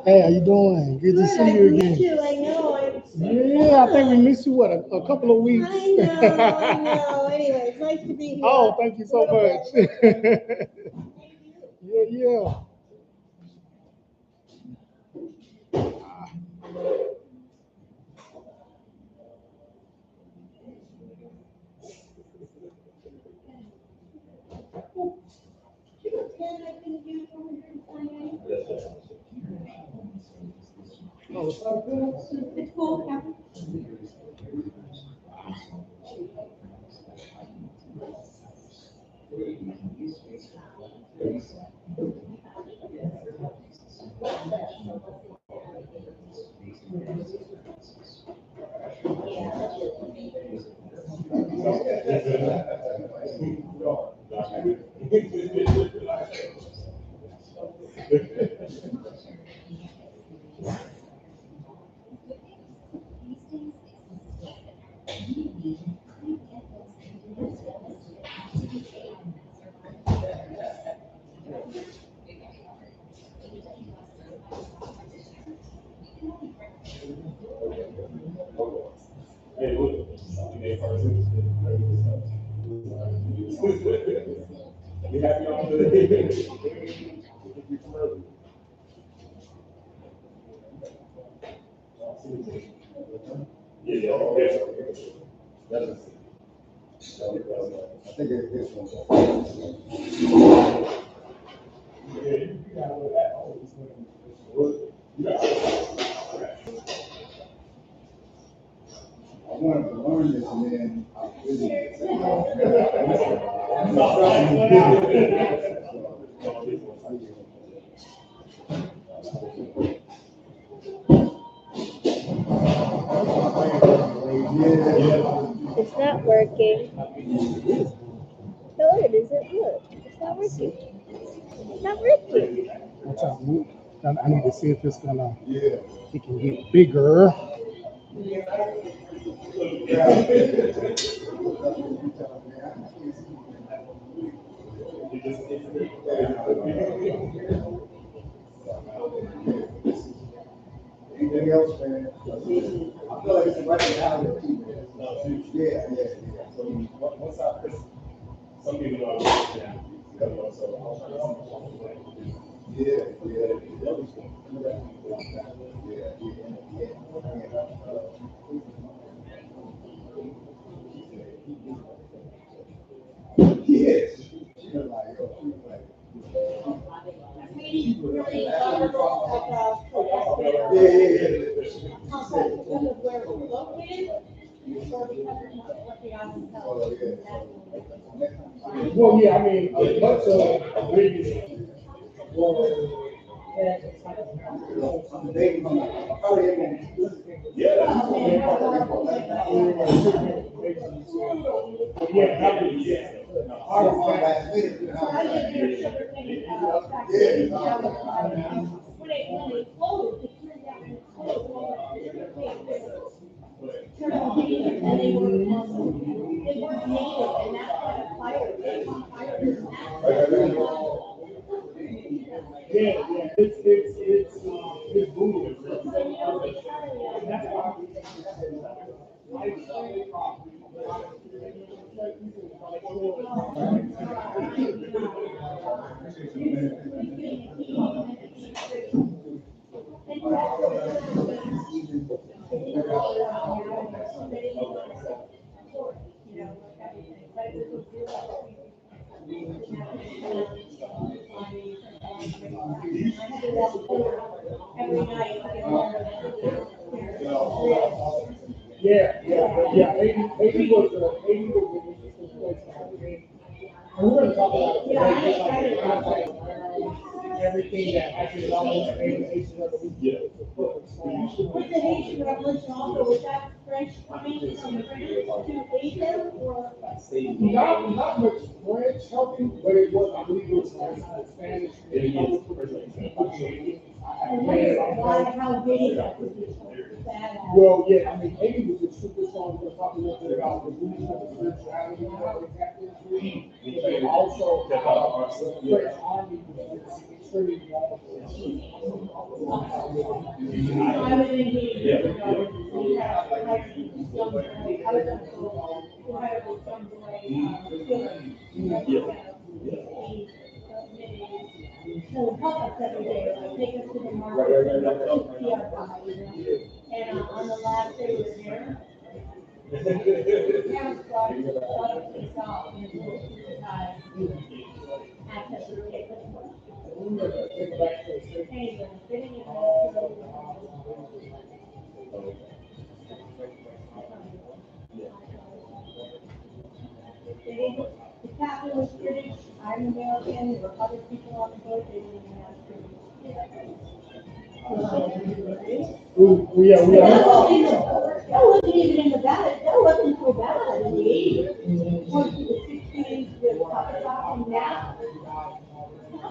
Hey, how you doing? Good to see you again. You, I know. Yeah, I think we missed you what a couple of weeks. I know. Anyway, it's nice to be here. Oh, thank you so much. Yeah, yeah. Oh, it's not good. It's cool. Yeah. wanted to learn this and then I It's not working. No, it isn't. Look, it's not working. It's not working. I need to see if it's gonna, it can get bigger. Anything else, man? I feel like it's right now. Yeah. So once some people don't understand. Yes. Well, yeah, I mean, a bunch of previous. It's brutal. Yeah. 80 was an interesting place. And we're going to talk about everything that actually almost made the Haitian Revolution. With the Haitian Revolution also, was that French coming from France to Asia or? Not much French helping, but it was, I believe it was Spanish. How big that was bad. Well, yeah, I mean, Haiti was a super song for talking a little bit about the roots of the spirituality and how they tapped into it. But also, the French army was extremely powerful. I was in so help us every day, like take us to the market, and on the last day we were there. Parents brought us to stop and access to the ticket. Anyway, sitting in the captain was British, I'm American, there were other people on the boat, they didn't even ask We are. that wasn't even in the bad, that wasn't so bad in the 80s. Once to the 60s with Papa and now.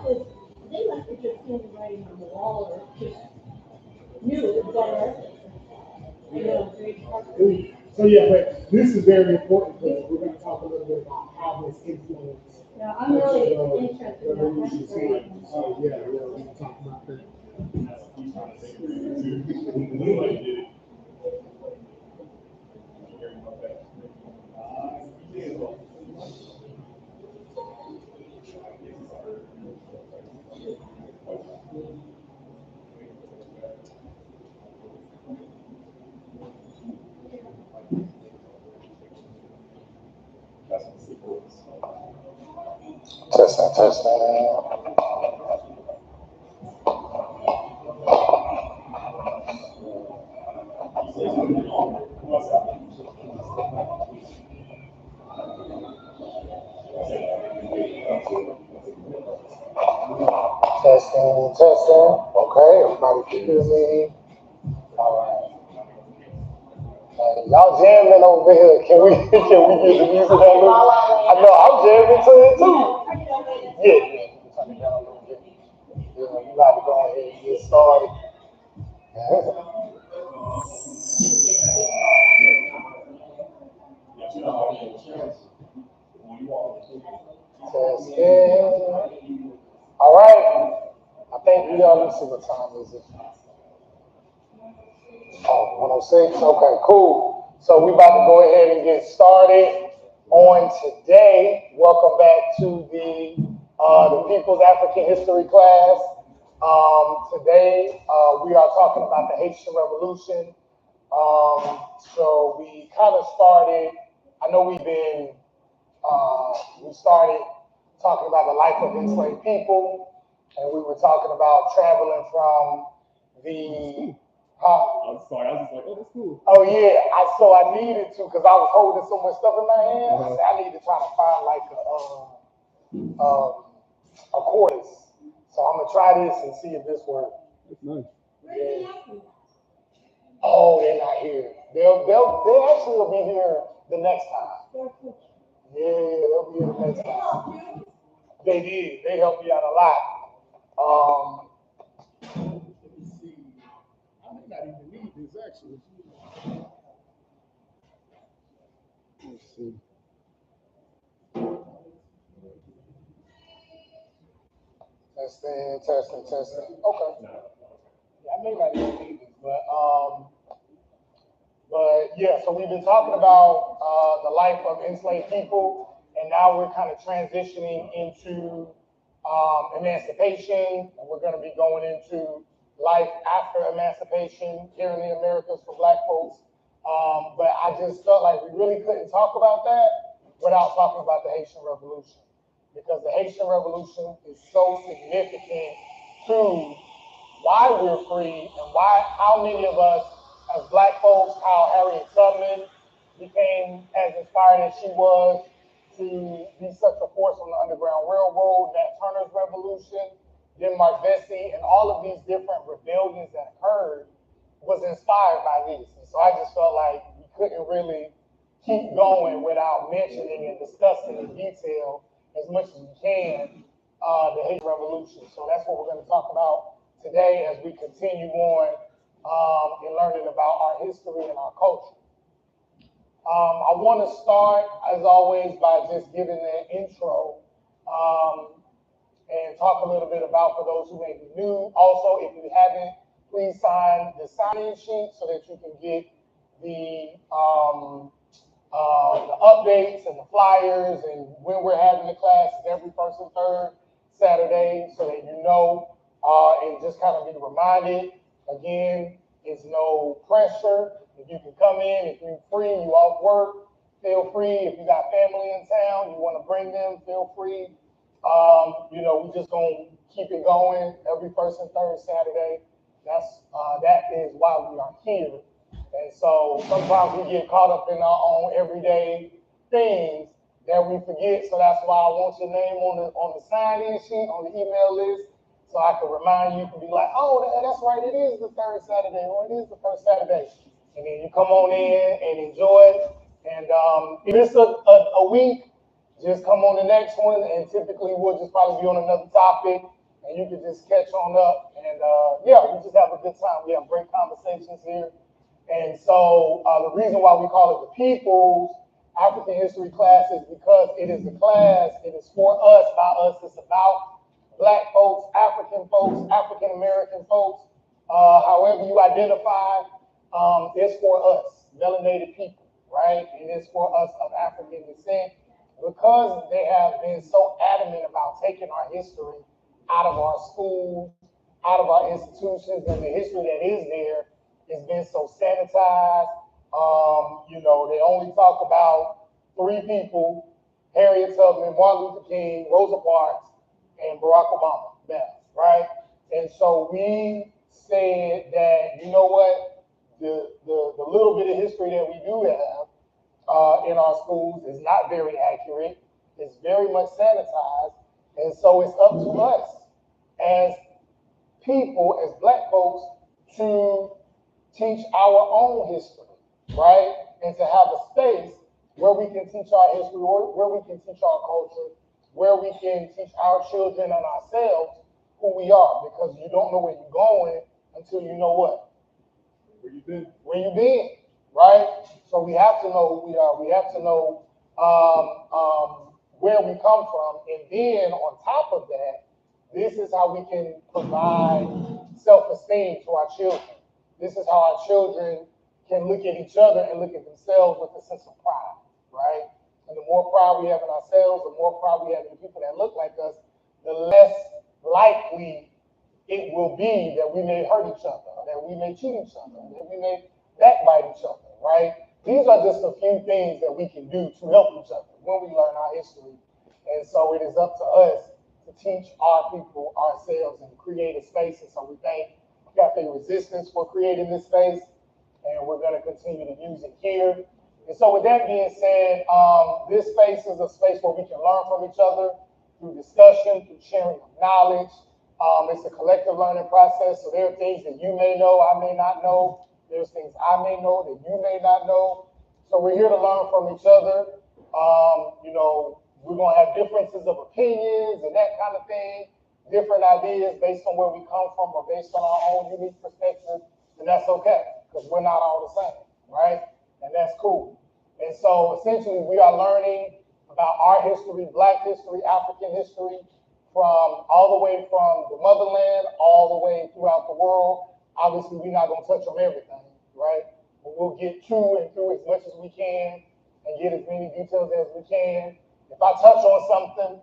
was, they must have just seen the writing on the wall or just knew it was better. I know, great part. So yeah, but this is very important because we're going to talk a little bit about how this influenced. Yeah, I'm really interested in that. Revolution. That's great. So yeah, we're going to talk about that. Testing, testing. Testing, testing. Okay, everybody can hear me. All right. Y'all jamming over here. Can we get the music on? I know I'm jamming to it too. Yeah, yeah. You can turn it down a little bit. Yeah, you got to go ahead and get started. Testing. All right. I think we are. Let's see what time is it. Oh, 106. Okay, cool. So we about to go ahead and get started on today. Welcome back to the People's African History class. Today we are talking about the Haitian Revolution. So we kind of started. I know we started talking about the life of enslaved people, and we were talking about traveling from the. I'm sorry, I was just like, oh, that's cool. Oh yeah, so I needed to because I was holding so much stuff in my hand. I said I need to try to find like a chorus. So I'm gonna try this and see if this works. That's nice. Yeah. Oh, they're not here. They actually will be here the next time. Yeah, they'll be here the next time. They did. They helped me out a lot. Let me see. I may not even need this actually. Let's see. Testing. Okay. Yeah, I may not even need this, but yeah. So we've been talking about the life of enslaved people, and now we're kind of transitioning into emancipation, and we're going to be going into life after emancipation here in the Americas for Black folks. But I just felt like we really couldn't talk about that without talking about the Haitian Revolution, because the Haitian Revolution is so significant to why we're free and how many of us as Black folks, how Harriet Tubman became as inspired as she was to be such a force on the Underground Railroad, Nat Turner's Revolution, Denmark Vesey, and all of these different rebellions that occurred was inspired by this. And so I just felt like we couldn't really keep going without mentioning and discussing in detail as much as we can the Haitian Revolution. So that's what we're going to talk about today as we continue on in learning about our history and our culture. I want to start, as always, by just giving an intro and talk a little bit about, for those who may be new. Also, if you haven't, please sign the sign-in sheet so that you can get the updates and the flyers and when we're having the classes every first and third Saturday, so that you know and just kind of be reminded. Again, it's no pressure. If you can come in, if you're free, you off work, feel free. If you got family in town, you want to bring them, feel free. We're just gonna keep it going every first and third Saturday. That is why we are here. And so sometimes we get caught up in our own everyday things that we forget. So that's why I want your name on the sign-in sheet, on the email list, so I can remind you to be like, oh, that's right, it is the third Saturday, or it is the first Saturday. And then you come on in and enjoy it. And if it's a week, just come on the next one. And typically we'll just probably be on another topic. and you can just catch on up. And yeah, we just have a good time. We have great conversations here. And so the reason why we call it the People's African History class is because it is a class, it is for us, by us, it's about Black folks, African American folks, however you identify, it's for us, melanated people, right? It is for us of African descent because they have been so adamant about taking our history out of our schools, out of our institutions, and the history that is there has been so sanitized. They only talk about three people: Harriet Tubman, Martin Luther King, Rosa Parks, and Barack Obama, right? And so we said that, you know what, the little bit of history that we do have in our schools is not very accurate. It's very much sanitized. And so it's up to us as people, as Black folks, to teach our own history, right? And to have a space where we can teach our history, where we can teach our culture, where we can teach our children and ourselves who we are, because you don't know where you're going until you know what? Where you been? Where you been, right? So we have to know who we are. We have to know where we come from. And then on top of that, this is how we can provide self-esteem to our children. This is how our children can look at each other and look at themselves with a sense of pride, right? And the more pride we have in ourselves, the more pride we have in people that look like us, the less likely it will be that we may hurt each other, that we may cheat each other, that we may backbite each other, right? These are just a few things that we can do to help each other when we learn our history. And so it is up to us to teach our people ourselves and create a space. And so we thank Cafe Resistance for creating this space, and we're going to continue to use it here. And so with that being said, this space is a space where we can learn from each other through discussion, through sharing of knowledge. It's a collective learning process, so there are things that you may know, I may not know. There's things I may know that you may not know. So we're here to learn from each other. We're going to have differences of opinions and that kind of thing, different ideas based on where we come from or based on our own unique perspective, and that's okay, because we're not all the same, right? And that's cool. And so essentially we are learning about our history, Black history, African history, from all the way from the motherland, all the way throughout the world. Obviously, we're not going to touch on everything, right? But we'll get to and through as much as we can and get as many details as we can. If I touch on something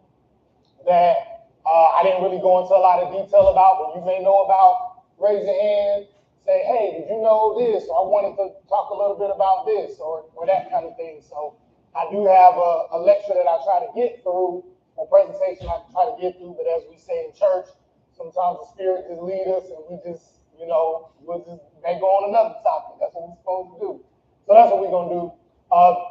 that I didn't really go into a lot of detail about, but you may know about, raise your hand, say, hey, did you know this? Or I wanted to talk a little bit about this, or that kind of thing. So I do have a lecture that I try to get through, a presentation I try to get through, but as we say in church, sometimes the Spirit just leads us and we just, we'll just may go on another topic. That's what we're supposed to do. So that's what we're going to do.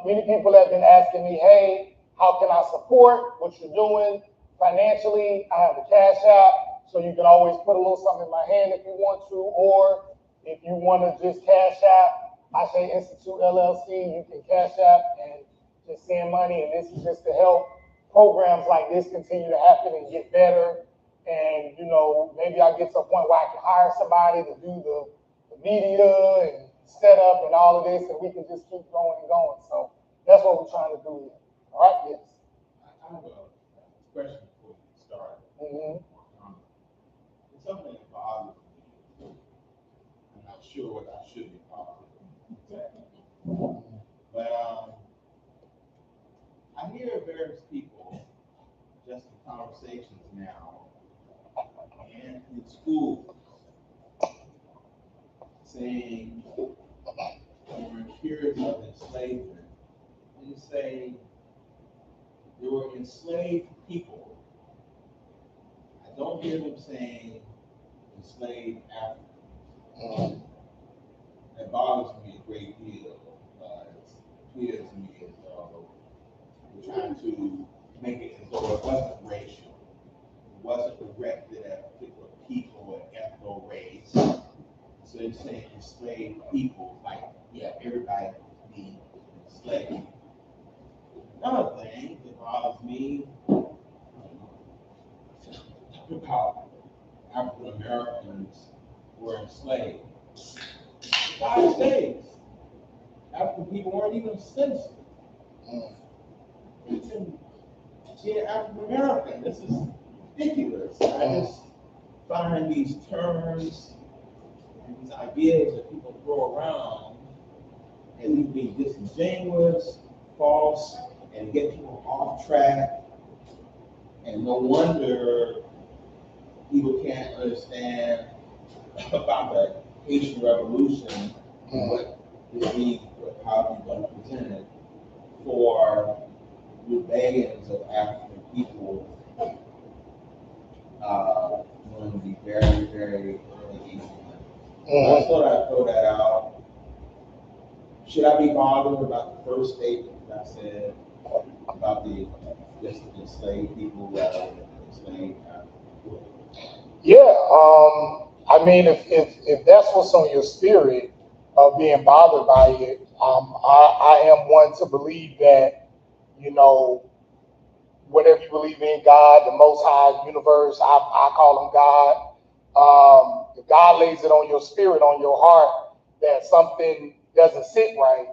Many people have been asking me, hey, how can I support what you're doing financially? I have a Cash App, so you can always put a little something in my hand if you want to, or if you want to just Cash App, I say Institute LLC, you can Cash App and just send money, and this is just to help programs like this continue to happen and get better. And, maybe I get to a point where I can hire somebody to do the media and setup and all of this, and we can just keep going and going. So that's what we're trying to do here. All right, yes. I have a question before we start. It's something that bothers me. I'm not sure what I should be bothered with. But I hear various people just in conversations now and in schools saying during periods of enslavement, they say there were enslaved people. I don't hear them saying enslaved Africans. That bothers me a great deal. It's clear to me as though we're trying to make it as though it wasn't racial. It wasn't directed at a particular people or ethno race. So they're saying enslaved people, like, yeah, everybody be enslaved. Another thing that bothers me about African Americans were enslaved. 5 states. African people weren't even censored. Being African American, this is ridiculous. I just find these terms and these ideas that people throw around and we be disingenuous, false, and get people off track. And no wonder people can't understand about the Haitian Revolution and what it means, how it's going to present it for rebellions of African people during the very, very early 1800s. I thought I'd throw that out. Should I be bothered about the first statement that I said about the just enslaved people rather than enslaved African? Yeah, I mean, if that's what's on your spirit of being bothered by it, I am one to believe that, you know, whatever you believe in, God, the Most High, universe, I call him God. If God lays it on your spirit, on your heart, that something doesn't sit right,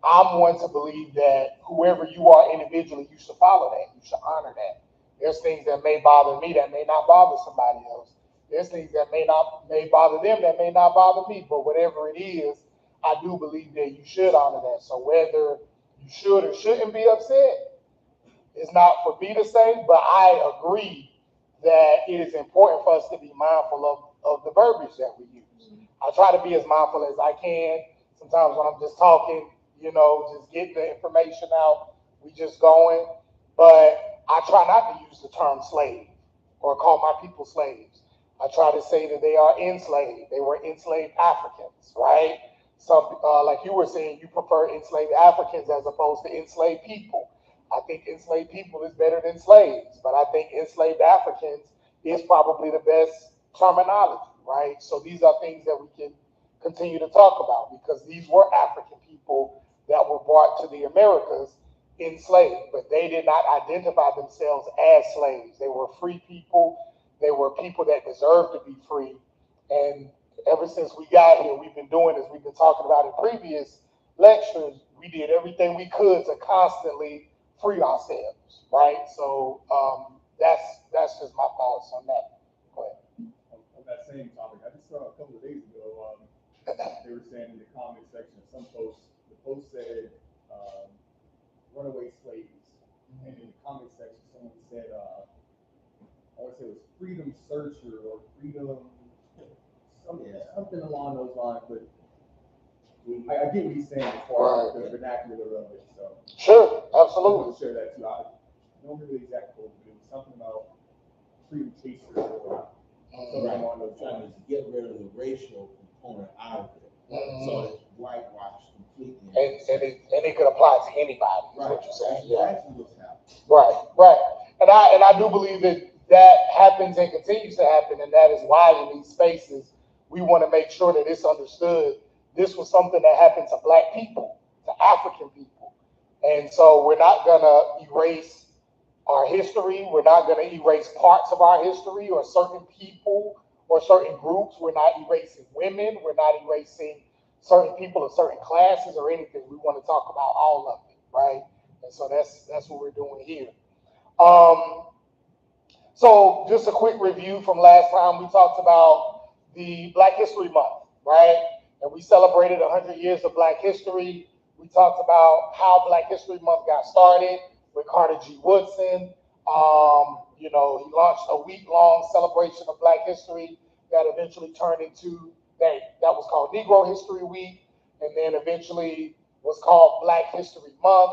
I'm one to believe that whoever you are individually, you should follow that. You should honor that. There's things that may bother me that may not bother somebody else. There's things that may bother them that may not bother me. But whatever it is, I do believe that you should honor that. So whether you should or shouldn't be upset, it's not for me to say, but I agree that it is important for us to be mindful of the verbiage that we use. I try to be as mindful as I can. Sometimes when I'm just talking, just getting the information out, we just going. But I try not to use the term slave or call my people slaves. I try to say that they are enslaved. They were enslaved Africans, right? Some, like you were saying, you prefer enslaved Africans as opposed to enslaved people. I think enslaved people is better than slaves, but I think enslaved Africans is probably the best terminology, right? So these are things that we can continue to talk about because these were African people that were brought to the Americas enslaved, but they did not identify themselves as slaves. They were free people. They were people that deserved to be free. And ever since we got here, we've been doing this. We've been talking about in previous lectures. We did everything we could to constantly free ourselves, right? So that's just my thoughts on that. Go ahead. On that same topic, I just saw a couple of days ago, they were saying in the comment section of some posts, the post said runaway slaves. And in the comment section, someone said, I want to say it was freedom searcher or freedom, something along those lines, but I get what he's saying as far as the vernacular of it. So sure, I absolutely. want to share that too. I don't remember the exact quote, but it was something about freedom chaser or something along those Trying lines. to get rid of the racial component out of it. So it's whitewashed completely. And it could apply to anybody, is Right. what you're saying. That's exactly what's happening. Right. And I do believe that happens and continues to happen, and that is why in these spaces we want to make sure that it's understood. This was something that happened to Black people, to African people, and so we're not gonna erase our history. We're not gonna erase parts of our history or certain people or certain groups. We're not erasing women. We're not erasing certain people of certain classes or anything. We want to talk about all of it, right? And so that's what we're doing here. So just a quick review from last time. We talked about the Black History Month, right? And we celebrated 100 years of Black history. We talked about how Black History Month got started with Carter G. Woodson. He launched a week-long celebration of Black history that eventually turned into that was called Negro History Week, and then eventually was called Black History Month.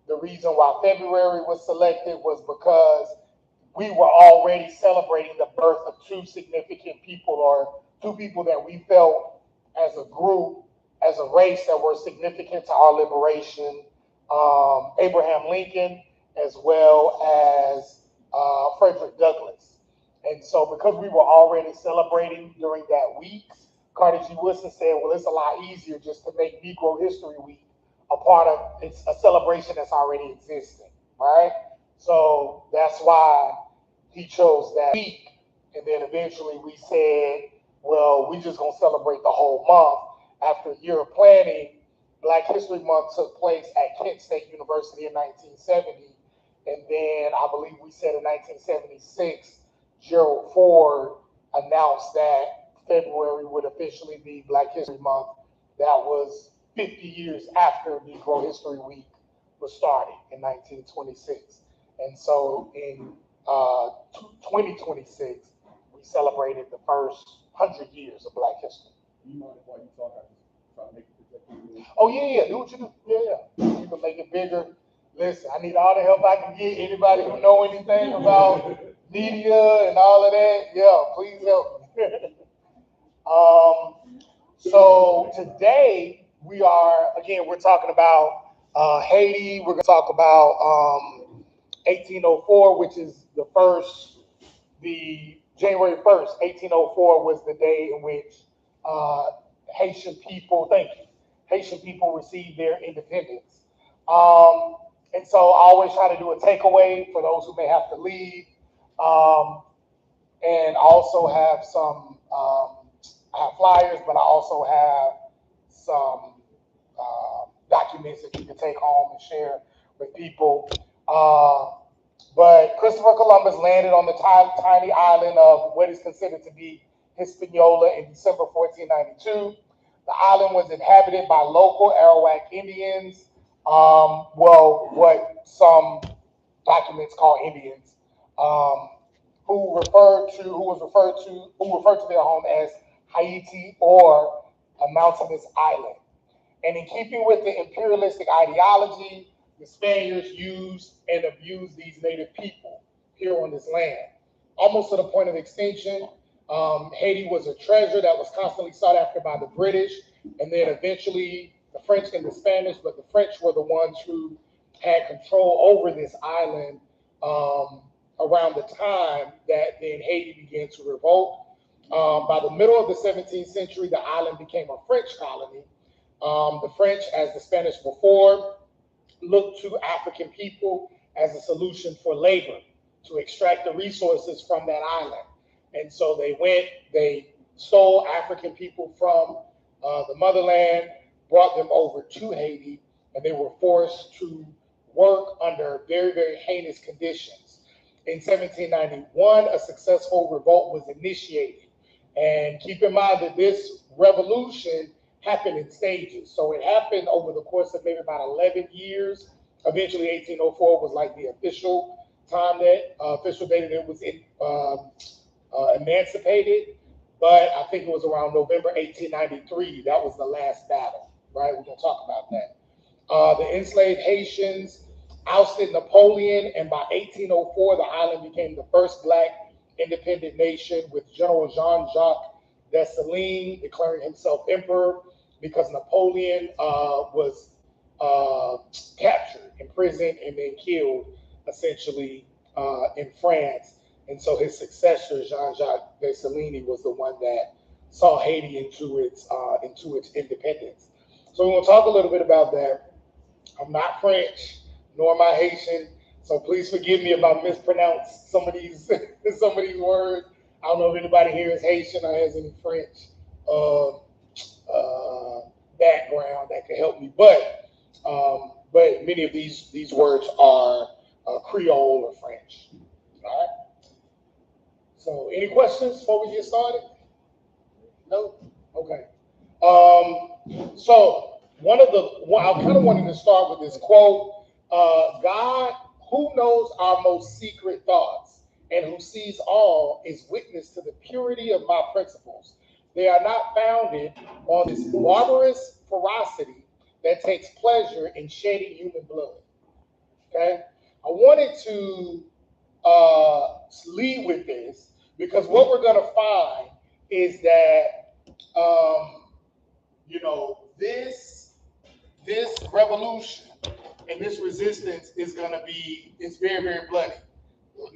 The reason why February was selected was because we were already celebrating the birth of two significant people, or two people that we felt as a group, as a race, that were significant to our liberation. Abraham Lincoln, as well as Frederick Douglass. And so because we were already celebrating during that week, Carter G. Woodson said, well, it's a lot easier just to make Negro History Week a part of it's a celebration that's already existing, right? So that's why he chose that week. And then eventually we said, well, we just gonna celebrate the whole month. After a year of planning, Black History Month took place at Kent State University in 1970. And then I believe we said in 1976, Gerald Ford announced that February would officially be Black History Month. That was 50 years after Negro History Week was started in 1926. And so in 2026, we celebrated the first 100 years of Black history. Do you mind if while you talk, I just try to make it project? Oh, yeah, do what you do. Yeah. You can make it bigger. Listen, I need all the help I can get. Anybody who know anything about media and all of that, yeah, please help me. So today we're talking about Haiti. We're going to talk about 1804, which is the January 1st, 1804 was the day in which Haitian people received their independence. And so I always try to do a takeaway for those who may have to leave, and also have I have flyers, but I also have some documents that you can take home and share with people. But Christopher Columbus landed on the tiny island of what is considered to be Hispaniola in December 1492. The island was inhabited by local Arawak Indians, what some documents call Indians, who referred to their home as Haiti or a mountainous island. And in keeping with the imperialistic ideology, the Spaniards used and abused these native people here on this land, almost to the point of extinction. Haiti was a treasure that was constantly sought after by the British, and then eventually the French and the Spanish, but the French were the ones who had control over this island around the time that then Haiti began to revolt. By the middle of the 17th century, the island became a French colony. The French, as the Spanish before, looked to African people as a solution for labor to extract the resources from that island. And so they stole African people from the motherland, brought them over to Haiti, and they were forced to work under very, very heinous conditions. In 1791, a successful revolt was initiated. And keep in mind that this revolution happened in stages. So it happened over the course of maybe about 11 years. Eventually, 1804 was like the official date that it was emancipated. But I think it was around November 1893. That was the last battle, right? We're going to talk about that. The enslaved Haitians ousted Napoleon, and by 1804, the island became the first Black independent nation, with General Jean-Jacques Dessalines declaring himself emperor because Napoleon was captured, imprisoned, and then killed, essentially, in France. And so his successor, Jean-Jacques Dessalines, was the one that saw Haiti into its independence. So we're going to talk a little bit about that. I'm not French, nor am I Haitian, so please forgive me if I mispronounce some of these words. I don't know if anybody here is Haitian or has any French background that can help me, but many of these words are Creole or French. All right. So, any questions before we get started? No. Okay. So I kind of wanted to start with this quote: "God, who knows our most secret thoughts, and who sees all, is witness to the purity of my principles. They are not founded on this barbarous ferocity that takes pleasure in shedding human blood." Okay, I wanted to lead with this because what we're going to find is that this revolution and this resistance it's very, very bloody.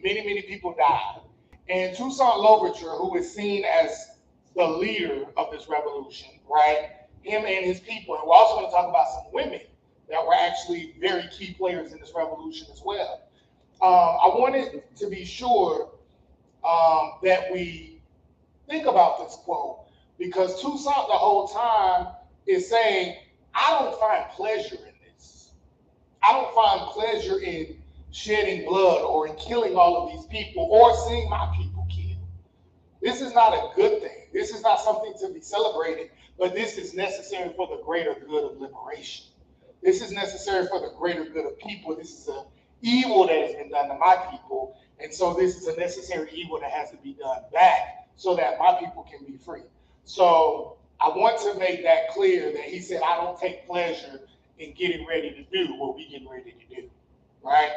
Many, many people died. And Toussaint Louverture, who is seen as the leader of this revolution, right? Him and his people. And we're also going to talk about some women that were actually very key players in this revolution as well. I wanted to be sure that we think about this quote, because Toussaint the whole time is saying, I don't find pleasure in this. I don't find pleasure in shedding blood or in killing all of these people or seeing my people killed. This is not a good thing. This is not something to be celebrated, but this is necessary for the greater good of liberation. This is necessary for the greater good of people. This is an evil that has been done to my people, and so this is a necessary evil that has to be done back so that my people can be free. So I want to make that clear that he said, I don't take pleasure in getting ready to do what we getting ready to do, right?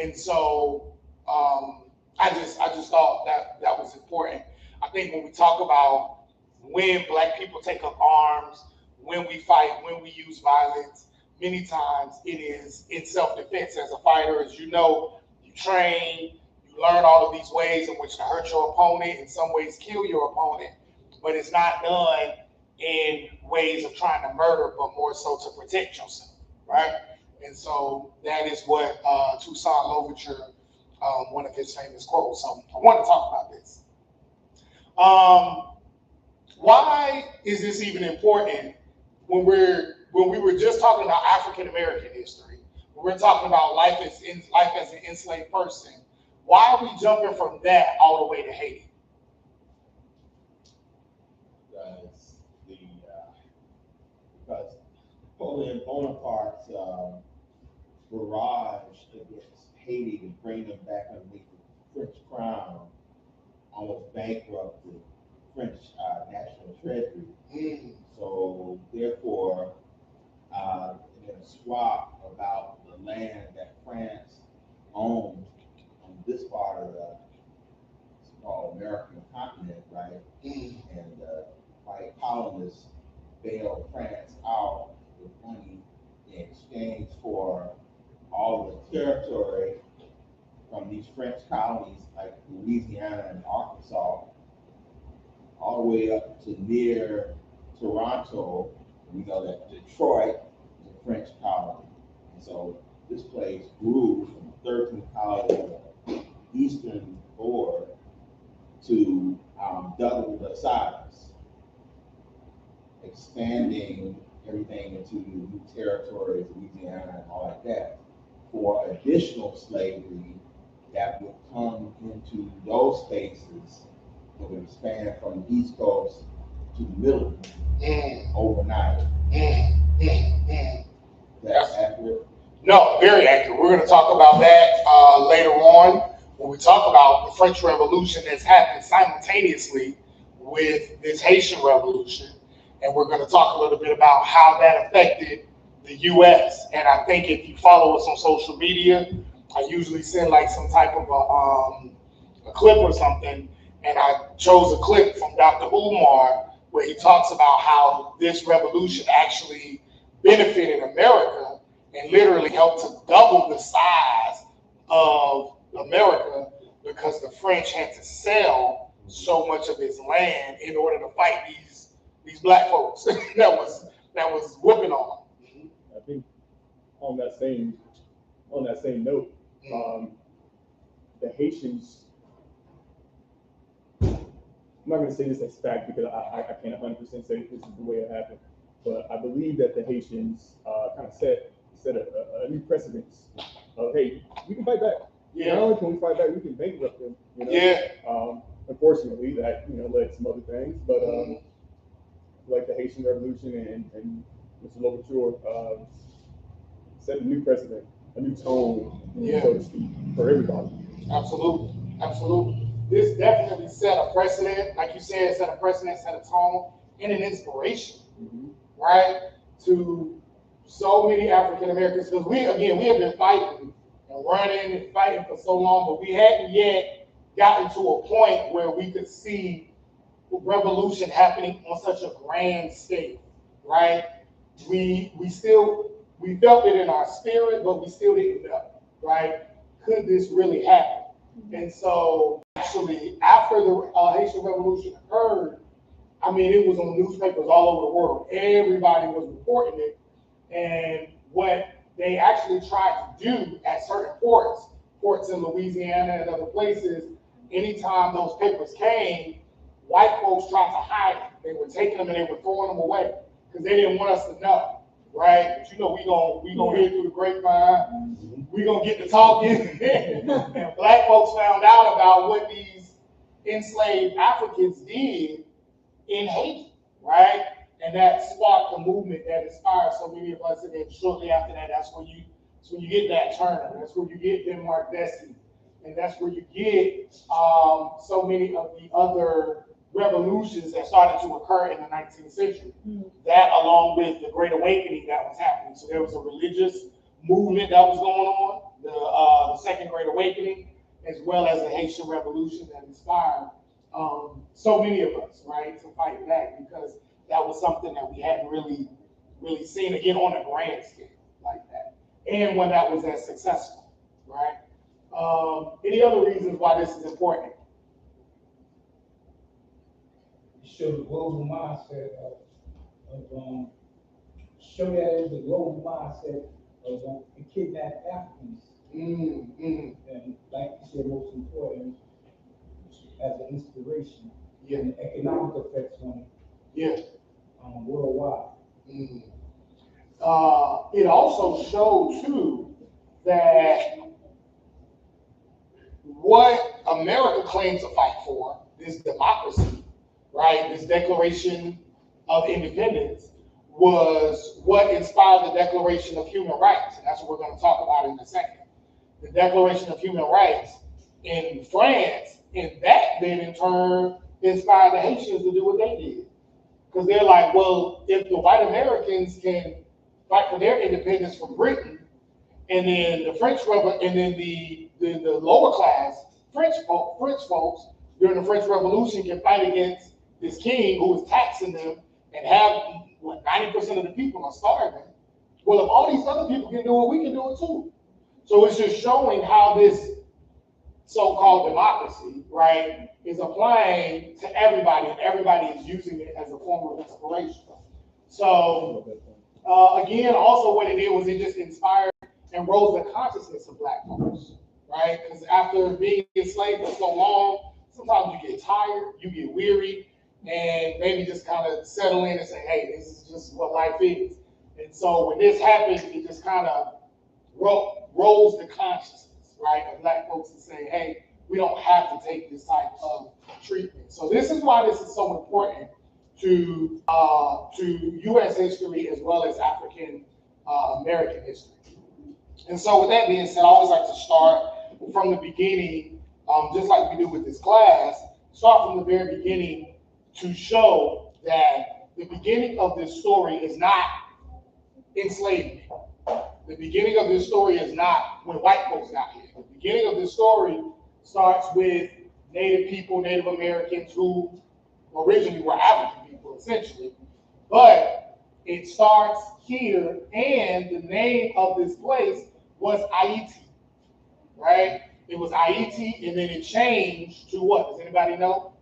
And so I just thought that was important. I think when we talk about when Black people take up arms, when we fight, when we use violence, many times it is in self-defense. As a fighter, as you know, you train, you learn all of these ways in which to hurt your opponent, in some ways kill your opponent, but it's not done in ways of trying to murder, but more so to protect yourself, right? And so that is what Toussaint Louverture, one of his famous quotes. So I want to talk about this. Why is this even important when we were just talking about African American history? When we're talking about life as an enslaved person. Why are we jumping from that all the way to Haiti? Because Napoleon Bonaparte's barrage against Haiti to bring them back underneath the French crown almost bankrupted French national treasury. So therefore, in a swap about the land that France owned on this part of the small American continent, right? And white colonists bailed France out with money in exchange for all the territory from these French colonies like Louisiana and Arkansas, all the way up to near Toronto. We know that Detroit is a French colony. And so this place grew from 13 colonies on the eastern border to double the size, expanding everything into new territories, Louisiana and all like that, for additional slavery that would come into those spaces that would expand from the East Coast to the middle overnight. That's accurate? No, very accurate. We're going to talk about that later on when we talk about the French Revolution that's happened simultaneously with this Haitian Revolution. And we're going to talk a little bit about how that affected the U.S. And I think if you follow us on social media, I usually send like some type of a clip or something. And I chose a clip from Dr. Umar where he talks about how this revolution actually benefited America and literally helped to double the size of America because the French had to sell so much of its land in order to fight these black folks that was whooping on them. I think on that same note, the Haitians, I'm not going to say this as fact because I can't 100% say this is the way it happened, but I believe that the Haitians kind of set a new precedence of, hey, we can fight back. Yeah. Not only can we fight back, we can bankrupt them. You know? Yeah. Unfortunately, that led to some other things, but like the Haitian Revolution and Mr. Louverture set a new precedent, a new tone, so to speak, for everybody. Absolutely, absolutely. This definitely set a precedent, like you said, set a precedent, set a tone, and an inspiration, right, to so many African Americans. Because we have been fighting and running and fighting for so long, but we hadn't yet gotten to a point where we could see revolution happening on such a grand scale, right? We felt it in our spirit, but we still didn't know, right? Could this really happen? And so actually, after the Haitian Revolution occurred, I mean, it was on newspapers all over the world. Everybody was reporting it. And what they actually tried to do at certain ports in Louisiana and other places, anytime those papers came, white folks tried to hide it. They were taking them and they were throwing them away because they didn't want us to know, right? But you know, we gonna hear through the grapevine, we gonna get to talking, and black folks found out about what these enslaved Africans did in Haiti, right? And that sparked a movement that inspired so many of us. And then shortly after that, that's when you get that Turner. That's where you get Denmark Vesey, and that's where you get so many of the other revolutions that started to occur in the 19th century. That, along with the Great Awakening that was happening. So there was a religious movement that was going on, the Second Great Awakening, as well as the Haitian Revolution that inspired so many of us, right, to fight back, because that was something that we hadn't really seen again on a grand scale like that, and when that was as successful, right? Any other reasons why this is important? Show the global mindset show that as the global mindset of the kidnapped Africans. And like you said, most important, as an inspiration, and the economic effects on it, worldwide. It also showed too that what America claims to fight for, this democracy, right, this Declaration of Independence, was what inspired the Declaration of Human Rights, and that's what we're going to talk about in a second. The Declaration of Human Rights in France, and that then in turn inspired the Haitians to do what they did. Because they're like, well, if the white Americans can fight for their independence from Britain, and then the French and then the lower class French folks during the French Revolution can fight against this king who is taxing them and have 90% of the people are starving. Well, if all these other people can do it, we can do it too. So it's just showing how this so-called democracy, right, is applying to everybody, and everybody is using it as a form of inspiration. So again, also what it did was it just inspired and rose the consciousness of black folks, right? Because after being enslaved for so long, sometimes you get tired, you get weary, and maybe just kind of settle in and say, hey, this is just what life is. And so when this happened, it just kind of rose the consciousness, right, of black folks to say, hey, we don't have to take this type of treatment. So this is why this is so important to U.S. history as well as African American history. And so with that being said, I always like to start from the beginning, just like we do with this class, start from the very beginning to show that the beginning of this story is not enslavement. The beginning of this story is not when white folks got here. The beginning of this story starts with Native people, Native Americans who originally were African people, essentially. But it starts here, and the name of this place was Haiti, right? It was Haiti, and then it changed to what? Does anybody know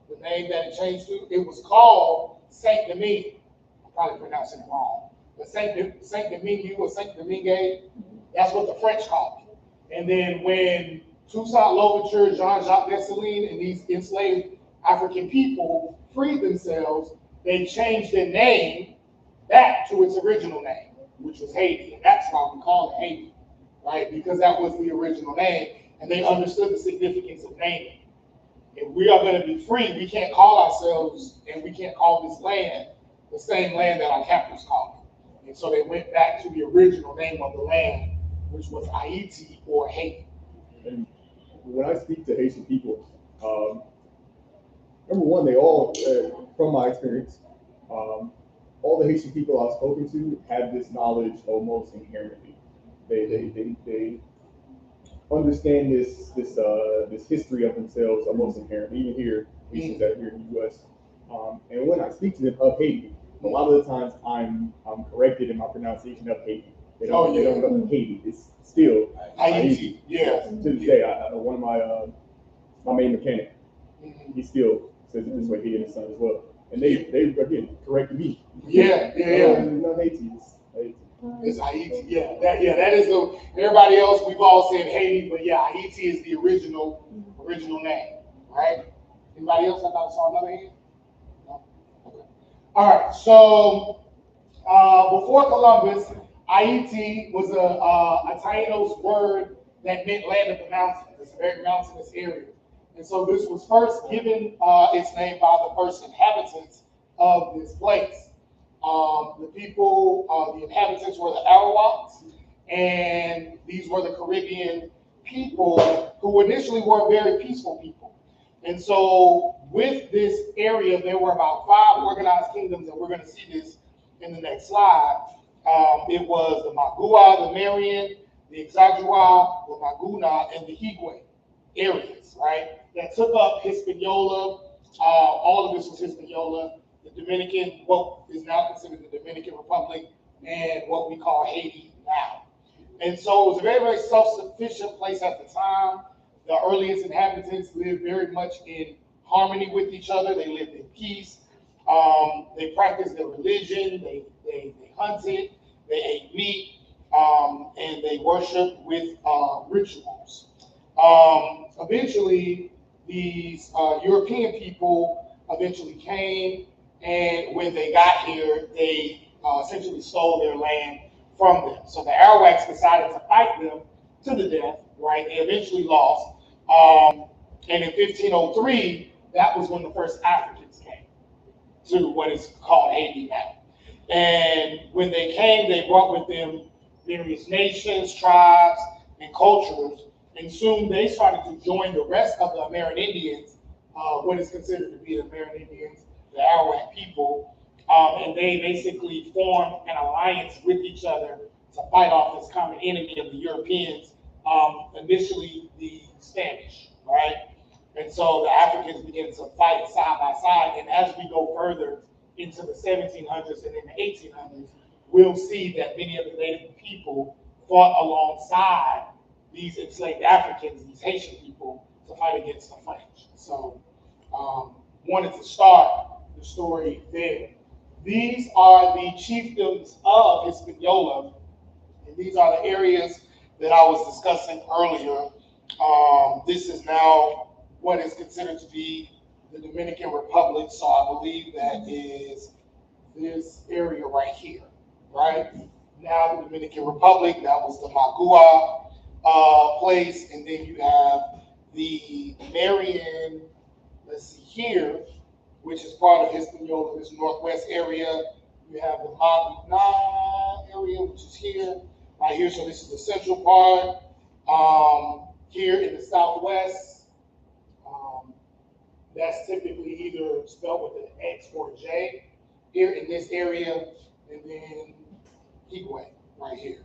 the name that it changed to? It was called Saint Domingue. I'm probably pronouncing it wrong. But Saint Domingue or Saint Domingue, that's what the French called it. And then when Toussaint Louverture, Jean-Jacques Dessalines, and these enslaved African people freed themselves, they changed their name back to its original name, which was Haiti. And that's why we call it Haiti, right? Because that was the original name, and they understood the significance of naming. If we are going to be free, we can't call ourselves, and we can't call this land the same land that our captors called it. And so they went back to the original name of the land, which was Haiti or Haiti. And when I speak to Haitian people, number one, they all, from my experience, all the Haitian people I've spoken to have this knowledge almost inherently. They understand this history of themselves almost inherently. Even here, Haitians that are here in the U.S. And when I speak to them of Haiti, a lot of the times I'm corrected in my pronunciation of Haiti. They don't know Haiti. It's still Haiti. Yeah. To this day, one of my main mechanic, he still says it this way. He and his son as well, and they again corrected me. Yeah. No, Haiti. It's Haiti. It's Haiti, yeah. That is the, everybody else, we've all said Haiti, but yeah, Haiti is the original name, right? Anybody else? I thought I saw another hand? No? Okay. All right, so before Columbus, Haiti was a Taínos word that meant land of the mountains. It's a very mountainous area. And so this was first given its name by the first inhabitants of this place. The people, the inhabitants were the Arawaks, and these were the Caribbean people who initially were very peaceful people. And so with this area, there were about 5 organized kingdoms, and we're going to see this in the next slide. It was the Magua, the Marian, the Exagua, the Maguna, and the Higüe areas, right? That took up Hispaniola. All of this was Hispaniola. The Dominican, what is now considered the Dominican Republic, and what we call Haiti now. And so it was a very, very self-sufficient place at the time. The earliest inhabitants lived very much in harmony with each other. They lived in peace. They practiced their religion. They hunted. They ate meat. And they worshiped with rituals. Eventually, these European people eventually came, and when they got here, they essentially stole their land from them. So the Arawaks decided to fight them to the death, right? They eventually lost. And in 1503, that was when the first Africans came to what is called Haiti now. And when they came, they brought with them various nations, tribes, and cultures. And soon they started to join the rest of the Amerindians, what is considered to be the Amerindians, the Arawak people. And they basically formed an alliance with each other to fight off this common enemy of the Europeans, initially the Spanish, right? And so the Africans began to fight side by side. And as we go further into the 1700s and in the 1800s, we'll see that many of the native people fought alongside these enslaved Africans, these Haitian people, to fight against the French. So wanted to start the story there. These are the chiefdoms of Hispaniola, and these are the areas that I was discussing earlier. This is now what is considered to be the Dominican Republic, so I believe that is this area right here, right? Now the Dominican Republic, that was the Magua place, and then you have the Marian, let's see here, which is part of Hispaniola, this northwest area. You have the Magna area, which is here, right here. So this is the central part. Here in the southwest, that's typically either spelled with an X or a J. Here in this area, and then Higüe right here.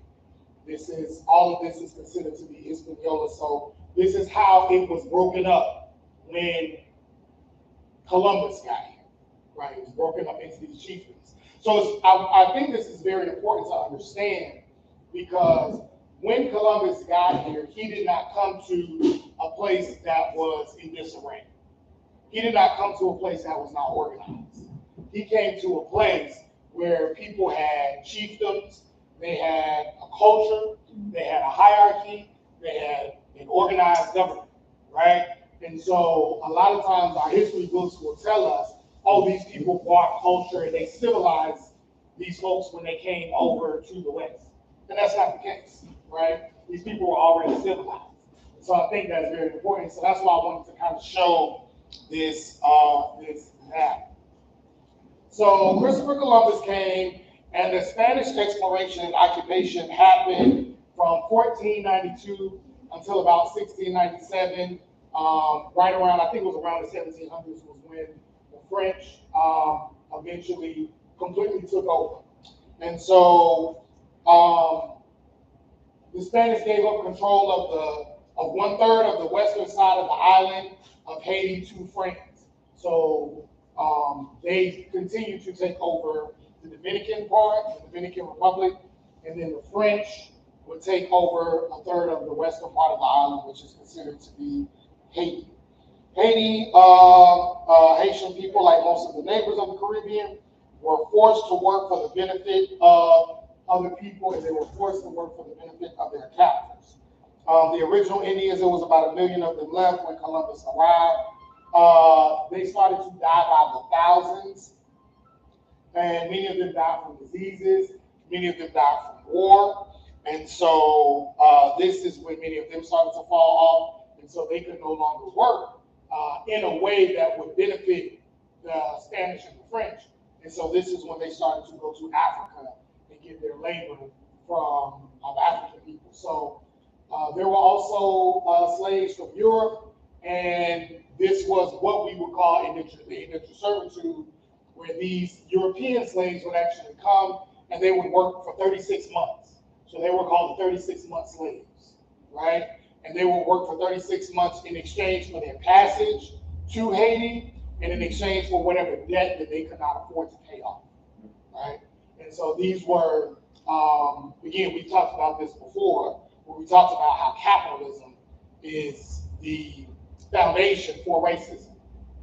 All of this is considered to be Hispaniola. So this is how it was broken up when Columbus got here, right? It was broken up into these chiefdoms. So I think this is very important to understand, because when Columbus got here, he did not come to a place that was in disarray. He did not come to a place that was not organized. He came to a place where people had chiefdoms, they had a culture, they had a hierarchy, they had an organized government, right? And so a lot of times our history books will tell us, oh, these people brought culture and they civilized these folks when they came over to the West. And that's not the case, right? These people were already civilized. So I think that's very important. So that's why I wanted to kind of show this map. So Christopher Columbus came, and the Spanish exploration and occupation happened from 1492 until about 1697. Right around, I think it was around the 1700s was when the French eventually completely took over. And so the Spanish gave up control of 1/3 of the western side of the island of Haiti to France. So they continued to take over the Dominican part, the Dominican Republic, and then the French would take over 1/3 of the western part of the island, which is considered to be Haiti. Haiti, Haitian people, like most of the neighbors of the Caribbean, were forced to work for the benefit of other people, and they were forced to work for the benefit of their captors. The original Indians, there was about 1 million of them left when Columbus arrived. They started to die by the thousands, and many of them died from diseases, many of them died from war, and so this is when many of them started to fall off, and so they could no longer work in a way that would benefit the Spanish and the French. And so this is when they started to go to Africa and get their labor from African people. So there were also slaves from Europe, and this was what we would call indentured servitude, where these European slaves would actually come and they would work for 36 months. So they were called the 36-month slaves, right? And they would work for 36 months in exchange for their passage to Haiti and in exchange for whatever debt that they could not afford to pay off, right? And so these were, again, we talked about this before, where we talked about how capitalism is the foundation for racism.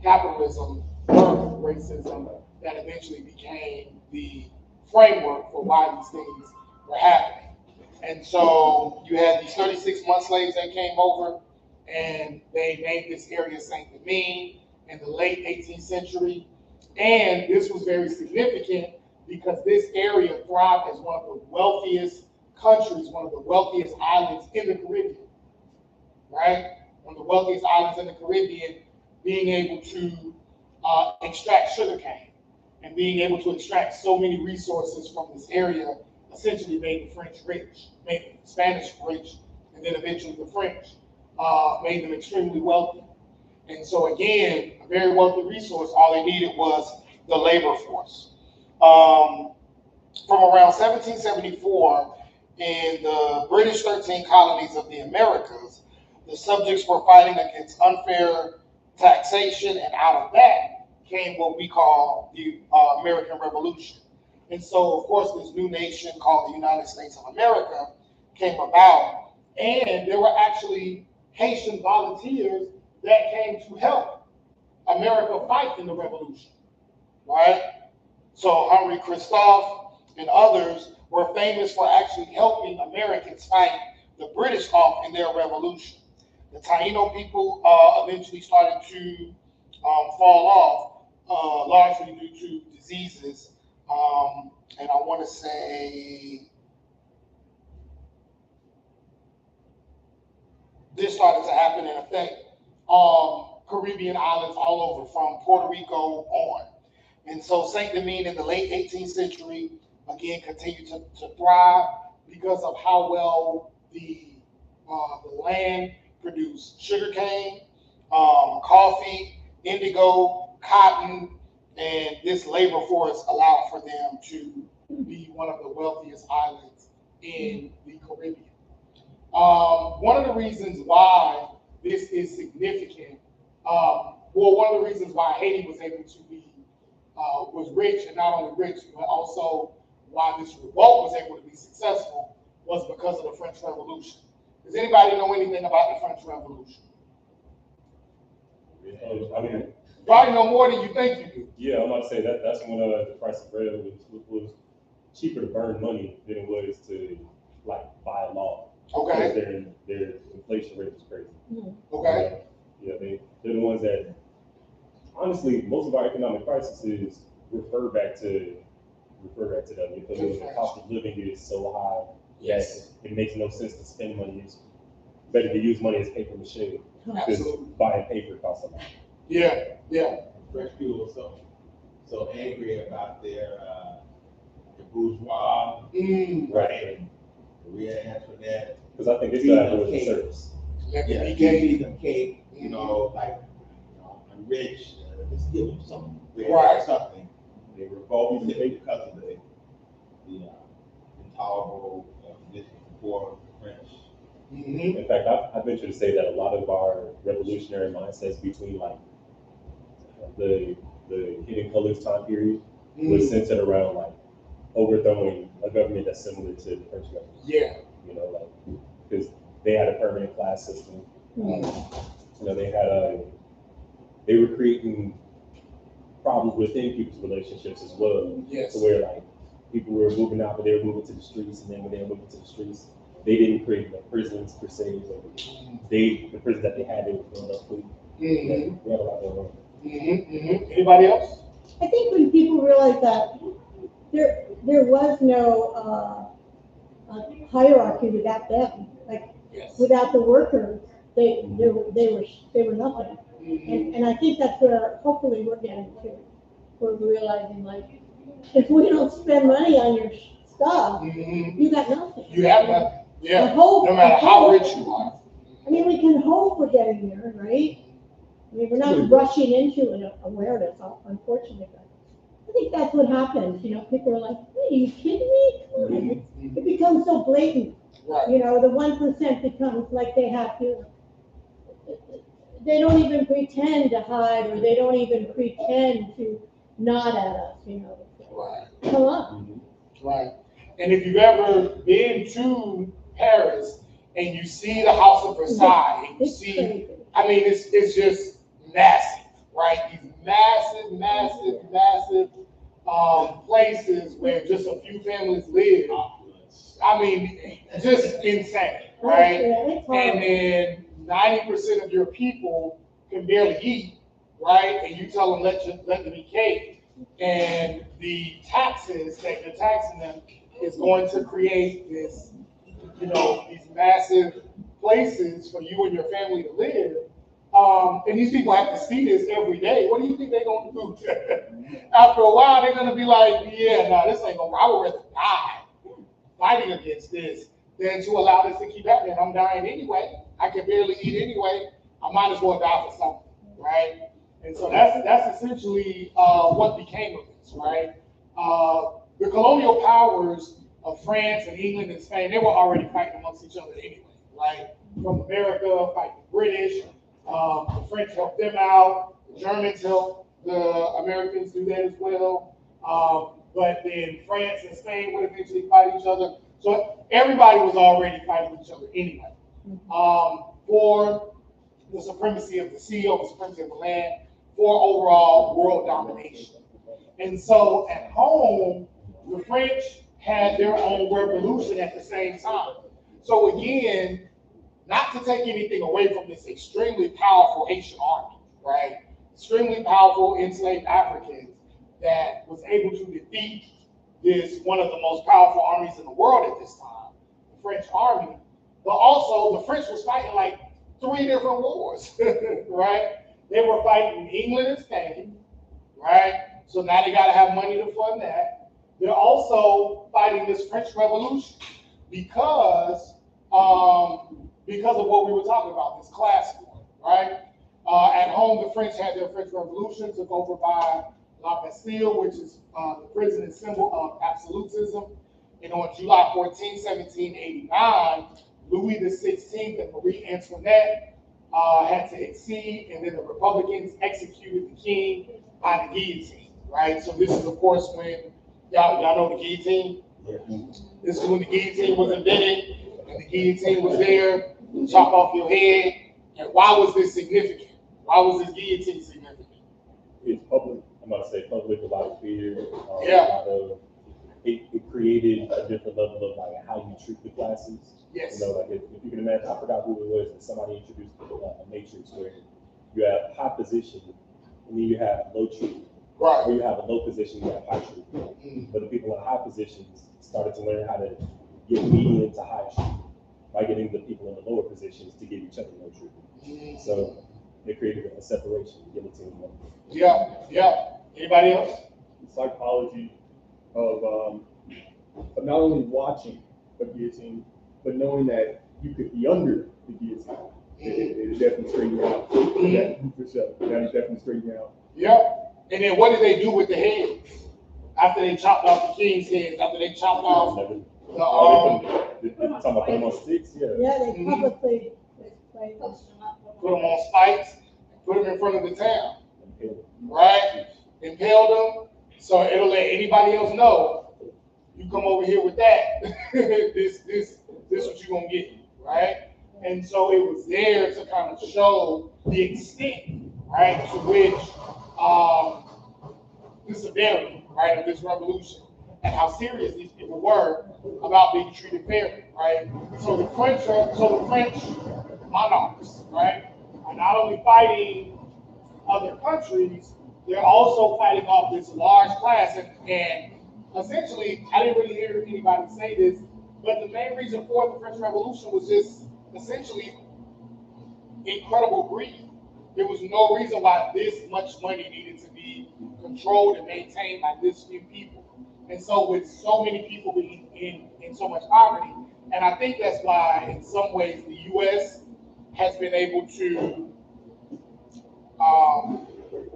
Capitalism birthed racism that eventually became the framework for why these things were happening. And so you had these 36-month slaves that came over, and they named this area Saint Domingue in the late 18th century. And this was very significant because this area thrived as one of the wealthiest countries, one of the wealthiest islands in the Caribbean, right? One of the wealthiest islands in the Caribbean, being able to extract sugarcane and being able to extract so many resources from this area essentially made the French rich, made the Spanish rich, and then eventually the French made them extremely wealthy. And so again, a very wealthy resource, all they needed was the labor force. From around 1774, in the British 13 colonies of the Americas, the subjects were fighting against unfair taxation, and out of that came what we call the American Revolution. And so, of course, this new nation called the United States of America came about, and there were actually Haitian volunteers that came to help America fight in the revolution, right? So Henri Christophe and others were famous for actually helping Americans fight the British off in their revolution. The Taino people eventually started to fall off, largely due to diseases. And I want to say this started to happen and affect Caribbean islands all over from Puerto Rico on. And so Saint Domingue in the late 18th century, again, continued to thrive because of how well the land produced sugarcane, coffee, indigo, cotton, and this labor force allowed for them to be one of the wealthiest islands in the Caribbean. One of the reasons why this is significant, one of the reasons why Haiti was able to be, was rich, and not only rich, but also why this revolt was able to be successful was because of the French Revolution. Does anybody know anything about the French Revolution? I mean, Probably know more than you think you do. yeah, I'm about to say that's when the price of bread was cheaper to burn money than it was to like buy a law. Okay. Their inflation rate was crazy. Okay. Yeah, they're the ones that honestly most of our economic crises refer back to them because the cost of living is so high Yes. that it makes no sense to spend money. It's better to use money as paper mache because Absolutely. buying paper costs a lot. Yeah. Yeah. French people were so angry about their bourgeois, Right. we had answered that. Because I think they still have those in service. Let Yeah, me you be feed them cake, you know, like, I'm rich, let's give them something. Right. Something. They revolted because of the intolerable conditions for the French. Mm-hmm. In fact, I venture to say that a lot of our revolutionary mindsets between like the hidden colors time period was centered around like overthrowing a government that's similar to the French government. Yeah. You know, like because they had a permanent class system. You know, they were creating problems within people's relationships as well. Yes. To where like people were moving out, but they were moving to the streets, and then when they were moving to the streets, they didn't create the prisons per se. The prisons that they had, they were filling up with. Mhm. We had a lot going on. Anybody else? I think when people realize that there was no hierarchy without them, like Yes. without the workers, they were nothing. And I think that's where hopefully we're getting to. We're realizing like if we don't spend money on your stuff, you got nothing. You have nothing. Yeah. I hope, No matter how rich you are. I mean, we can hope we're getting there, right? I mean, we're not rushing into an awareness, unfortunately. But I think that's what happens. You know, people are like, hey, are you kidding me? Come on. It becomes so blatant. Right. You know, the 1% becomes like they have to, they don't even pretend to hide, or they don't even pretend to nod at us, you know. Right. Come on. Right. And if you've ever been to Paris and you see the House of Versailles, and you It's see, crazy. I mean, it's just massive, right? These massive places where just a few families live. I mean, just insane, right? Yeah, it's hard. And then 90% of your people can barely eat, right? And you tell them let them eat cake, and the taxes that you're taxing them is going to create this, you know, these massive places for you and your family to live. And these people have to see this every day. What do you think they're gonna do? After a while, they're gonna be like, yeah, no, this ain't gonna. I would rather die fighting against this than to allow this to keep happening. I'm dying anyway. I can barely eat anyway. I might as well die for something, right? And so that's essentially what became of this, right? The colonial powers of France and England and Spain, they were already fighting amongst each other anyway, right? From America, fighting the British, the French helped them out, the Germans helped the Americans do that as well. But then France and Spain would eventually fight each other. So everybody was already fighting each other anyway. For the supremacy of the sea, over the supremacy of the land, for overall world domination. And so at home, the French had their own revolution at the same time. So again, not to take anything away from this extremely powerful Haitian army, right? Extremely powerful enslaved Africans that was able to defeat this one of the most powerful armies in the world at this time, the French army. But also the French was fighting like 3 different wars, right? They were fighting England and Spain, right? So now they got to have money to fund that. They're also fighting this French Revolution because of what we were talking about, this class war, right? At home, the French had their French Revolution, took over by La Bastille, which is the prison and symbol of absolutism. And on July 14, 1789, Louis XVI and Marie Antoinette had to accede, and then the Republicans executed the king by the guillotine, right? So this is, of course, when y'all know the guillotine. This is when the guillotine was invented, and the guillotine was there to chop off your head. And why was this significant? Why was this guillotine significant? It's public. I'm about to say public, a lot of fear. Yeah. A lot of, it created a different level of like how you treat the classes. Yes. You know, like if you can imagine, I forgot who it was, but somebody introduced a matrix where you have high position and then you have low treatment. Right. Or you have a low position, you have high treatment. But the people in high positions started to learn how to get medium to high treatment by getting the people in the lower positions to give each other no treatment. So they created a separation, guillotine. Yeah. Anybody else? The psychology of not only watching a guillotine, but knowing that you could be under the guillotine. It definitely straighten you out. For sure. That is definitely straighten you out. Yeah. And then what did they do with the heads? After they chopped off the king's heads, after they chopped off Talking about putting them on sticks, yeah. Yeah, they publicly explain this. put them on spikes, put them in front of the town, right? Impaled them, so it'll let anybody else know, you come over here with that, this what you're gonna get, right? And so it was there to kind of show the extent, right, to which the severity, right, of this revolution. and how serious these people were about being treated fairly, right? So the French monarchs, right, are not only fighting other countries, they're also fighting off this large class. And essentially, I didn't really hear anybody say this, but the main reason for the French Revolution was just essentially incredible greed. There was no reason why this much money needed to be controlled and maintained by this few people. And so with so many people being in so much poverty, and I think that's why in some ways the US has been able to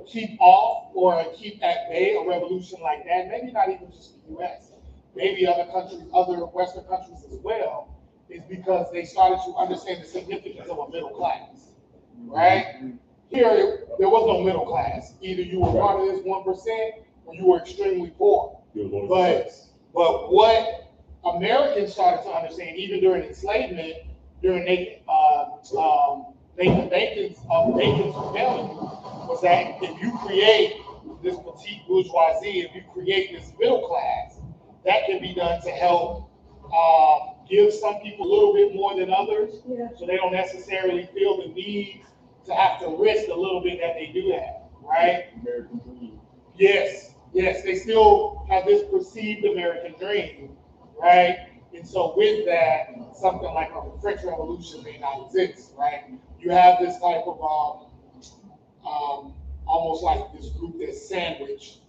keep off or keep at bay a revolution like that. Maybe not even just the US, maybe other countries, other Western countries as well, is because they started to understand the significance of a middle class, right? Here, there was no middle class. Either you were part of this 1% or you were extremely poor. But what Americans started to understand, even during enslavement, during Nathan Bacon's rebellion, was that if you create this petite bourgeoisie, if you create this middle class, that can be done to help give some people a little bit more than others, so they don't necessarily feel the need to have to risk a little bit that they do have, right? American dream. Yes, they still have this perceived American dream, right? And so with that, something like a French Revolution may not exist, right? You have this type of almost like this group that's sandwiched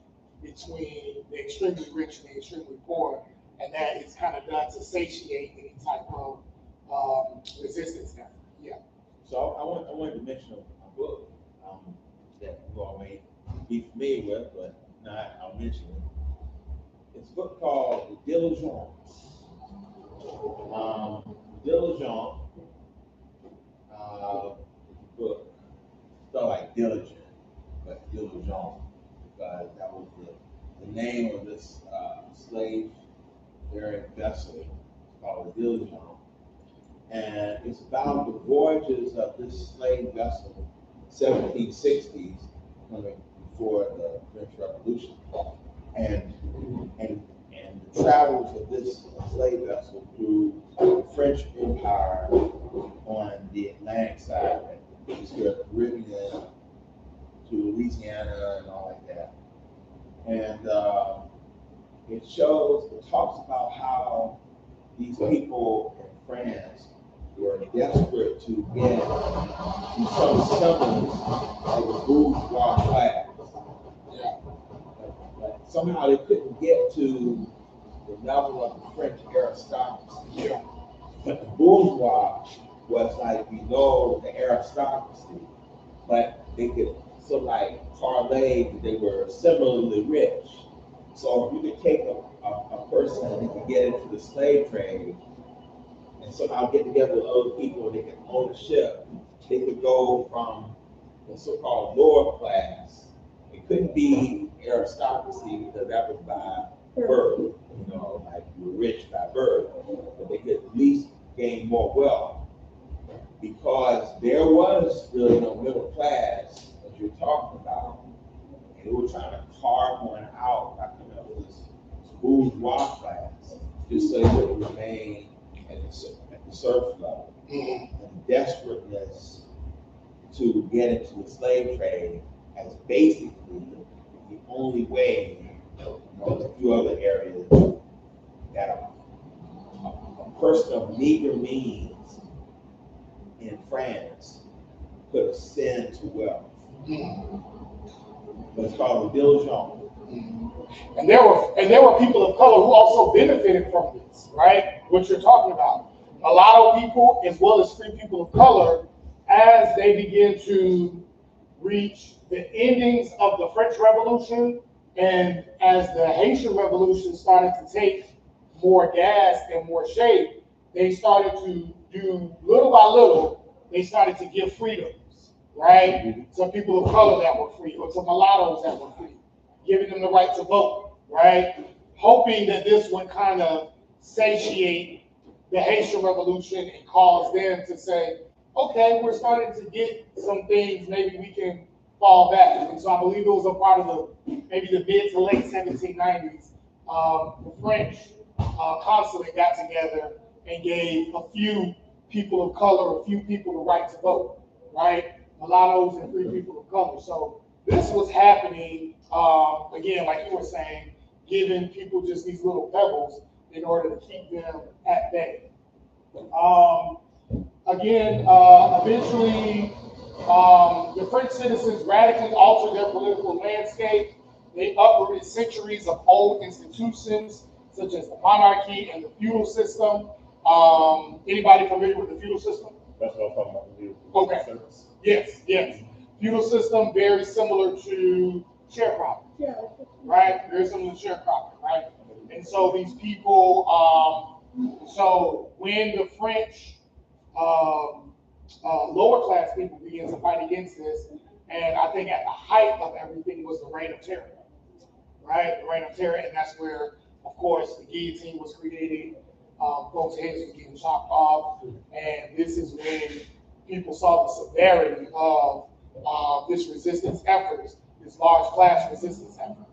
between the extremely rich and the extremely poor, and that is kind of done to satiate any type of resistance effort. Yeah. So I wanted to mention a book that you all may be familiar with, but not, I'll mention it. It's a book called The Diligence. Diligent book, spelled like diligent, but diligent, because that was the name of this slave-bearing vessel called the Diligent. And it's about the voyages of this slave vessel, 1760s, coming before the French Revolution, and the travels of this slave vessel through the French Empire on the Atlantic side, the Caribbean to Louisiana and all like that. And it talks about how these people in France were desperate to get to some semblance of the bourgeois class. But somehow they couldn't get to the level of the French aristocracy. But the bourgeois was like below the aristocracy, but they could sort of like parlay that they were similarly rich. So if you could take a person and they could get into the slave trade and somehow get together with other people and they could own a ship, they could go from the so-called lower class. It couldn't be aristocracy because that was by birth, like you were rich by birth, but they could at least gain more wealth because there was really no middle class that you're talking about, and they were trying to carve one out by coming up with this bourgeois class just so they would remain at the surface level. And desperateness to get into the slave trade as basically the only way, there's a few other areas that a person of meager means in France could ascend to wealth. But it's called the diligence. And there were people of color who also benefited from this, right? What you're talking about. A lot of people, as well as free people of color, as they begin to reach the endings of the French Revolution, and as the Haitian Revolution started to take more gas and more shape, they started to do little by little, they started to give freedoms, right? To people of color that were free, or to mulattoes that were free, giving them the right to vote, right? Hoping that this would kind of satiate the Haitian Revolution and cause them to say, okay, we're starting to get some things, maybe we can fall back. And so I believe it was a part of maybe the mid to late 1790s the French consulate got together and gave a few people of color, a few people the right to vote, right? Mulattoes and free people of color. So this was happening, again, like you were saying, giving people just these little pebbles in order to keep them at bay. Eventually, the French citizens radically altered their political landscape. They uprooted centuries of old institutions, such as the monarchy and the feudal system. Anybody familiar with the feudal system? That's what I'm talking about. Okay. Service. Yes, yes. Feudal system, very similar to sharecropping, Yeah. right? Very similar to sharecropping, right? And so these people, so when the French lower class people began to fight against this, and I think at the height of everything was the Reign of Terror, right? The Reign of Terror, and that's where, of course, the guillotine was created. Folks' heads were getting chopped off, and this is when people saw the severity of this resistance efforts, this large class resistance effort.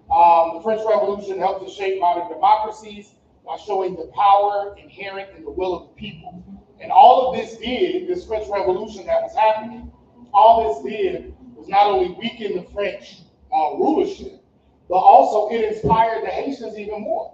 The French Revolution helped to shape modern democracies by showing the power inherent in the will of the people. And all of this did, this French Revolution that was happening, all this did was not only weaken the French rulership, but also it inspired the Haitians even more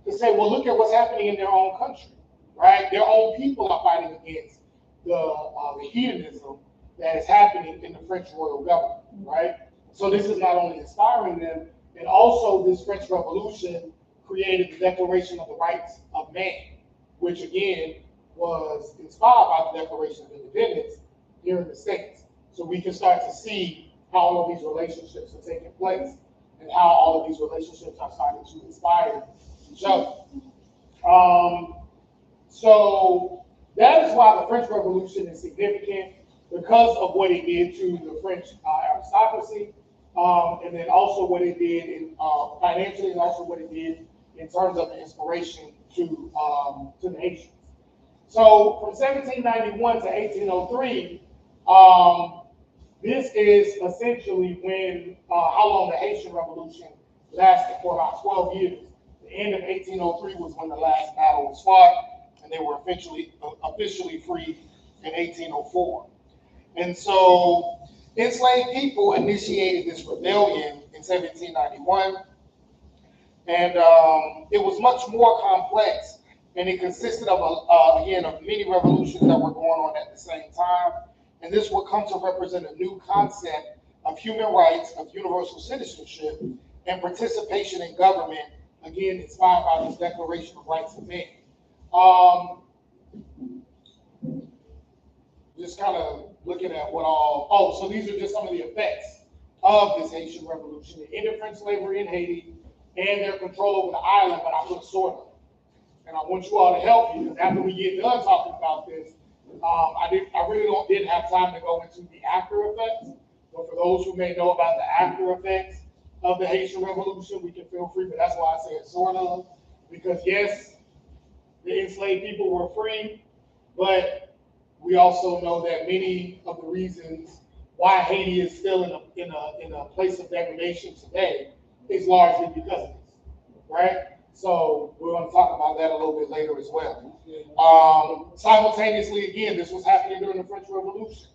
to say, well, look at what's happening in their own country, right? Their own people are fighting against the hedonism that is happening in the French royal government, right? So this is not only inspiring them, and also this French Revolution created the Declaration of the Rights of Man, which again was inspired by the Declaration of Independence here in the States. So we can start to see how all of these relationships are taking place and how all of these relationships are starting to inspire each other. So that is why the French Revolution is significant, because of what it did to the French aristocracy, and then also what it did in financially, and also what it did in terms of the inspiration to the Haitians. So from 1791 to 1803, this is essentially when how long the Haitian Revolution lasted, for about 12 years. The end of 1803 was when the last battle was fought, and they were officially freed in 1804. And so enslaved people initiated this rebellion in 1791, and it was much more complex, and it consisted of again of many revolutions that were going on at the same time. And this would come to represent a new concept of human rights, of universal citizenship, and participation in government, again inspired by this Declaration of Rights of Man. Just kind of looking at what all, so these are just some of the effects of this Haitian Revolution: the end of French slavery in Haiti and their control over the island, but I put sort of. And I want you all to help me, because after we get done talking about this, I really didn't have time to go into the after effects. But for those who may know about the after effects of the Haitian Revolution, we can feel free, but that's why I said sort of, because yes, the enslaved people were free, but we also know that many of the reasons why Haiti is still in a place of degradation today is largely because of this, right? So we're going to talk about that a little bit later as well. Simultaneously, again, this was happening during the French Revolution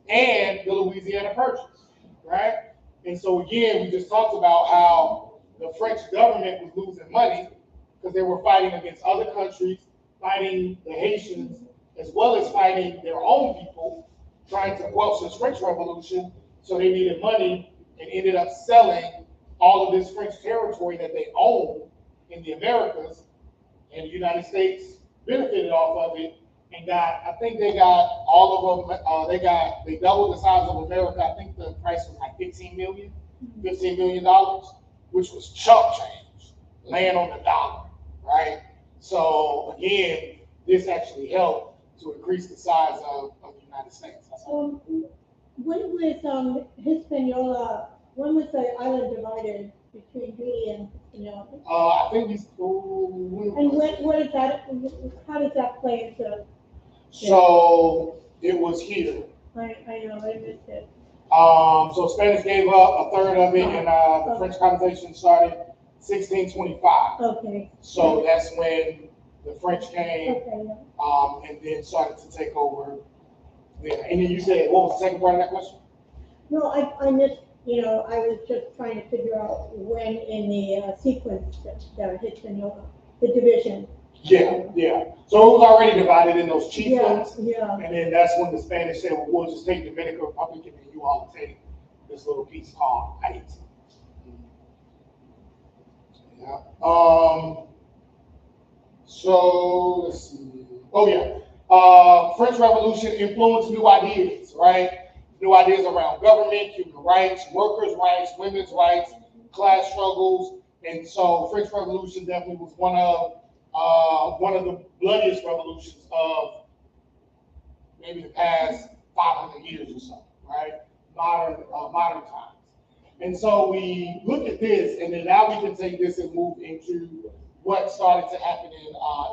and the Louisiana Purchase, right? And so again, we just talked about how the French government was losing money because they were fighting against other countries, fighting the Haitians, as well as fighting their own people, trying to quell this French Revolution. So they needed money and ended up selling all of this French territory that they owned in the Americas, and the United States benefited off of it and I think they got all of them, they doubled the size of America. I think the price was like $15 million, which was chump change, laying on the dollar, right? So again, this actually helped to increase the size of the United States. When was Hispaniola, when was the island divided between Haiti and Hispaniola? I think we. And what is that? How does that play into? So it was here. I know, I missed it. So Spanish gave up a third of it, and the French colonization started 1625. Okay. So that's when the French came, Okay, yeah. and then started to take over there. And then you said, what was the second part of that question? No, I missed, I was just trying to figure out when in the sequence that Hispaniola, the division. Yeah. So it was already divided in those chiefdoms. Yeah. And then that's when the Spanish said, well, we'll just take Dominican Republic and then you all take this little piece called Haiti. Yeah. So let's see. Oh yeah. French Revolution influenced new ideas, right? New ideas around government, human rights, workers' rights, women's rights, class struggles. And so French Revolution definitely was one of the bloodiest revolutions of maybe the past 500 years or so, right? Modern times. And so we look at this, and then now we can take this and move into what started to happen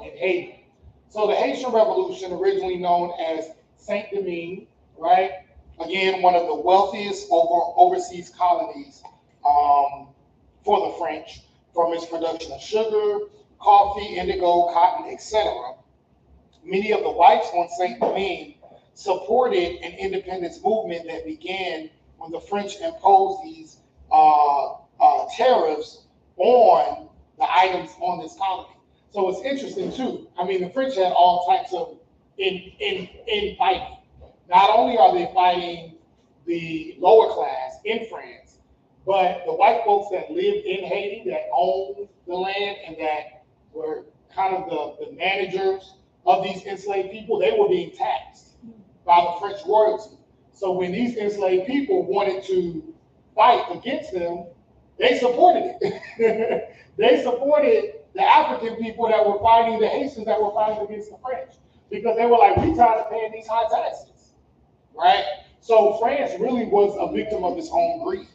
in Haiti. So the Haitian Revolution, originally known as Saint-Domingue, right? Again, one of the wealthiest overseas colonies for the French, from its production of sugar, coffee, indigo, cotton, etc. Many of the whites on Saint-Domingue supported an independence movement that began when the French imposed these tariffs on the items on this colony. So it's interesting too. I mean, the French had all types of in fighting. Not only are they fighting the lower class in France, but the white folks that lived in Haiti, that owned the land and that were kind of the managers of these enslaved people, they were being taxed by the French royalty. So when these enslaved people wanted to fight against them, they supported it. They supported the African people that were fighting the Haitians that were fighting against the French, because they were like, we tired of paying these high taxes, right? So France really was a victim of its own greed.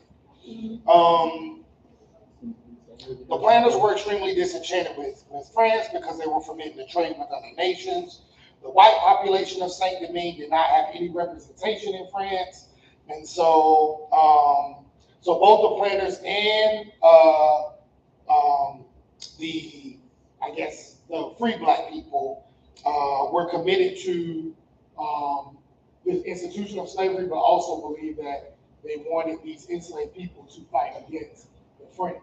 The planters were extremely disenchanted with France because they were forbidden to trade with other nations. The white population of Saint-Domingue did not have any representation in France. And so, so both the planters and the free black people were committed to this institution of slavery, but also believed that they wanted these enslaved people to fight against the French.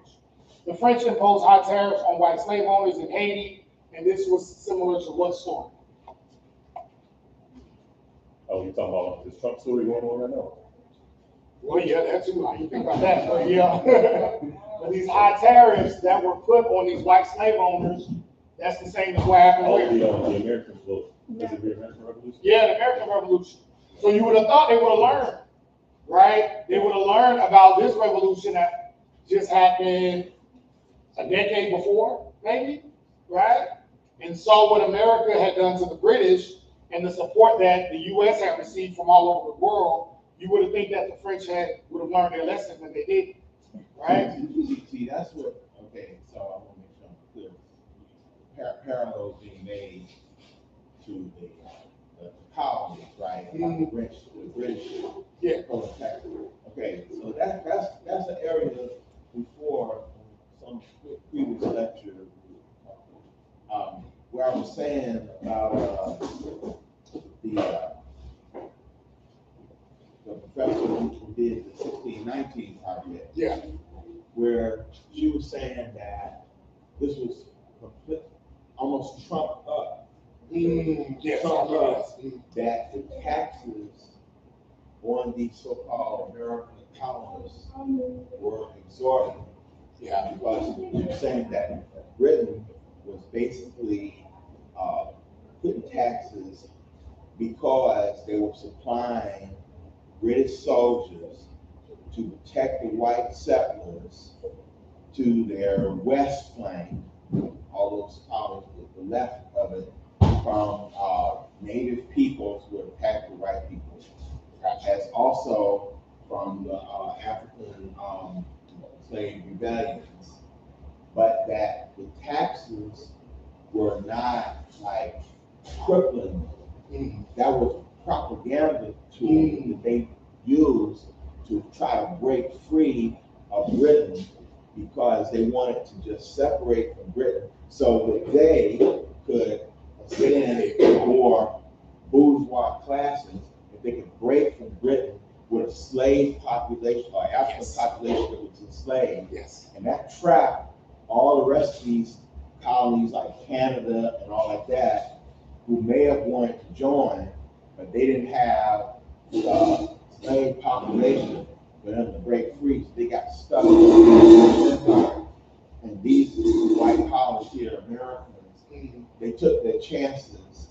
The French imposed high tariffs on white slave owners in Haiti, and this was similar to what story? Oh, you're talking about this Trump story going on right now? Well, yeah, that too. How you think about that? But yeah, but these high tariffs that were put on these white slave owners, that's the same as what happened Oh, here. the American vote. Is it the American Revolution? Yeah, the American Revolution. So you would have thought they would have learned, right? They would have learned about this revolution that just happened a decade before, maybe, right? And saw what America had done to the British and the support that the U.S. had received from all over the world. You would have think that the French would have learned their lesson, but they didn't, right? See, that's what, okay, so I want to make sure I'm clear. Parallels being made to the colonies, right? About the British Yeah. tax. Okay, so that's an area before some previous lecture where I was saying about the professor who did the 1619 project. Yeah. Where she was saying that this was almost trumped up. Yes, Trumped up that the taxes on these so-called American colonists were exorbitant. Yeah. Because she was saying that Britain was basically putting taxes because they were supplying British soldiers to protect the white settlers to their west flank, all those colonies, the left of it, from native peoples who attacked the white people, as also from the African slave rebellions, but that the taxes were not like crippling. That was propaganda tool that they used to try to break free of Britain, because they wanted to just separate from Britain so that they could ascend more bourgeois classes, if they could break from Britain with a slave population or African population that was enslaved. Yes. And that trapped all the rest of these colonies like Canada and all like that, who may have wanted to join, but they didn't have the slave population for them to break free. So they got stuck in the empire. And these white colonies here, Americans, they took their chances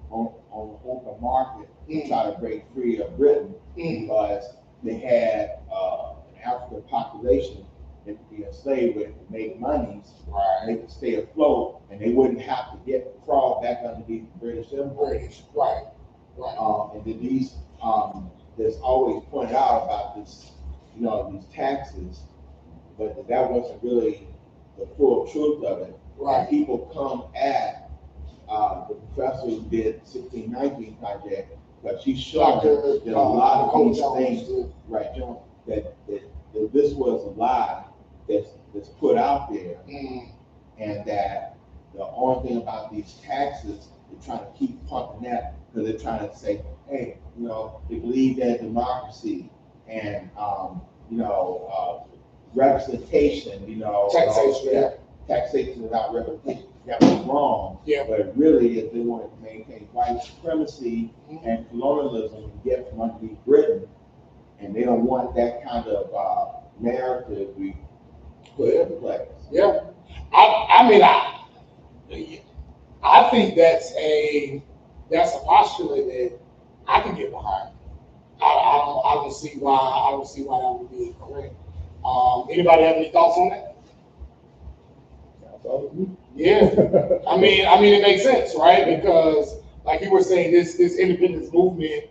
on the open market to try to break free of Britain because they had an African population that could be enslaved with, to make money, they could stay afloat, and they wouldn't have to crawl back underneath the British Empire. And then these, there's always pointed out about this, these taxes, but that wasn't really the full truth of it. And people come at the professor who did 1619 project, but she's showing that a lot of these things, John, that this was a lie that's put out there, and that the only thing about these taxes, they're trying to keep pumping that because they're trying to say, hey, they believe in democracy and representation, taxation, taxation without representation. That was wrong. But really, if they wanted to maintain white supremacy and colonialism and get from underneath Britain, and they don't want that kind of narrative we put in place. I think that's a postulate that I can get behind. I don't see why that would be incorrect. Anybody have any thoughts on that? Yeah, I mean, it makes sense, right? Because, like you were saying, this independence movement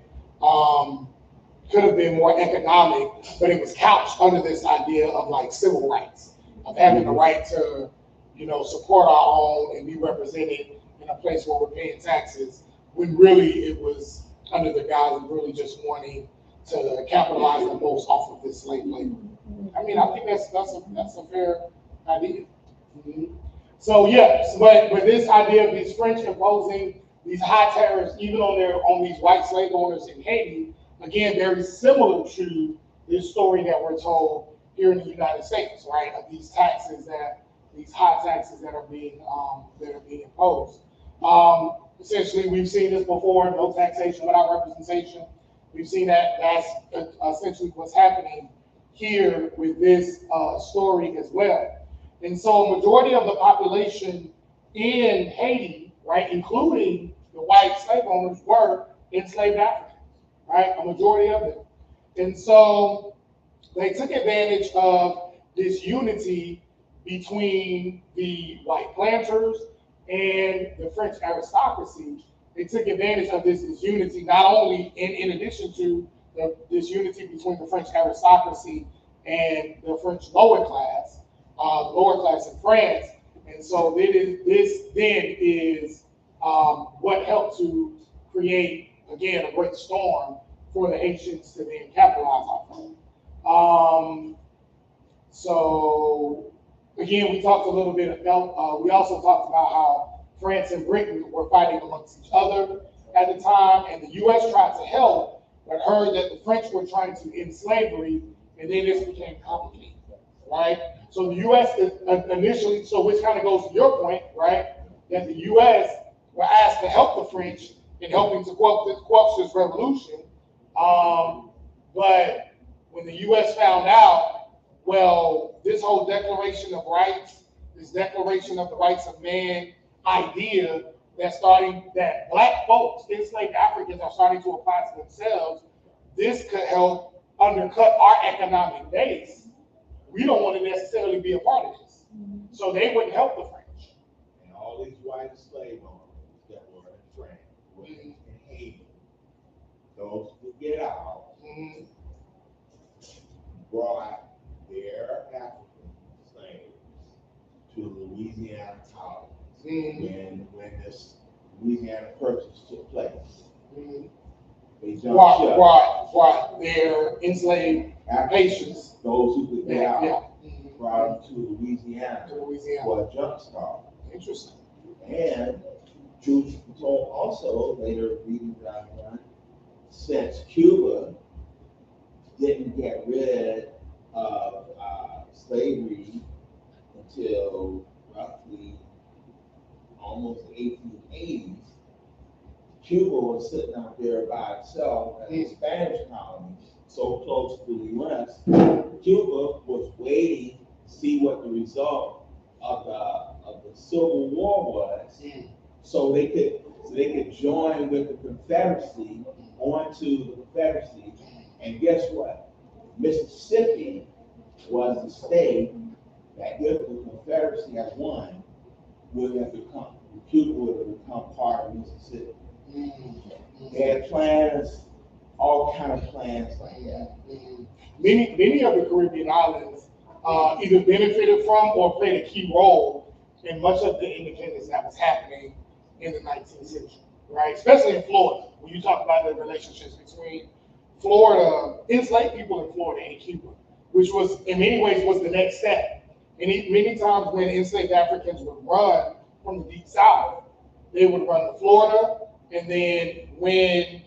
could have been more economic, but it was couched under this idea of like civil rights, of having the right to, support our own and be represented in a place where we're paying taxes, when really it was under the guise of really just wanting to capitalize the most off of this slave labor. I mean, I think that's a fair idea. So yes, but this idea of these French imposing these high tariffs even on these white slave owners in Haiti, again, very similar to this story that we're told here in the United States, right? Of these high taxes that are being imposed. Essentially, we've seen this before: no taxation without representation. We've seen that's essentially what's happening here with this story as well. And so a majority of the population in Haiti, right, including the white slave owners, were enslaved Africans, right? A majority of them. And so they took advantage of this unity between the white planters and the French aristocracy. They took advantage of this unity, not only in addition to this unity between the French aristocracy and the French lower class in France. And so this then is what helped to create, again, a great storm for the Haitians to then capitalize on. So again, we talked a little bit about, we also talked about how France and Britain were fighting amongst each other at the time, and the U.S. tried to help, but heard that the French were trying to end slavery, and then this became complicated, right? So the U.S. initially, so which kind of goes to your point, right? That the U.S. were asked to help the French in helping to quell this revolution, but when the U.S. found out, well, this whole Declaration of Rights, this Declaration of the Rights of Man idea that black folks, enslaved Africans, are starting to apply to themselves, this could help undercut our economic base. We don't want to necessarily be a part of this. So they wouldn't help the French. And all these white slave owners that were in France, were in Haiti, those who get out, brought their African slaves to Louisiana colonies when this Louisiana Purchase took place. They jumped ship. Right. Their enslaved Haitians. Those who could get out, brought them to Louisiana To Louisiana. for a jump start. Interesting. And truth be told, also later reading that I've done, since Cuba didn't get rid of slavery until roughly almost the 1880s, Cuba was sitting out there by itself as a Spanish colony, so close to the U.S. Cuba was waiting to see what the result of the Civil War was, so they could join with the Confederacy onto the Confederacy. And guess what? Mississippi was the state that if the Confederacy had won, Cuba would have become part of Mississippi. They had plans, all kind of plans like that. Many of the Caribbean islands either benefited from or played a key role in much of the independence that was happening in the 19th century, right? Especially in Florida, when you talk about the relationships between Florida, enslaved people in Florida and Cuba, which was in many ways was the next step. And many times when enslaved Africans would run from the Deep South, they would run to Florida, and then when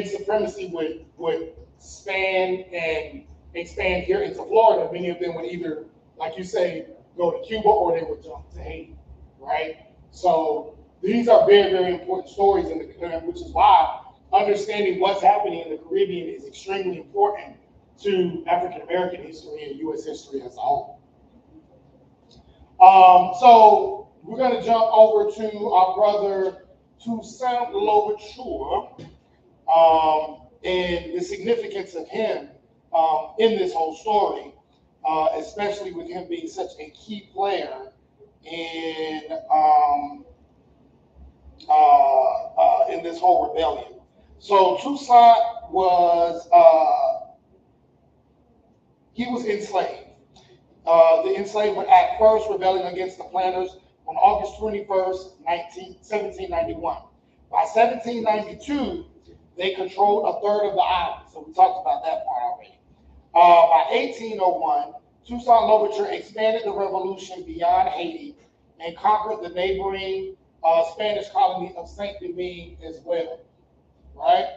supremacy would span and expand here into Florida, many of them would either, like you say, go to Cuba or they would jump to Haiti, right? So these are very, very important stories, which is why understanding what's happening in the Caribbean is extremely important to African American history and U.S. history as a whole. So we're going to jump over to our brother Toussaint Louverture and the significance of him in this whole story, especially with him being such a key player in this whole rebellion. So Toussaint was he was enslaved. The enslavement act first rebelling against the planters on August 21st, 1791. By 1792, they controlled a third of the island. So we talked about that part already. By 1801, Toussaint Louverture expanded the revolution beyond Haiti and conquered the neighboring Spanish colony of Saint Domingue as well. Right?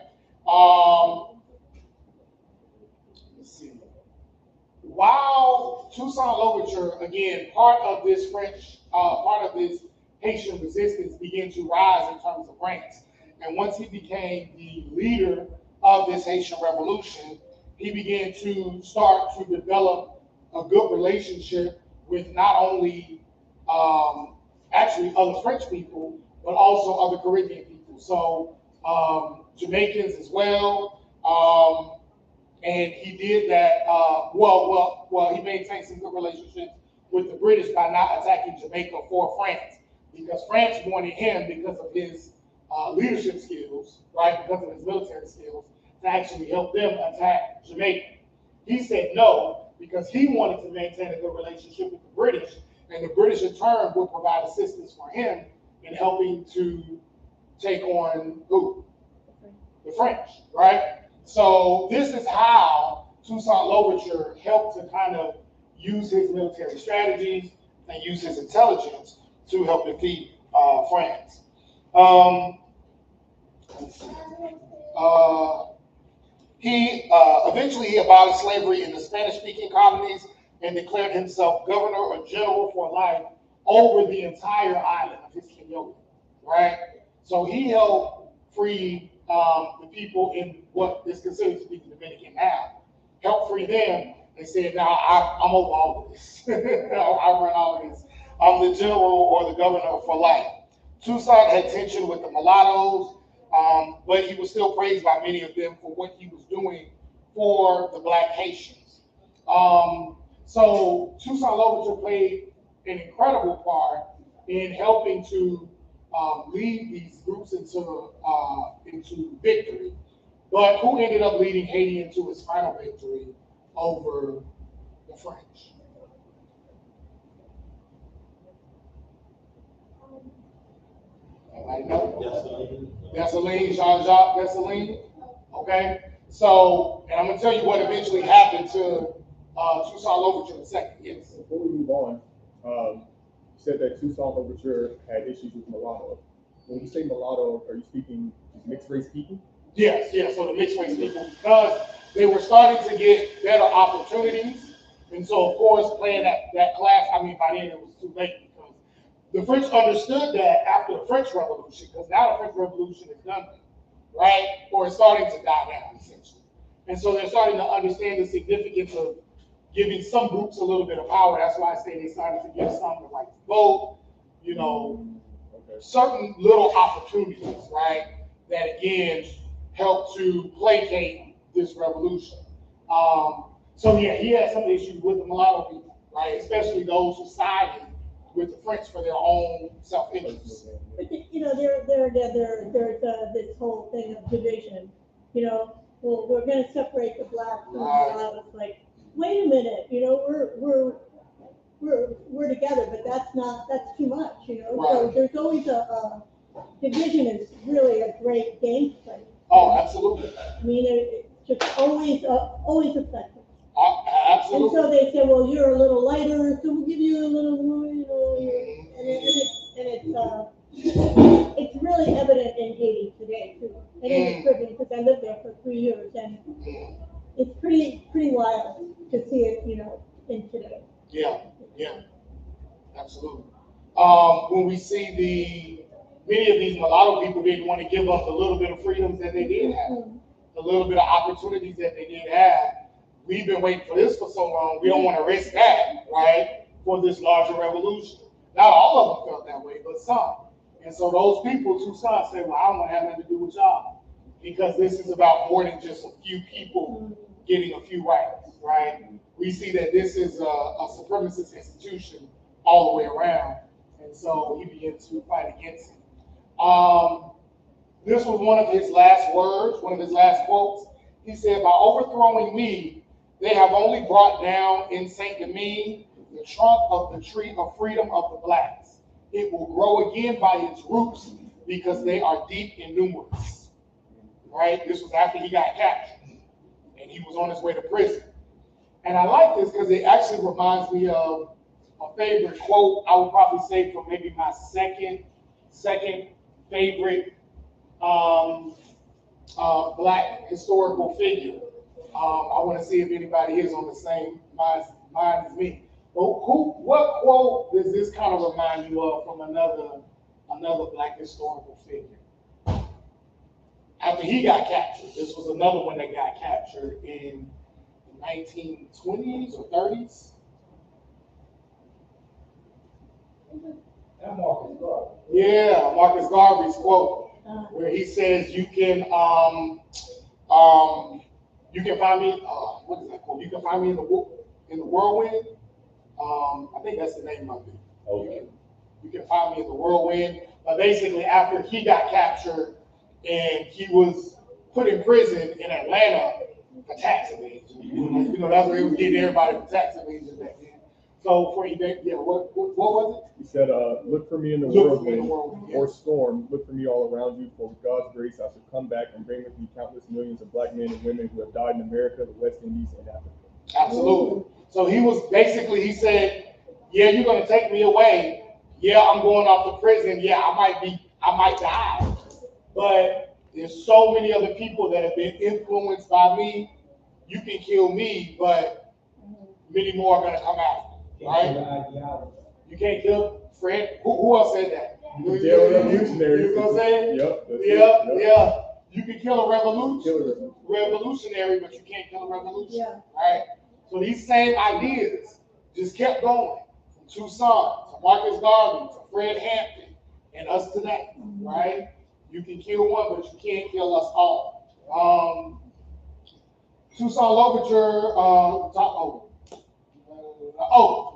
Let's see. While Toussaint Louverture, again, part of this Haitian resistance began to rise in terms of ranks. And once he became the leader of this Haitian revolution, he began to start to develop a good relationship with not only actually other French people, but also other Caribbean people. So Jamaicans as well. And he did that, he maintained some good relationships with the British by not attacking Jamaica for France, because France wanted him, because of his leadership skills, right, because of his military skills, to actually help them attack Jamaica. He said no, because he wanted to maintain a good relationship with the British, and the British in turn would provide assistance for him in helping to take on who? The French, right? So this is how Toussaint Louverture helped to kind of use his military strategies and use his intelligence to help defeat France. He eventually abolished slavery in the Spanish-speaking colonies and declared himself governor or general for life over the entire island of Hispaniola, right? So he helped free the people in what is considered to be the Dominican now, helped free them and said, now I'm over all of this. I run all of this. I'm the general or the governor for life. Toussaint had tension with the mulattoes, but he was still praised by many of them for what he was doing for the Black Haitians. So Toussaint Louverture played an incredible part in helping to lead these groups into victory. But who ended up leading Haiti into its final victory over the French? Anybody know? Dessalines, Jean-Jacques Dessalines. Okay. So, and I'm gonna tell you what eventually happened to Tucson Overture the second, yes. Before we move on, you said that Tucson Overture had issues with mulatto. When you say mulatto, are you speaking mixed race people? Yes, yes, so the mixed race people, because they were starting to get better opportunities. And so, of course, playing that class, I mean, by then it was too late because the French understood that after the French Revolution, because now the French Revolution is done, right? Or it's starting to die down, essentially. And so they're starting to understand the significance of giving some groups a little bit of power. That's why I say they started to give some the right to vote, you know, certain little opportunities, right? That again help to placate this revolution. So yeah, he had some issues with the mulatto people, right? Especially those who sided with the French for their own self-interest. But you know, there's this whole thing of division. You know, well, we're going to separate the blacks from the mulattoes. Like, wait a minute, you know, we're together, but that's too much, you know. Right. So there's always a division is really a great game to play. Oh, absolutely. I mean, it's just always effective. Absolutely. And so they say, well, you're a little lighter, so we'll give you a little, you know, it's really evident in Haiti today too, and in the Caribbean, because I lived there for 3 years, and it's pretty wild to see it, you know, in today. Yeah, absolutely. When we see many of these mulatto people didn't want to give up the little bit of freedoms that they did have, the little bit of opportunities that they did have. We've been waiting for this for so long, we don't want to risk that, right, for this larger revolution. Not all of them felt that way, but some. And so those people, Tucson, say, well, I don't want to have nothing to do with y'all, because this is about more than just a few people getting a few rights, right? We see that this is a supremacist institution all the way around, and so he began to fight against it. This was one of his last words, one of his last quotes. He said, by overthrowing me, they have only brought down in Saint-Domingue the trunk of the tree of freedom of the blacks. It will grow again by its roots because they are deep and numerous. Right? This was after he got captured and he was on his way to prison. And I like this because it actually reminds me of a favorite quote. I would probably say from maybe my second favorite black historical figure. I want to see if anybody is on the same mind as me. But what quote does this kind of remind you of from another black historical figure? After he got captured, this was another one that got captured in the 1920s or 30s. Marcus Garvey. Yeah, Marcus Garvey's quote, where he says, "You can find me. What is that quote? You can find me in the whirlwind." I think that's the name of it. Okay. You can find me in the whirlwind. But basically, after he got captured and he was put in prison in Atlanta for tax evasion, you know, that's where he was getting everybody for tax evasion back then. So for you, what was it? He said, look for me in the whirlwind or storm. Look for me all around you. For with God's grace, I shall come back and bring with me countless millions of black men and women who have died in America, the West Indies, and Africa. Absolutely. So he said, yeah, you're going to take me away. Yeah, I'm going off to prison. Yeah, I might die. But there's so many other people that have been influenced by me. You can kill me, but many more are going to come out. Right? You can't kill Fred. Who else said that? Revolutionary. You know what I'm saying? Yep. Yeah. You can kill a revolutionary, but you can't kill a revolution. Yeah. Right? So these same ideas just kept going. From Tucson to Marcus Garvey to Fred Hampton and us today. Right? You can kill one, but you can't kill us all. Tucson Louverture,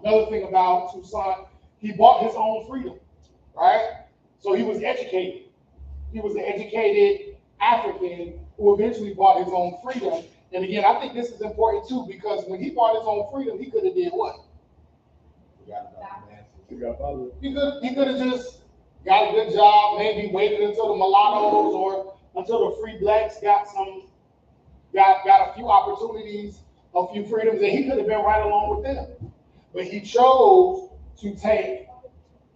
another thing about Tucson, he bought his own freedom, right? So he was educated. He was an educated African who eventually bought his own freedom. And again, I think this is important too, because when he bought his own freedom, he could have did what? He could have just got a good job, maybe waited until the mulattoes or until the free blacks got a few opportunities a few freedoms, and he could have been right along with them. But he chose to take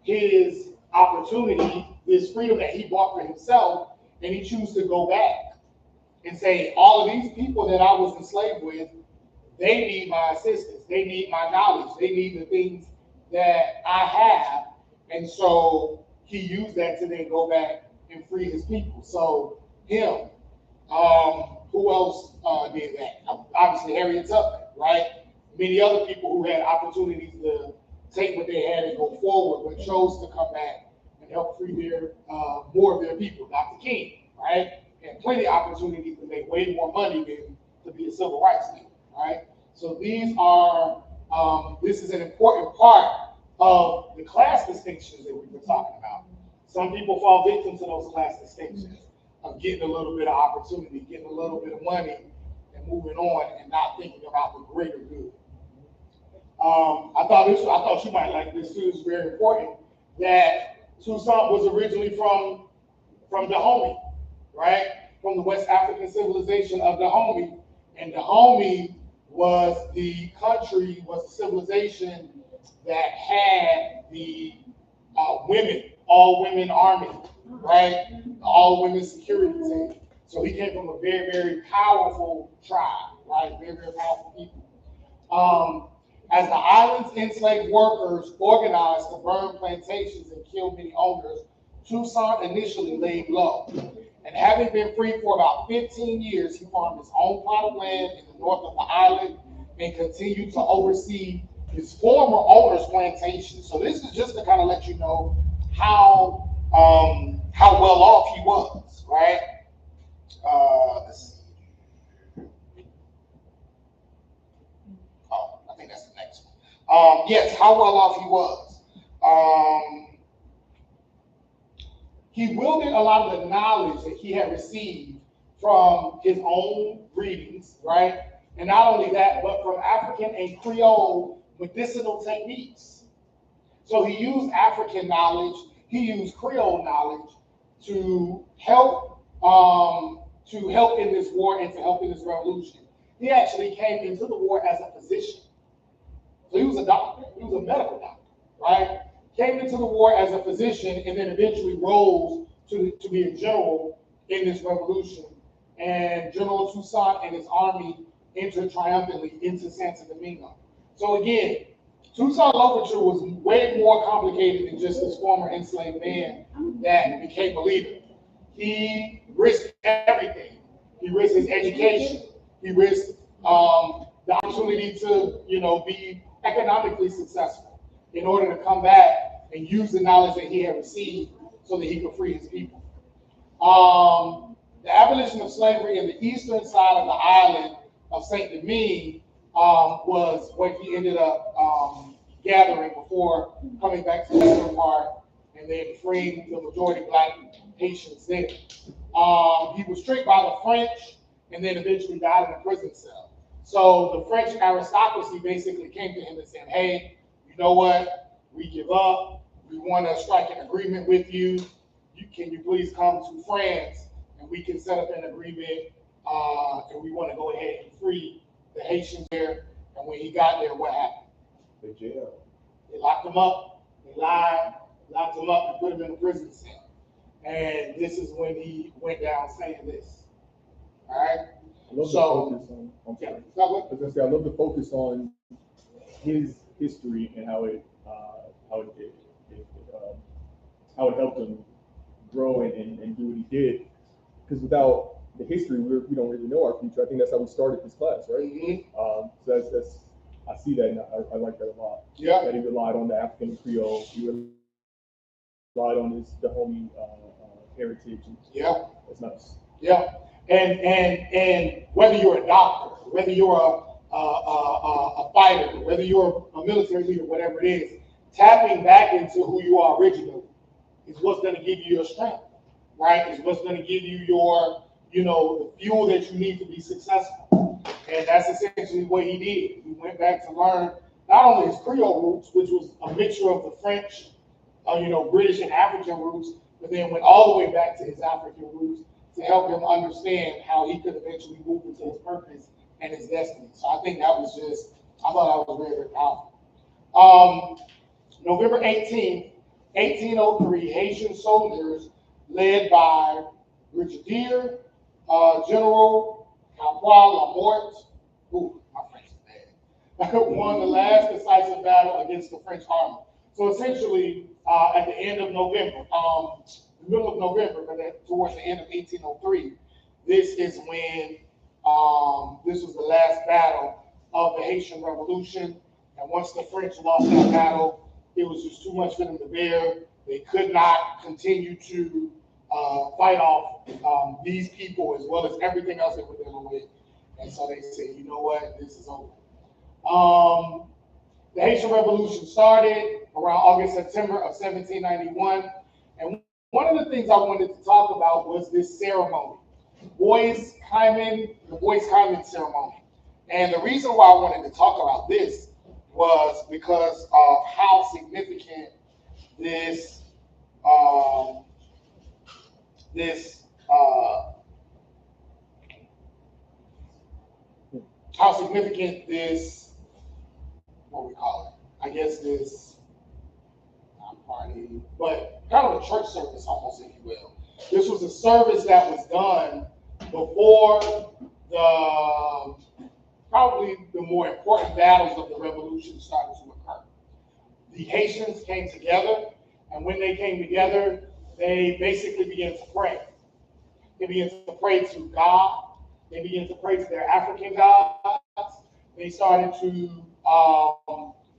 his opportunity, this freedom that he bought for himself, and he chose to go back and say, all of these people that I was enslaved with, they need my assistance. They need my knowledge. They need the things that I have. And so he used that to then go back and free his people. So him, who else did that? Obviously Harriet Tubman, right? Many other people who had opportunities to take what they had and go forward, but chose to come back and help free their more of their people. Dr. King, right? Had plenty of opportunities to make way more money than to be a civil rights leader, right? So these are, this is an important part of the class distinctions that we were talking about. Some people fall victim to those class distinctions of getting a little bit of opportunity, getting a little bit of money, and moving on and not thinking about the greater good. I thought you might like this too. It's very important that Toussaint was originally from Dahomey, right? From the West African civilization of Dahomey, and Dahomey was the country, was the civilization that had the women, all women army, right? All women security team. So he came from a very, very powerful tribe, right? Very, very powerful people. As the island's enslaved workers organized to burn plantations and kill many owners, Toussaint initially laid low. And having been free for about 15 years, he farmed his own plot of land in the north of the island and continued to oversee his former owner's plantation. So this is just to kind of let you know how well off he was, right? Let's see. Oh, I think that's the next one. Yes, how well off he was. He wielded a lot of the knowledge that he had received from his own readings, right? And not only that, but from African and Creole medicinal techniques. So he used African knowledge, he used Creole knowledge to help in this war and to help in this revolution. He actually came into the war as a physician. So he was a doctor, he was a medical doctor, right? Came into the war as a physician and then eventually rose to be a general in this revolution. And General Toussaint and his army entered triumphantly into Santo Domingo. So again, Toussaint Louverture was way more complicated than just this former enslaved man that became a leader. He risked everything. He risked his education. He risked the opportunity to, be economically successful in order to come back and use the knowledge that he had received so that he could free his people. The abolition of slavery in the eastern side of the island of Saint Domingue was what he ended up gathering before coming back to the eastern part and then freeing the majority black Haitians there. He was tricked by the French and then eventually died in a prison cell. So the French aristocracy basically came to him and said, hey, you know what? We give up. We want to strike an agreement with you. Can you please come to France and we can set up an agreement and we want to go ahead and free the Haitians there. And when he got there, what happened? The jail. They locked him up. They lied, locked him up and put him in a prison cell. And this is when he went down saying this. All right? I love the focus on. I was gonna say I love the focus on his history and how it helped him grow and do what he did. Because without the history, we don't really know our future. I think that's how we started this class, right? Mm-hmm. So that's I see that and I like that a lot. Yeah. That he relied on the African Creole. He relied on his Dahomey heritage. Yeah. That's nice. Yeah. And whether you're a doctor, whether you're a fighter, whether you're a military leader, whatever it is, tapping back into who you are originally is what's going to give you your strength, right? Is what's going to give you your, the fuel that you need to be successful. And that's essentially what he did. He went back to learn not only his Creole roots, which was a mixture of the French, British and African roots, but then went all the way back to his African roots to help him understand how he could eventually move into his purpose and his destiny. So I think that was I thought that was very, very powerful. November 18th, 1803, Haitian soldiers led by Brigadier General Capois Lamort, ooh, my French is bad, won the last decisive battle against the French army. So essentially, at the end of November, the middle of November, but towards the end of 1803, this is when this was the last battle of the Haitian Revolution. And once the French lost that battle, it was just too much for them to bear. They could not continue to fight off these people as well as everything else they were dealing with. And so they said, you know what, this is over. The Haitian Revolution started around August, September of 1791. And one of the things I wanted to talk about was this ceremony, the Boys Hyman ceremony. And the reason why I wanted to talk about this was because of how significant this what we call it, I guess this, not party, but kind of a church service almost, if you will. This was a service that was done before probably the more important battles of the revolution started to occur. The Haitians came together, and when they came together, they basically began to pray. They began to pray to God. They began to pray to their African gods. They started to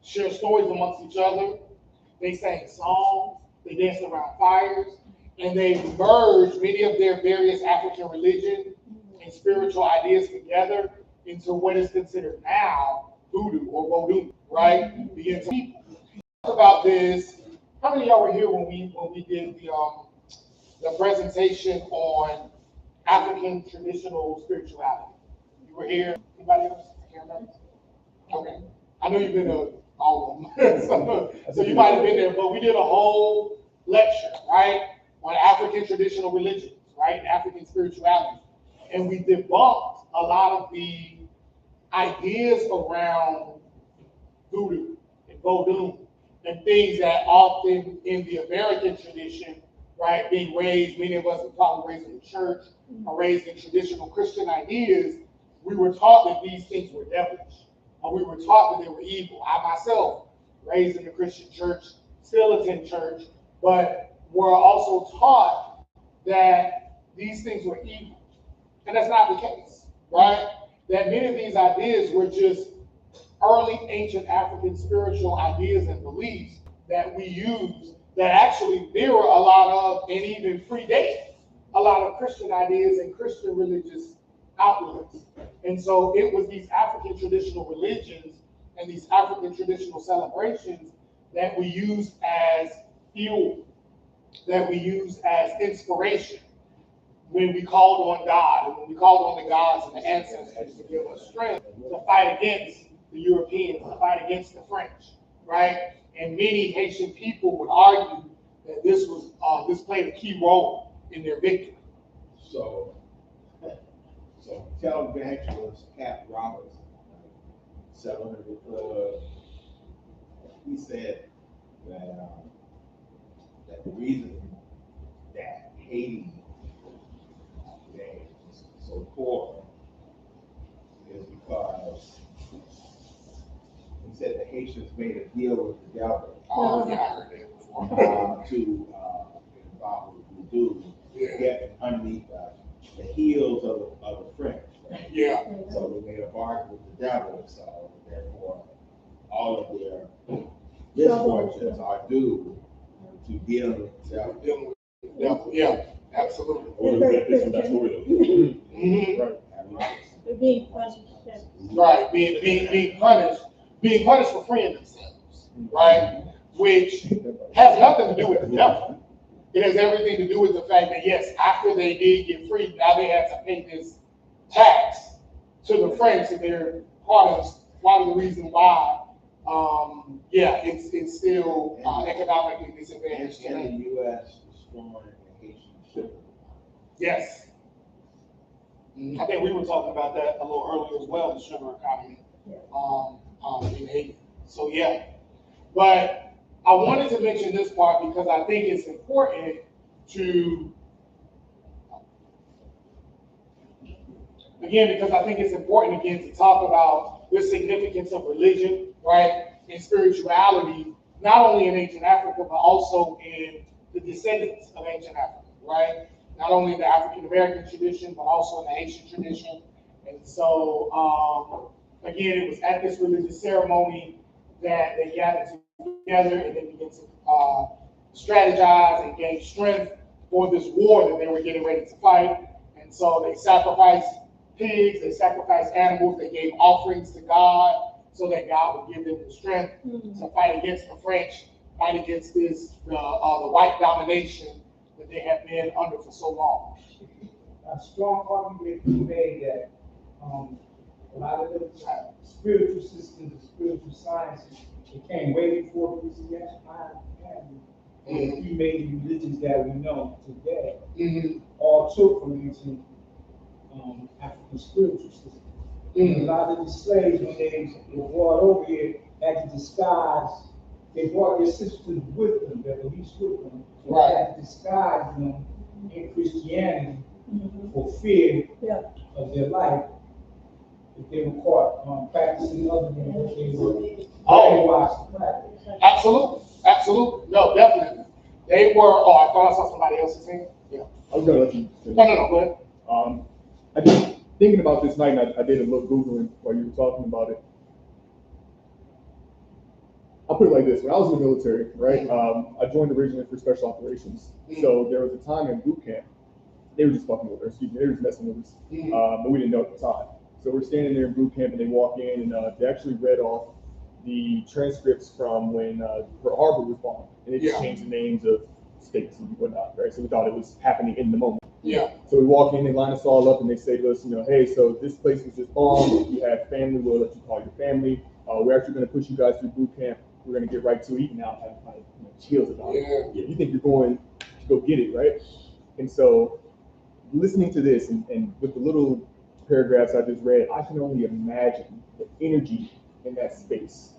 share stories amongst each other. They sang songs. They danced around fires. And they merged many of their various African religions and spiritual ideas together into what is considered now voodoo or vodou, right? Begin to talk about this. How many of y'all were here when we did the presentation on African traditional spirituality? You were here. Anybody else? I can't remember. Okay. I know you've been to all of them. so you might have been there, but we did a whole lecture, right, on African traditional religions, right, African spirituality. And we debunked a lot of the ideas around voodoo and vodou and things that often in the American tradition, right, being raised, many of us are probably raised in the church or raised in traditional Christian ideas, we were taught that these things were devilish, or we were taught that they were evil. I myself, raised in the Christian church, still attend church, but were also taught that these things were evil. And that's not the case, right? That many of these ideas were just early ancient African spiritual ideas and beliefs that we use that actually mirror a lot of and even predate a lot of Christian ideas and Christian religious outlooks. And so it was these African traditional religions and these African traditional celebrations that we use as fuel, that we use as inspiration when we called on God and when we called on the gods and the ancestors to give us strength to fight against the Europeans, to fight against the French, right? And many Haitian people would argue that this played a key role in their victory. So televangelists Pat Roberts, 700 Club, he said that the reason that Haiti today is so poor is because he said the Haitians made a deal with the devil. Oh, yeah, I heard that before. To involve with voodoo, get underneath the heels of the French. Right? Yeah. So they made a bargain with the devil, so therefore all of their misfortunes are due to dealing with the devil. Yeah, absolutely. Or the benefits from that story, though. Mm-hmm. Right. They're being punished. Right, being punished for freeing themselves, right? Which has nothing to do with the devil. It has everything to do with the fact that yes, after they did get free, now they had to pay this tax to the French, and they're part of the reason why. It's still economically disadvantaged. And the U.S. destroying the Haitian shipping. Yes. I think we were talking about that a little earlier as well, the sugar economy in Haiti. So yeah, but I wanted to mention this part because I think it's important to, to talk about the significance of religion, right, and spirituality, not only in ancient Africa, but also in the descendants of ancient Africa, right? Not only in the African American tradition, but also in the Haitian tradition. And so, again, it was at this religious ceremony that they gathered together and they began to strategize and gain strength for this war that they were getting ready to fight. And so they sacrificed pigs, they sacrificed animals, they gave offerings to God so that God would give them the strength to fight against the French, fight against the white domination that they have been under for so long. A strong argument can be made that a lot of the spiritual systems and spiritual sciences, it came way before Christianity and the three major religions that we know today all took from ancient African spiritual systems. A lot of the slaves, when they were brought over here, had to disguise. They brought their systems with them, their beliefs with them. So they had to disguise them in Christianity for fear of their life if they were caught practicing other than what they were brainwashed to practice. Absolutely. No, definitely. They were, I thought I saw somebody else's hand. Yeah. I was gonna let you finish. No, go ahead. I just thinking about this night, and I did a little Googling while you were talking about it. I'll put it like this: when I was in the military, right, I joined originally for special operations. So there was a time in boot camp, they were just fucking with us. They were just messing with us, but we didn't know at the time. So we're standing there in boot camp, and they walk in, and they actually read off the transcripts from when Pearl Harbor was bombed, and they just changed the names of states and whatnot, right? So we thought it was happening in the moment. So we walk in, they line us all up, and they say to us, hey, so this place was just bombed. If you have family, we'll let you call your family. We're actually going to push you guys through boot camp. We're going to get right to it. Now I have kind of chills about it. You think you're going to go get it, right? And so listening to this and with the little paragraphs I just read, I can only imagine the energy in that space.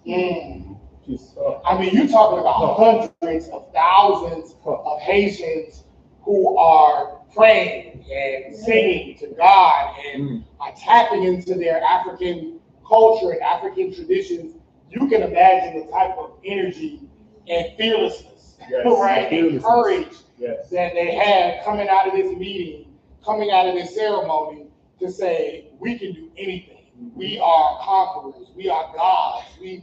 Just, I mean, you're talking about hundreds of thousands of Haitians who are praying and singing to God and are tapping into their African culture and African traditions. You can imagine the type of energy and fearlessness, right, and courage that they had coming out of this meeting, coming out of this ceremony to say, we can do anything. We are conquerors. We are gods. We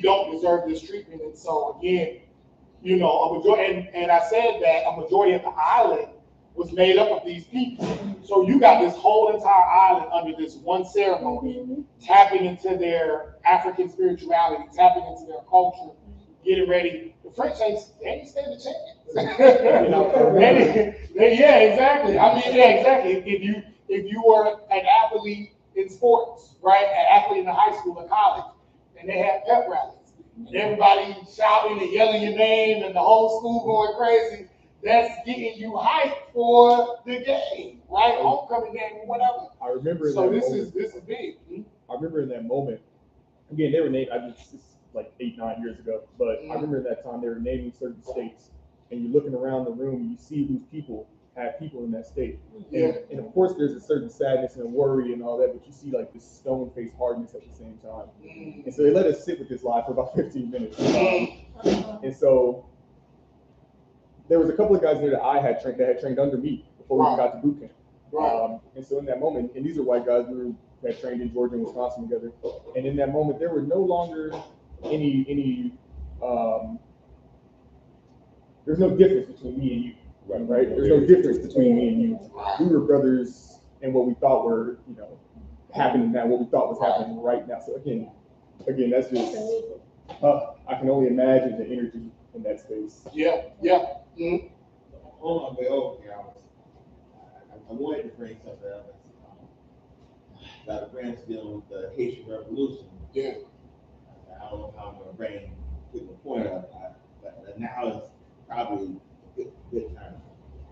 don't deserve this treatment. And so again, a majority, and I said that a majority of the island was made up of these people. So you got this whole entire island under this one ceremony, tapping into their African spirituality, tapping into their culture, getting ready. The French ain't stand a chance. Yeah, exactly. I mean, yeah, exactly. If you were an athlete in sports, right, an athlete in high school or college, and they had pep rallies, and everybody shouting and yelling your name, and the whole school going crazy. That's getting you hyped for the game, right? Homecoming game, whatever. I remember. So this is big. I remember in that moment. Again, they were named. This is like 8-9 years ago, but I remember at that time they were naming certain states, and you're looking around the room, and you see whose people have people in that state, and of course there's a certain sadness and a worry and all that, but you see like this stone-faced hardness at the same time. And so they let us sit with this lie for about 15 minutes, and so there was a couple of guys there that had trained under me before we got to boot camp. And so in that moment, and these are white guys who had trained in Georgia and Wisconsin together, and in that moment there were no longer any there's no difference between me and you, right? There's no difference between me and you. We were brothers in what we thought were, happening now, what we thought was happening right now. So again, that's just, I can only imagine the energy in that space. On my way over here, I wanted to bring something up. Dr. Grant's dealing with the Haitian Revolution. I don't know how I'm going to bring the point up, but now is probably a good time.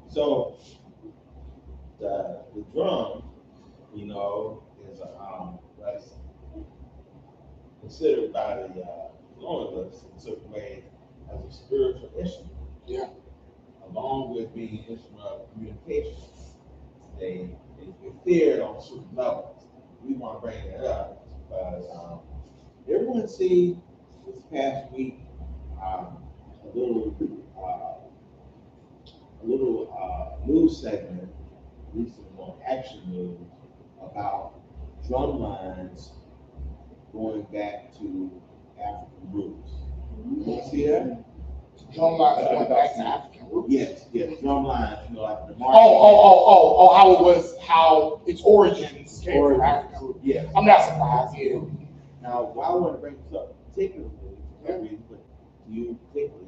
So the drum you know, was considered by the colonialists in certain ways as a spiritual instrument. Yeah. Along with being an instrument of communication. They feared on certain levels. We want to bring that up because everyone see this past week a little news segment recently on Action News about drum lines going back to African roots. You see that? Drum lines going back to African roots. Yes, drum lines, you know, like the how its origins came from African roots. Yeah. I'm not surprised. Yeah. Now, why I want to bring this up particularly, for some reason, but you particularly,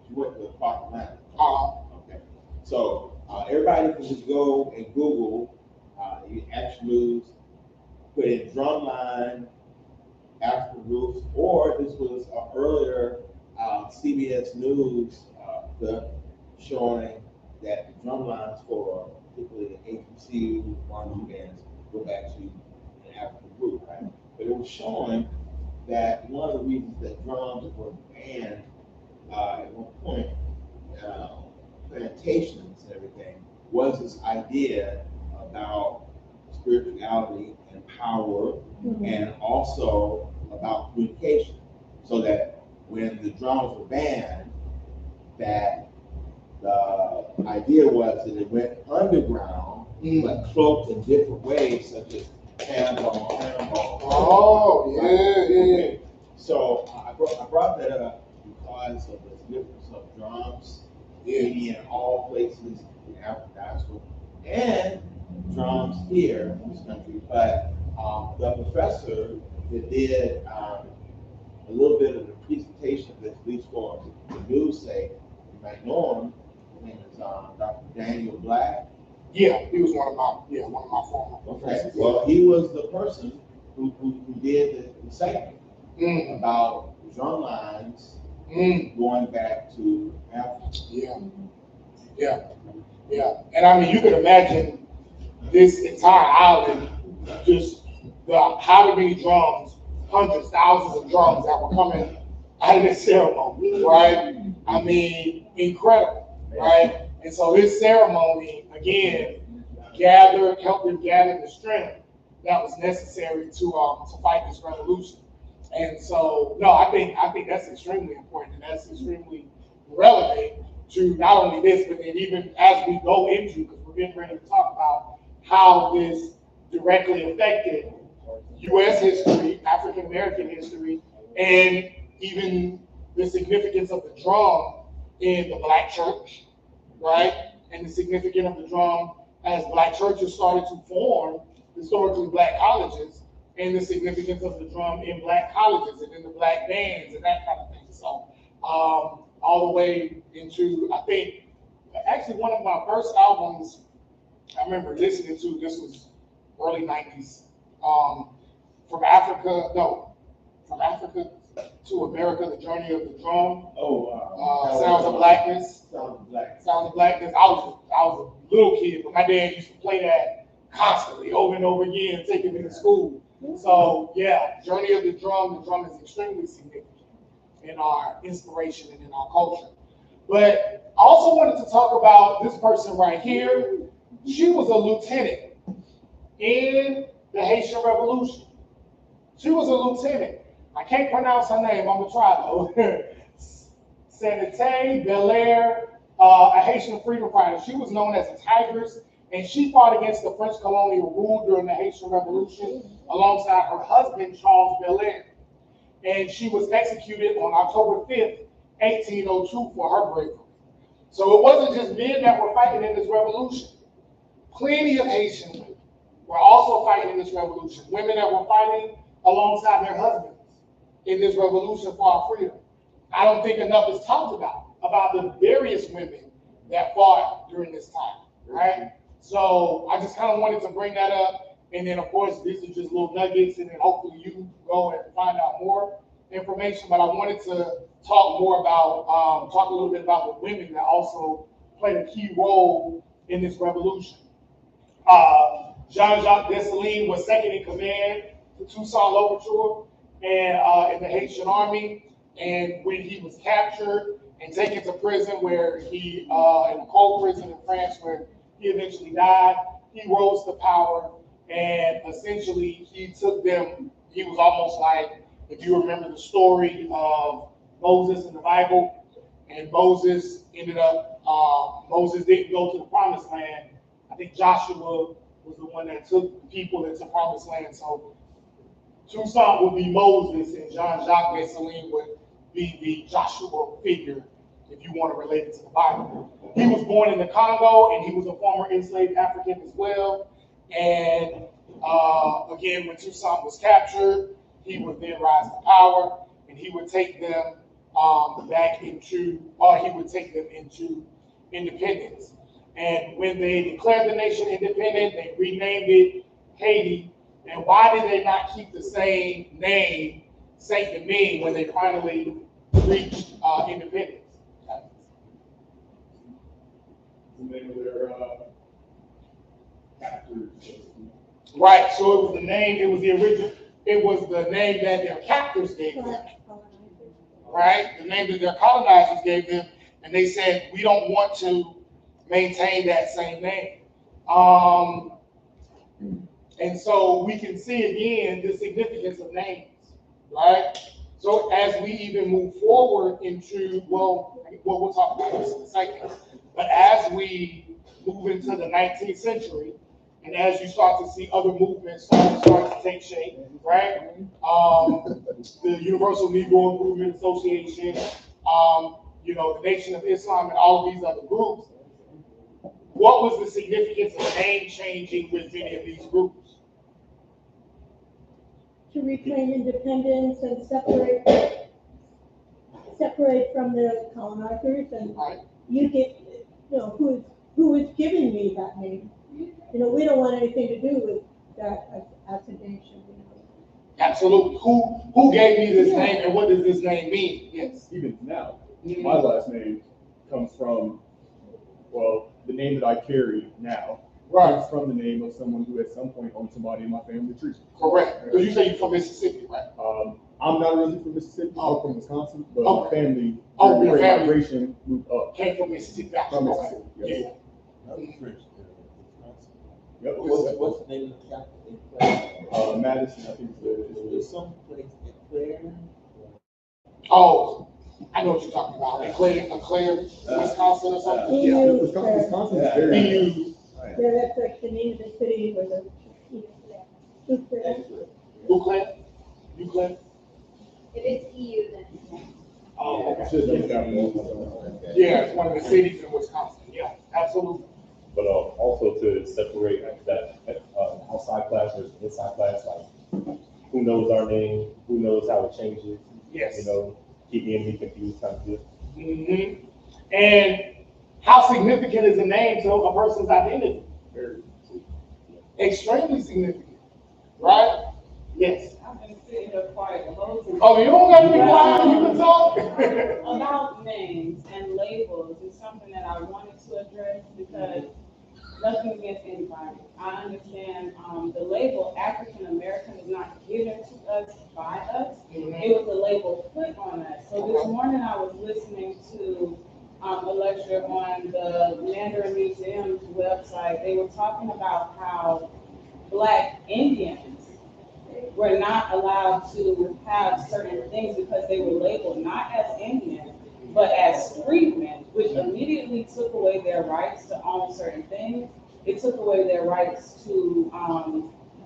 you went to the park land. Okay. So everybody can just go and Google Action News, put in drumline, African roots, or this was earlier CBS News clip showing that the drum lines for particularly the HBCU marching bands go back to an African root, right? But it was showing that one of the reasons that drums were banned at one point, plantations and everything, was this idea about spirituality and power, and also about communication, so that when the drums were banned, that the idea was that it went underground, but cloaked in different ways, such as handball. Oh, yeah. So I brought that up because of the significance of drums being in all places in Africa and drums here in this country. But the professor that did a little bit of the presentation that's at least for the news sake, you might know him. His name is Dr. Daniel Black. Yeah, he was one of my former professors. Well, he was the person who did the segment about drum lines going back to Africa. Yeah. And I mean, you can imagine this entire island, just how many drums, hundreds, thousands of drums that were coming out of this ceremony, right? I mean, incredible, right? And so this ceremony, again, helped them gather the strength that was necessary to fight this revolution. And so, no, I think that's extremely important, and that's extremely relevant to not only this, but then even as we go into, because we're getting ready to talk about how this directly affected U.S. history, African American history, and even the significance of the drum in the Black church, right? And the significance of the drum as Black churches started to form, historically Black colleges, and the significance of the drum in Black colleges and in the Black bands and that kind of thing. So all the way into, I think, actually one of my first albums I remember listening to, this was early 90s, from Africa to America, the journey of the drum. Sounds of Blackness. Sounds of Blackness. I was a little kid, but my dad used to play that constantly, over and over again, taking me to school. So yeah, journey of the drum. The drum is extremely significant in our inspiration and in our culture. But I also wanted to talk about this person right here. She was a lieutenant in the Haitian Revolution. She was a lieutenant. I can't pronounce her name. I'm gonna try though. Sanité Belair, a Haitian freedom fighter. She was known as a tigress, and she fought against the French colonial rule during the Haitian Revolution alongside her husband, Charles Belair. And she was executed on October 5th, 1802 for her bravery. So it wasn't just men that were fighting in this revolution. Plenty of Haitian women were also fighting in this revolution. Women that were fighting alongside their husbands in this revolution for our freedom. I don't think enough is talked about the various women that fought during this time, right? So I just kind of wanted to bring that up. And then, of course, these are just little nuggets, and then hopefully you go and find out more information. But I wanted to talk more about, talk a little bit about the women that also played a key role in this revolution. Jean-Jacques Dessalines was second in command to Toussaint Louverture and in the Haitian army. And when he was captured and taken to prison, where he in a cold prison in France, where he eventually died, he rose to power, and essentially he took them. He was almost like, if you remember the story of Moses in the Bible, and Moses ended up, Moses didn't go to the promised land. I think Joshua was the one that took the people into promised land. So Toussaint would be Moses, and Jean-Jacques Dessalines would be the Joshua figure, if you want to relate it to the Bible. He was born in the Congo, and he was a former enslaved African as well. And again, when Toussaint was captured, he would then rise to power, and he would take them he would take them into independence. And when they declared the nation independent, they renamed it Haiti. And why did they not keep the same name, Saint Domingue, when they finally reached independence? The name of their captors. Right. So it was the name. It was the original. It was the name that their captors gave them. Right. The name that their colonizers gave them, and they said, we don't want to maintain that same name. And so we can see again the significance of names, right? So as we even move forward into, well, we'll talk about this in a second, but as we move into the 19th century, and as you start to see other movements start to take shape, right? The Universal Negro Improvement Association, the Nation of Islam, and all of these other groups, what was the significance of name changing with many of these groups? To reclaim independence and separate from the colonizers, and you get, who is giving me that name? We don't want anything to do with that assignation. Absolutely. Who gave me this name, and what does this name mean? Yes. Even now, my last name comes from, the name that I carry now. Right. Comes from the name of someone who at some point owned somebody in my family tree. Correct. Because you say you're from Mississippi, right? I'm not originally from Mississippi. I'm from Wisconsin, but my family, your family migration moved up. came from Mississippi. From Mississippi. Yes. Yeah. Yep. What's the name of the capital? Madison, I think There's some place in Claire. Oh, I know what you're talking about. Eclair, Wisconsin or something? Yeah. Wisconsin is very. Yeah, that's like the name of the city where the Euclid? If it's EU, then. Oh, okay. Yeah, it's one of the cities in Wisconsin. Yeah, absolutely. But also to separate that outside class versus inside class, like who knows our name, who knows how it changes. Yes. Keep me confused kind of deal. Mm-hmm. And how significant is a name to a person's identity? Very. Extremely significant, right? Yes. I've been sitting here quiet the whole time. Oh, you don't got to be quiet. You can talk. About names and labels is something that I wanted to address because nothing against anybody. I understand the label African American was not given to us by us. It was a label put on us. So this morning I was listening to a lecture on the Mandarin Museum's website. They were talking about how Black Indians were not allowed to have certain things because they were labeled not as Indians, but as freedmen, which immediately took away their rights to own certain things. It took away their rights to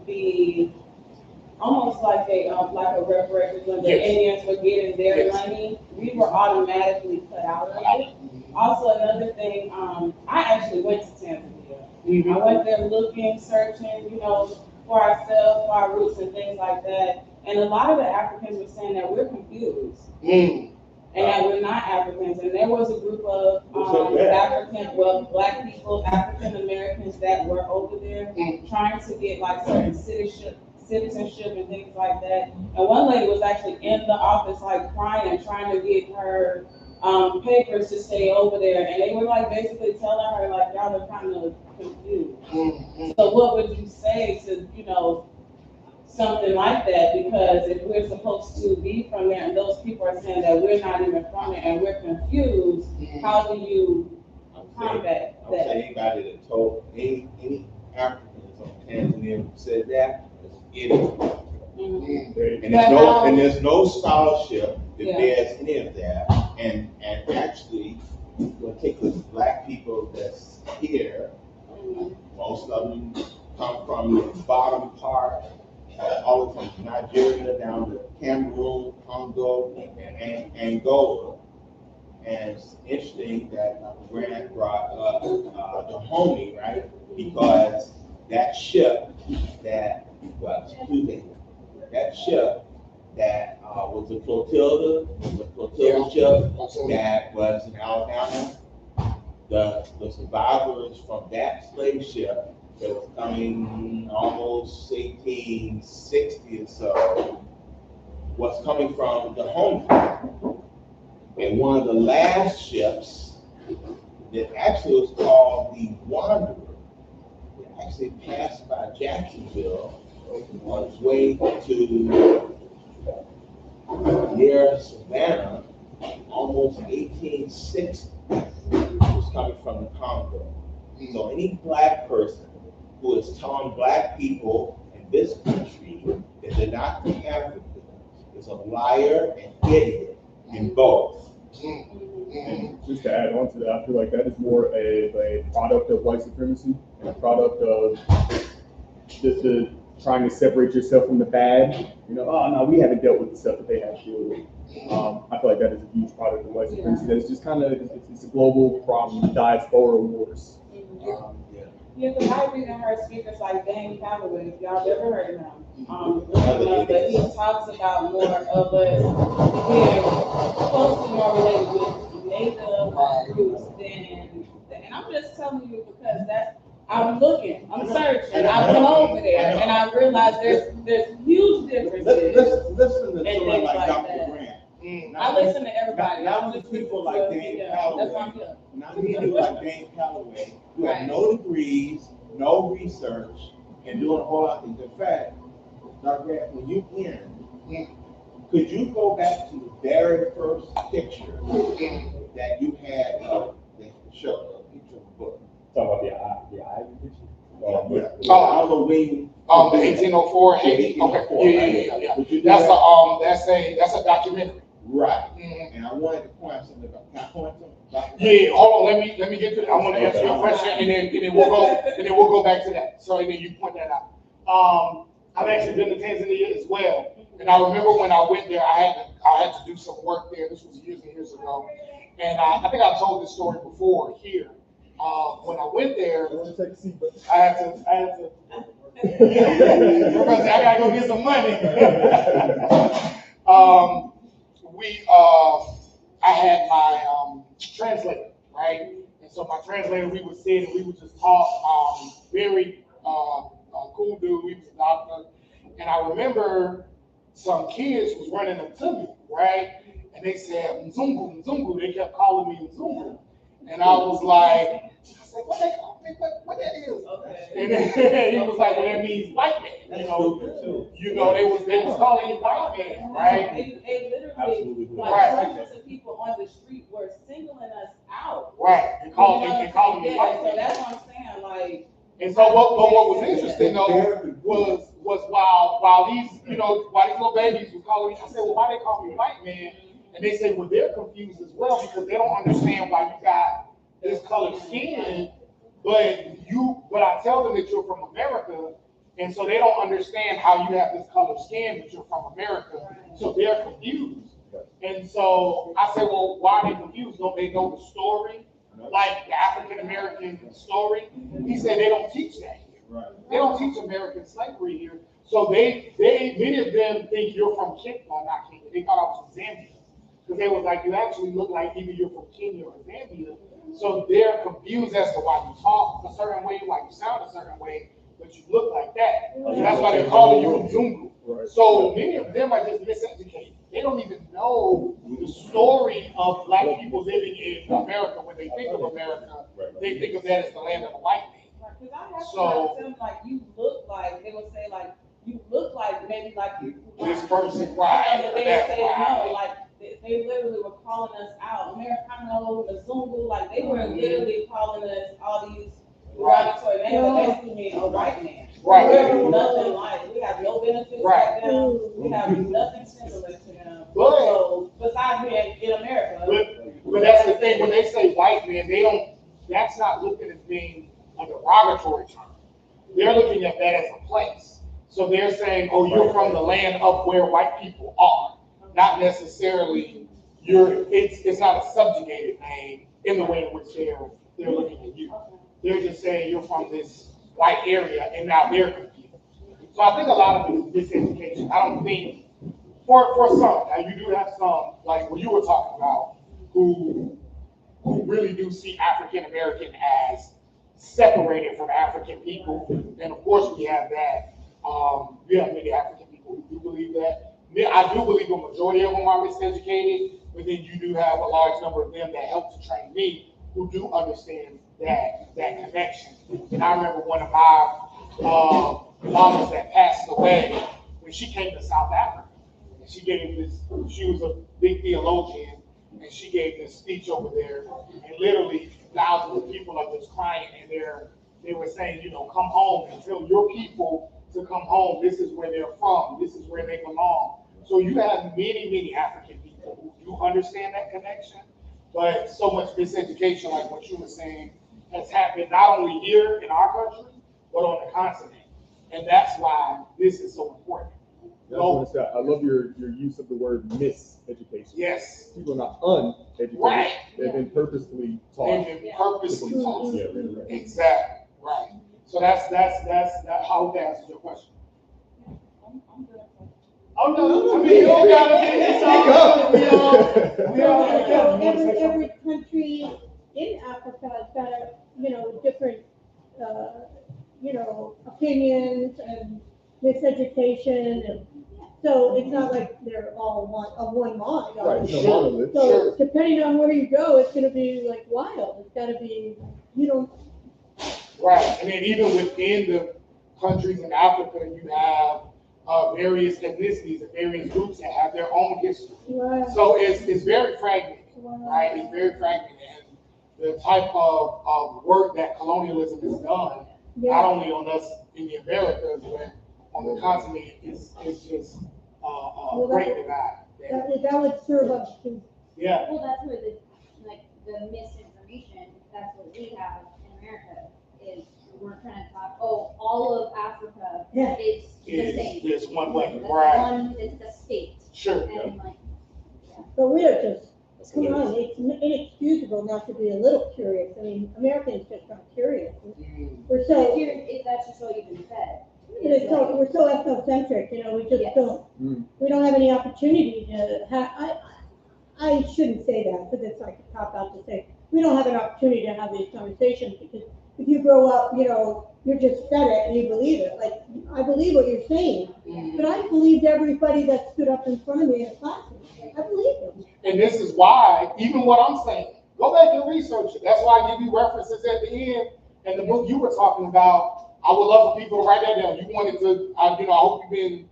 be almost like a reparations when the Indians were getting their money. We were automatically cut out of it. Also, another thing, I actually went to Tanzania. I went there looking, searching, for ourselves, for our roots and things like that. And a lot of the Africans were saying that we're confused. And that we're not Africans. And there was a group of Black people, African Americans that were over there trying to get like certain citizenship and things like that. And one lady was actually in the office like crying and trying to get her papers to stay over there, and they were like basically telling her like y'all are kind of confused. So what would you say to, you know, something like that? Because if we're supposed to be from there and those people are saying that we're not even from there and we're confused, how do you combat I would say that? anybody that told any Africans on Tanzania who said that is idiot. And there's no scholarship that bears any of that. And actually, we'll take the black people that's here. Most of them come from the bottom part, all the way from Nigeria down to Cameroon, Congo, and Angola. And it's interesting that Grant brought up the homie, right? Because that ship that was that ship that was a flotilla ship that was in Alabama. The survivors from that slave ship that was coming almost 1860 or so was coming from the home. And one of the last ships that actually was called the Wanderer, it actually passed by Jacksonville on its way to near Savannah, almost 1860. It was coming from the Congo. So any black person who is telling black people in this country that they're not from Africa is a liar and idiot in both. And just to add on to that, I feel like that is more a product of white supremacy and a product of just trying to separate yourself from the bad. You know, oh no, we haven't dealt with the stuff that they have to deal with. I feel like that is a huge product of white supremacy. That is just kind of it's a global problem. Diaspora wars. Yeah, because I read and heard speakers like Dan Calloway, if y'all ever heard of him. But he talks about more of us being closely more related with Native groups than, and I'm just telling you because I'm looking, I'm searching, I've been over there, and I realize there's huge differences. Listen to someone like Dr. Grant. I listen to everybody. Not with people like Dan Calloway. Not people like Dan Calloway who have no degrees, no research, and doing a whole lot of things. In fact, Dr. Grant, when you end, could you go back to the very first picture that you had of the show, the picture of the book? Talking about the eye picture? Halloween. The 1804 Haiti. Okay. Yeah. That's a documentary. Right. And I wanted to point out something about. Can I point something? Yeah. Hold on. Let me get to that. I want to answer your question, and then we'll go back to that. So and then you point that out. I've actually been to Tanzania as well, and I remember when I went there, I had to do some work there. This was years and years ago, and I think I told this story before here. When I went there, I had to. I gotta go get some money. I had my translator, right? And so my translator, we would sit and we would just talk. Very cool dude. He was a doctor, and I remember some kids was running up to me, right? And they said Mzungu, Mzungu. They kept calling me Mzungu, and I was like, what they call me? What that is? Okay. And then he was like, well, that means white man. You know, they was calling you white man, right? They literally, hundreds of people on the street were singling us out. Right. And calling me white man. So that's what I'm saying, like. And so what was interesting though was while these little babies were calling me, I said, well, why they call me white man? And they say, well, they're confused as well because they don't understand why you got this colored skin, but I tell them that you're from America, and so they don't understand how you have this colored skin, but you're from America, so they're confused. And so I say, well, why are they confused? Don't they know the story? Like the African American story? He said they don't teach that here. They don't teach American slavery here. So many of them think you're from Kenya, well, not Kenya, they thought I was from Zambia. Because they was like, you actually look like either you're from Kenya or Zambia. So they're confused as to why you talk a certain way, why you sound a certain way, but you look like that. So that's why they're calling you Mzungu. So many of them are just miseducated. they don't even know the story of black people living in America. When they think of America, they think of that as the land of the white man. Because I have So- to them like you look like they would say like you look like maybe like you. This person, right, But they that, would say right. no, like they literally were calling us out, Americano, Mzungu, like they were literally calling us all these derogatory names that basically mean a white man. Right. We're nothing like, we have no benefits Right. like them, we have nothing similar to them. But- So besides being in America. But that's the thing, when they say white man, they don't, that's not looking at being a derogatory term. They're looking at that as a place. So they're saying, oh, you're from the land of where white people are. Not necessarily, it's not a subjugated name in the way in which they're looking at you. They're just saying you're from this white area and now they're confused. So I think a lot of it is miseducation. I don't think, for some, now you do have some, like what you were talking about, who really do see African American as separated from African people. And of course we have that. We have many African people who do believe that. I do believe a majority of them are miseducated, but then you do have a large number of them that help to train me who do understand that connection. And I remember one of my mamas that passed away when she came to South Africa. And she gave this, she was a big theologian, and she gave this speech over there, and literally thousands of people are just crying, and they were saying, you know, come home and tell your people to come home. This is where they're from. This is where they belong. So you have many, many African people who do understand that connection, but so much miseducation, like what you were saying, has happened not only here in our country, but on the continent. And that's why this is so important. I want to say, I love your use of the word miseducation. Yes. People are not uneducated. Right. They've been purposefully taught. They've been purposely taught. Yeah, really, right. Exactly. Right. So that's how to answer your question. I'm good. Oh no, I mean you don't gotta be we all Every country in Africa has got different, opinions and miseducation, and so it's not like they're all one mind. Right, it's no monolith. So depending on where you go, it's gonna be like wild. It's gotta be, Right, and then even within the countries in Africa, you have various ethnicities and various groups that have their own history. Right. So it's very fragmented, right? It's very fragmented, and the type of work that colonialism has done, not only on us in the Americas, but on the continent, is just great divide. That would serve us to. Yeah. Well, that's where the misinformation, that's what we have in America, is we're trying to talk, all of Africa is the same. It's one way, That's right? it's the state. Sure. And But we are just, come on, it's inexcusable not to be a little curious. I mean, Americans just aren't curious. We're so, if that's just what you've been fed. we're so ethnocentric, we just don't, we don't have any opportunity to have, I shouldn't say that, because it's like a cop out to say, we don't have an opportunity to have these conversations, because if you grow up, you're just fed it and you believe it. Like, I believe what you're saying, but I believed everybody that stood up in front of me in a classroom. I believe them. And this is why, even what I'm saying, go back and research it. That's why I give you references at the end. And the book you were talking about, I would love for people to write that down. You wanted to, I hope you've been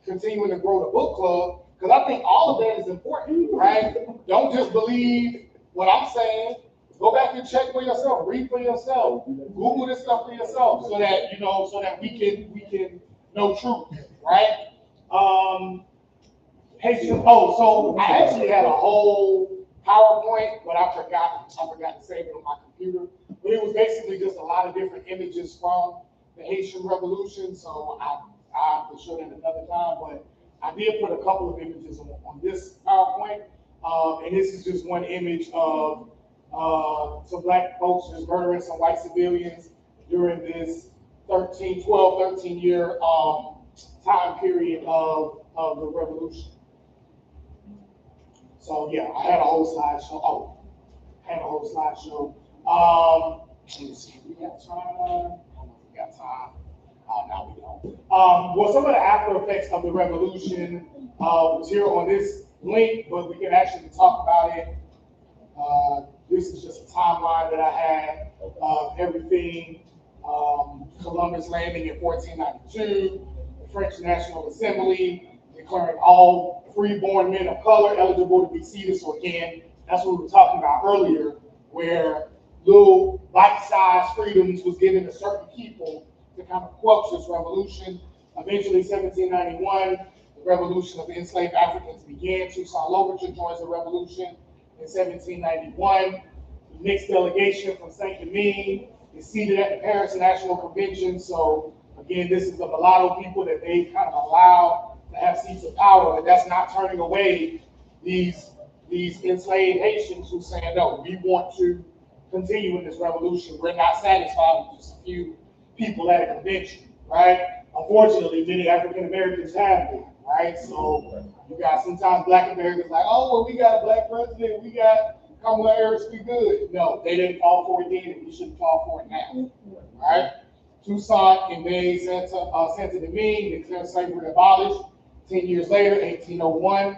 continuing to grow the book club, because I think all of that is important, right? Don't just believe what I'm saying. Go back and check for yourself, read for yourself, Google this stuff for yourself, so that we can know truth, right? Haitian. So I actually had a whole PowerPoint, but I forgot to save it on my computer. But it was basically just a lot of different images from the Haitian Revolution. So I will show that another time. But I did put a couple of images on this PowerPoint, and this is just one image of some black folks just murdering some white civilians during this 13 year time period of the revolution. So yeah, I had a whole slideshow. Let me see, we got time? I don't know if we got time. Oh, now we don't. Well, some of the after effects of the revolution, was here on this link, but we can actually talk about it. This is just a timeline that I had of everything. Columbus landing in 1492, the French National Assembly declaring all freeborn men of color eligible to be seated. So again, that's what we were talking about earlier, where little bite-sized freedoms was given to certain people to kind of quell this revolution. Eventually, 1791, the revolution of the enslaved Africans began. Toussaint Louverture joins the revolution in 1791. The mixed delegation from Saint-Domingue is seated at the Paris National Convention. So again, this is the mulatto people that they kind of allowed to have seats of power, and that's not turning away these enslaved Haitians who saying, no, we want to continue in this revolution. We're not satisfied with just a few people at a convention, right? Unfortunately, many African Americans have been, right? So you got sometimes Black Americans like, oh, well, we got a Black president, we got Kamala Harris, we good. No, they didn't fall for it then, and we shouldn't fall for it now, right? Toussaint invades Saint-Domingue, declares slavery abolished. 10 years later, 1801,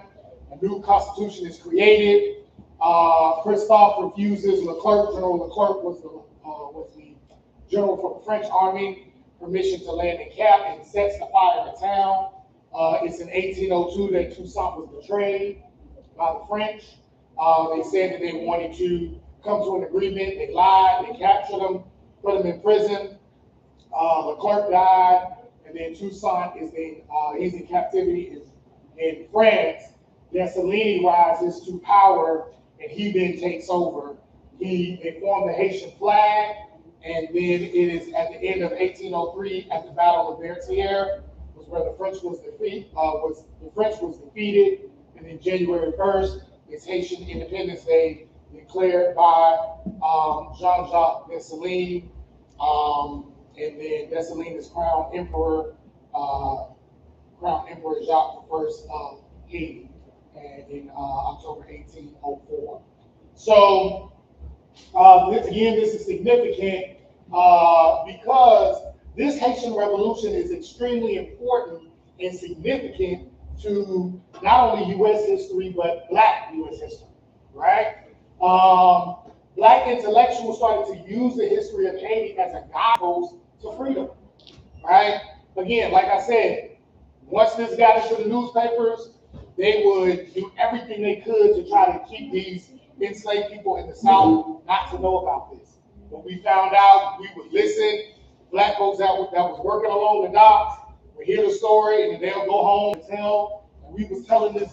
a new constitution is created. Christophe refuses Leclerc. General Leclerc was the general for the French army, permission to land in Cap, and sets the fire to town. It's in 1802 that Toussaint was betrayed by the French. They said that they wanted to come to an agreement. They lied. They captured him, put him in prison. Leclerc died, and then Toussaint he's in captivity in France. Dessalines rises to power, and he then takes over. They form the Haitian flag, and then it is at the end of 1803 at the Battle of Berthier, was where the French was defeated, and then January 1st is Haitian Independence Day declared by Jean-Jacques Dessalines, and then Dessalines is crowned Emperor Jacques I of Haiti, and in October 1804. So this is significant because this Haitian Revolution is extremely important and significant to not only U.S. history, but Black U.S. history, right? Black intellectuals started to use the history of Haiti as a guidepost to freedom, right? Again, like I said, once this got into the newspapers, they would do everything they could to try to keep these enslaved people in the South not to know about this. When we found out, we would listen. Black folks that was working along the docks would hear the story, and then they'll go home and tell. And we was telling the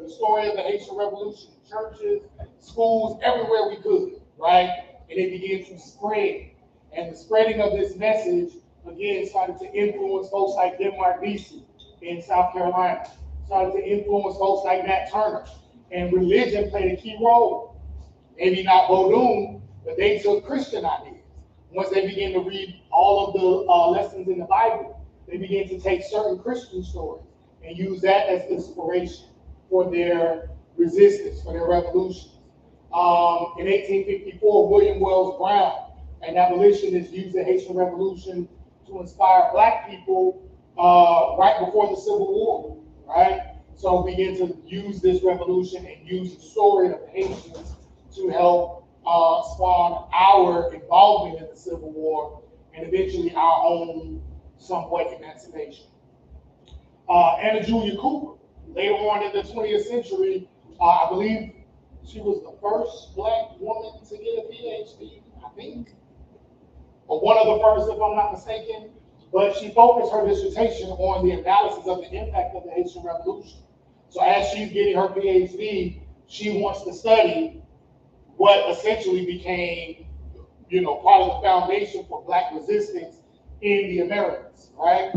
story of the Haitian Revolution in churches, schools, everywhere we could, right? And it began to spread. And the spreading of this message, again, started to influence folks like Denmark Vesey in South Carolina, started to influence folks like Nat Turner. And religion played a key role. Maybe not Bodum, but they took Christian ideas. Once they began to read all of the lessons in the Bible, they began to take certain Christian stories and use that as inspiration for their resistance, for their revolution. In 1854, William Wells Brown, an abolitionist, used the Haitian Revolution to inspire Black people right before the Civil War, right? So we begin to use this revolution and use the story of the Haitians to help spawn our involvement in the Civil War and eventually our own somewhat emancipation. Anna Julia Cooper, later on in the 20th century, I believe she was the first Black woman to get a PhD, I think, or one of the first, if I'm not mistaken. But she focused her dissertation on the analysis of the impact of the Haitian Revolution. So as she's getting her PhD, she wants to study what essentially became, part of the foundation for Black resistance in the Americas, right?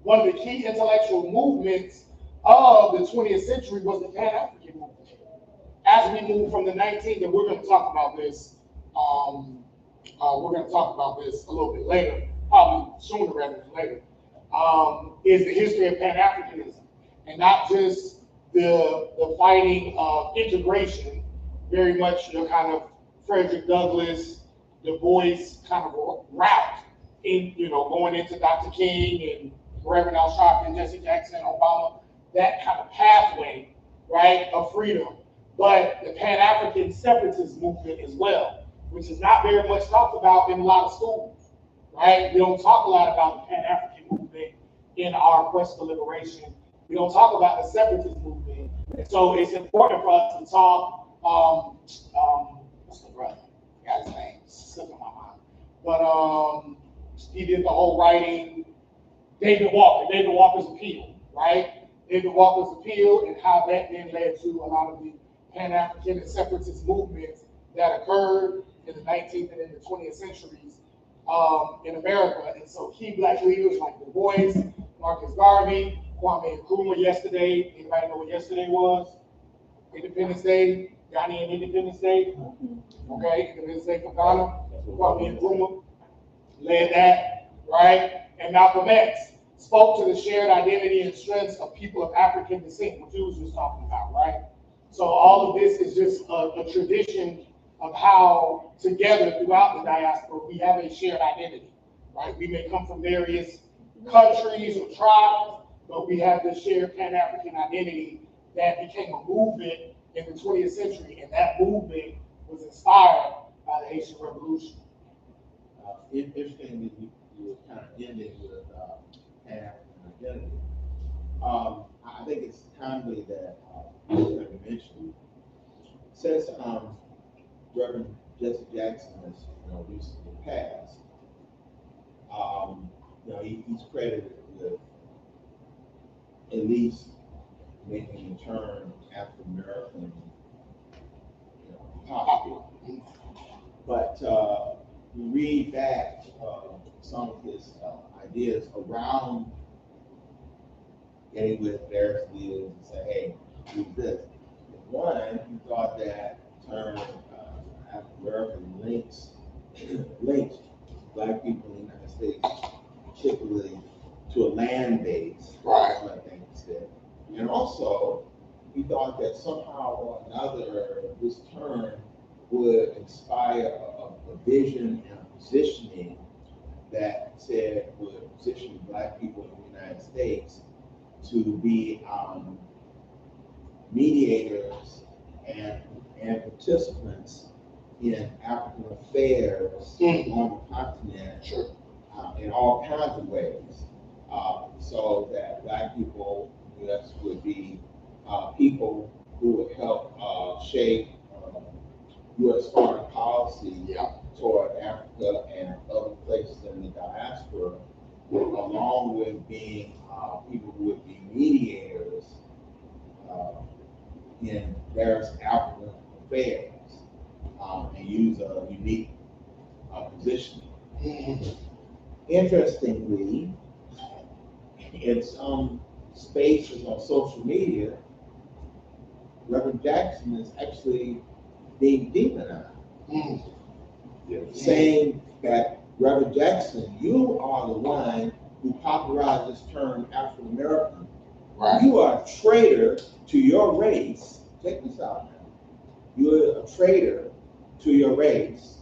One of the key intellectual movements of the 20th century was the Pan-African movement. As we move from the 19th, and we're going to talk about this, a little bit later, probably sooner rather than later, is the history of Pan-Africanism, and not just the fighting of integration, very much kind of Frederick Douglass, Du Bois kind of route in, going into Dr. King Reverend Al Sharpton, Jesse Jackson, Obama, that kind of pathway, right, of freedom. But the Pan-African separatist movement as well, which is not very much talked about in a lot of schools, right? We don't talk a lot about the Pan-African movement in our quest for liberation. We don't talk about the separatist movement. And so it's important for us to talk, what's the brother? Got his name, slipping my mind. But he did the whole writing, David Walker's Appeal, right? David Walker's Appeal and how that then led to a lot of the Pan-African and separatist movements that occurred in the 19th and in the 20th centuries in America. And so key Black leaders like Du Bois, Marcus Garvey, Kwame Nkrumah yesterday. Anybody know what yesterday was? Independence Day, Ghanaian Independence Day. Okay, Independence Day for Ghana. Kwame Nkrumah led that, right? And Malcolm X spoke to the shared identity and strengths of people of African descent, what you was just talking about, right? So all of this is just a tradition of how together throughout the diaspora, we have a shared identity, right? We may come from various countries or tribes, but we have this shared Pan-African identity that became a movement in the 20th century, and that movement was inspired by the Haitian Revolution. Interesting that you were kind of ending with Pan-African identity. I think it's timely that you mentioned, since Reverend Jesse Jackson has recently passed, he's credited with at least making the term African American popular. But we read back some of his ideas around getting with various leaders and say, hey, do this. One, he thought that term African American links Black people in the United States, particularly to a land base. Right. I think he said. And also, he thought that somehow or another, this term would inspire a vision and a positioning that said would position Black people in the United States to be mediators and participants in African affairs on the continent, Sure. in all kinds of ways, so that Black people in the U.S. would be people who would help shape U.S. foreign policy toward Africa and other places in the diaspora, along with being people who would be mediators in various African affairs and use a unique position. Interestingly, in some spaces on social media, Reverend Jackson is actually being demonized, saying that Reverend Jackson, you are the one who popularized this term African American. Right. You are a traitor to your race. Check this out now. You're a traitor to your race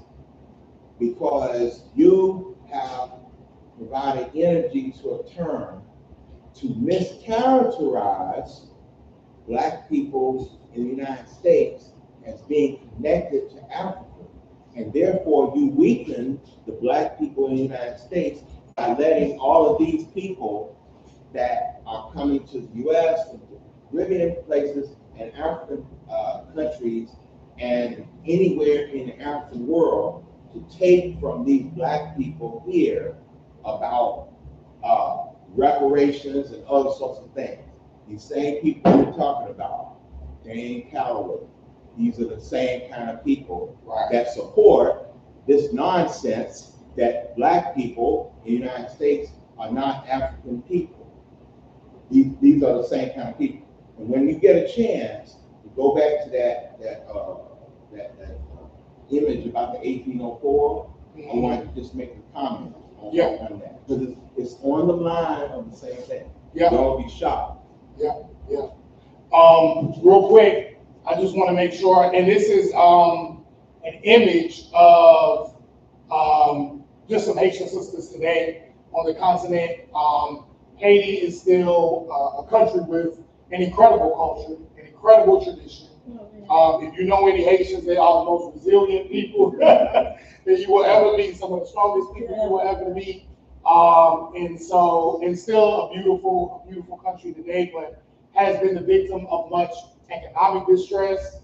because you have provided energy to a term to mischaracterize Black people in the United States as being connected to Africa. And therefore you weaken the Black people in the United States by letting all of these people that are coming to the U.S. and the Caribbean places and African countries and anywhere in the African world to take from these Black people here about reparations and other sorts of things. These same people we're talking about, Dane Calloway, these are the same kind of people that support this nonsense that Black people in the United States are not African people. These are the same kind of people. And when you get a chance to go back to that image about the 1804, I want to just make a comment on that, because it's on the line of the same thing. Y'all be shocked. Real quick, I just want to make sure, and this is an image of just some Haitian sisters today on the continent. Haiti is still a country with an incredible culture, an incredible tradition. If you know any Haitians, they are the most resilient people that you will ever meet, some of the strongest people you will ever meet. And still a beautiful country today, but has been the victim of much economic distress,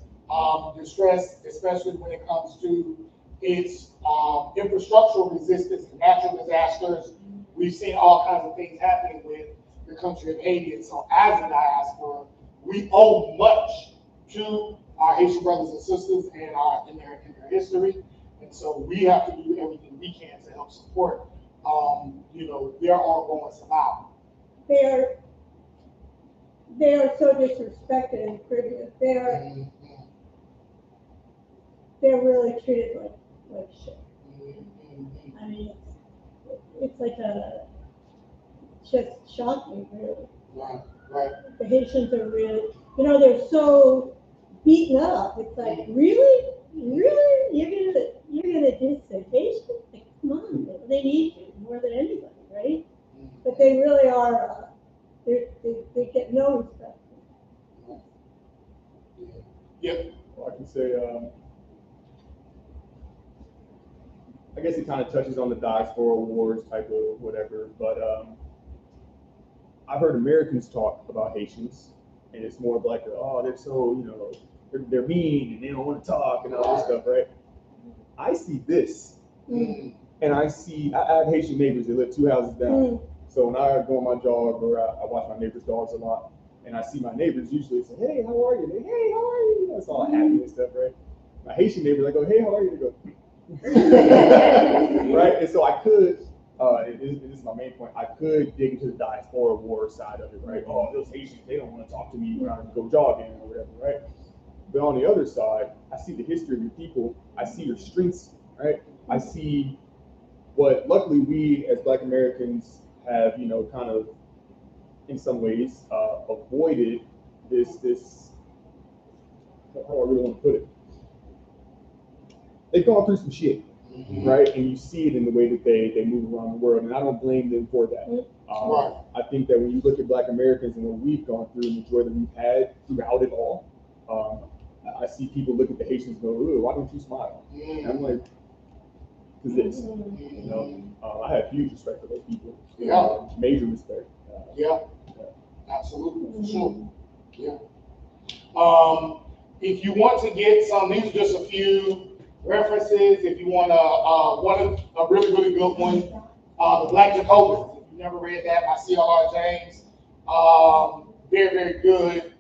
especially when it comes to its infrastructural resistance to natural disasters. We've seen all kinds of things happening with the country of Haiti. And so as a diaspora, we owe much to our Haitian brothers and sisters and in their history. And so we have to do everything we can to help support their ongoing survival. They are so disrespected in the Caribbean. They're really treated like shit. I mean, it's like just shocking, really. Right. The Haitians are really, they're so beaten up. It's like, really? You're gonna diss the Haitians? Like, come on, they need you more than anybody, right? But they really are. They get no respect. Yep. Well, I can say, I guess it kind of touches on the diaspora wars type of whatever, but I've heard Americans talk about Haitians, and it's more of like, oh, they're so, they're mean and they don't want to talk and all this stuff, right? I see this, and I have Haitian neighbors that live 2 houses down. So when I go on my jog or I watch my neighbors' dogs a lot, and I see my neighbors usually say, hey, how are you? They, hey, how are you? It's all happy and stuff, right? My Haitian neighbors, I go, hey, how are you? They go, right? And so I could, this is my main point, I could dig into the diaspora war side of it, right? Oh, those Haitians, they don't want to talk to me when I go jogging or whatever, right? But on the other side, I see the history of your people. I see your strengths, right? I see what, luckily, we as Black Americans have, kind of, in some ways, avoided this, how do I really want to put it? They've gone through some shit, right? And you see it in the way that they move around the world, and I don't blame them for that. I think that when you look at Black Americans and what we've gone through and the joy that we've had throughout it all, I see people look at the Haitians and go, ooh, why don't you smile? And I'm like, because this, I have huge respect for those people. Major respect. Absolutely, for sure. If you want to get some, these are just a few references. If you want a really, really good one, The Black Jacobins. If you've never read that by C.L.R. James, very, very good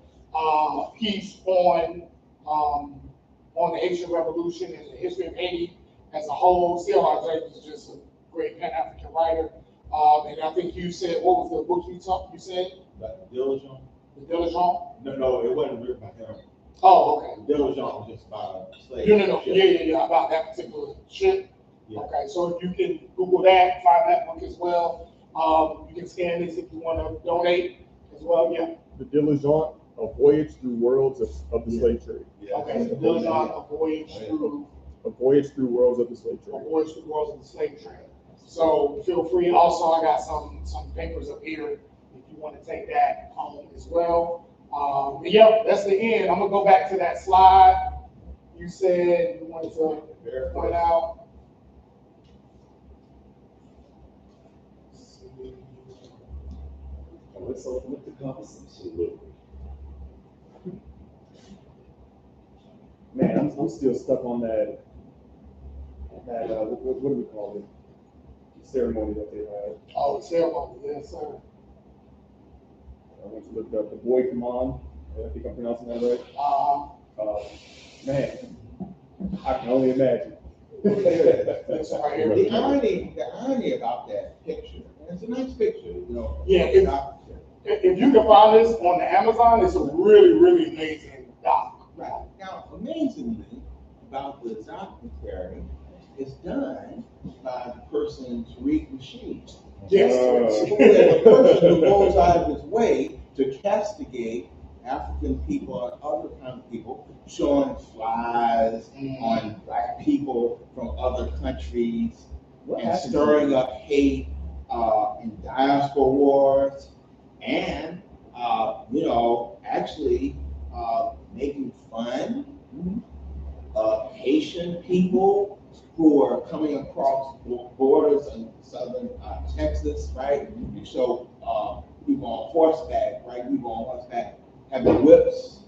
piece on the Haitian Revolution and the history of Haiti as a whole. C.L.R. James is just a great Pan-African writer. And I think you said, what was the book you said? The Diligent. The Diligent? No, it wasn't written by him. Oh, okay. The Diligent was just about slaves. No. Yeah, about that particular ship. Yeah. Okay, so if you can Google that, find that book as well. You can scan this if you want to donate as well, yeah. The Diligent, A Voyage Through Worlds of the Slave Trade. Yeah. Okay, the Diligent, A Voyage Through Worlds of the Slave Trade. A Voyage Through Worlds of the Slave Trade. So feel free. Also, I got some papers up here if you want to take that home as well. But that's the end. I'm gonna go back to that slide. You said you wanted to point out. Let's open up the conversation. Man, I'm still stuck on that what do we call it? Ceremony that they had. Oh, the ceremony, yes, sir. I went to look up the boy command. I think I'm pronouncing that right. Man, I can only imagine. The irony about that picture, and it's a nice picture, Yeah, if you can find this on the Amazon, it's a really, really amazing doc. Right. Now, amazingly, about the documentary, is done by the person Tariq Rashid. Yes. The person who goes out of his way to castigate African people and other kind of people, showing flies on Black people from other countries, and stirring up hate and diaspora wars, and, actually making fun of Haitian people who are coming across borders in southern Texas, right? And so people on horseback, right? People on horseback having whips,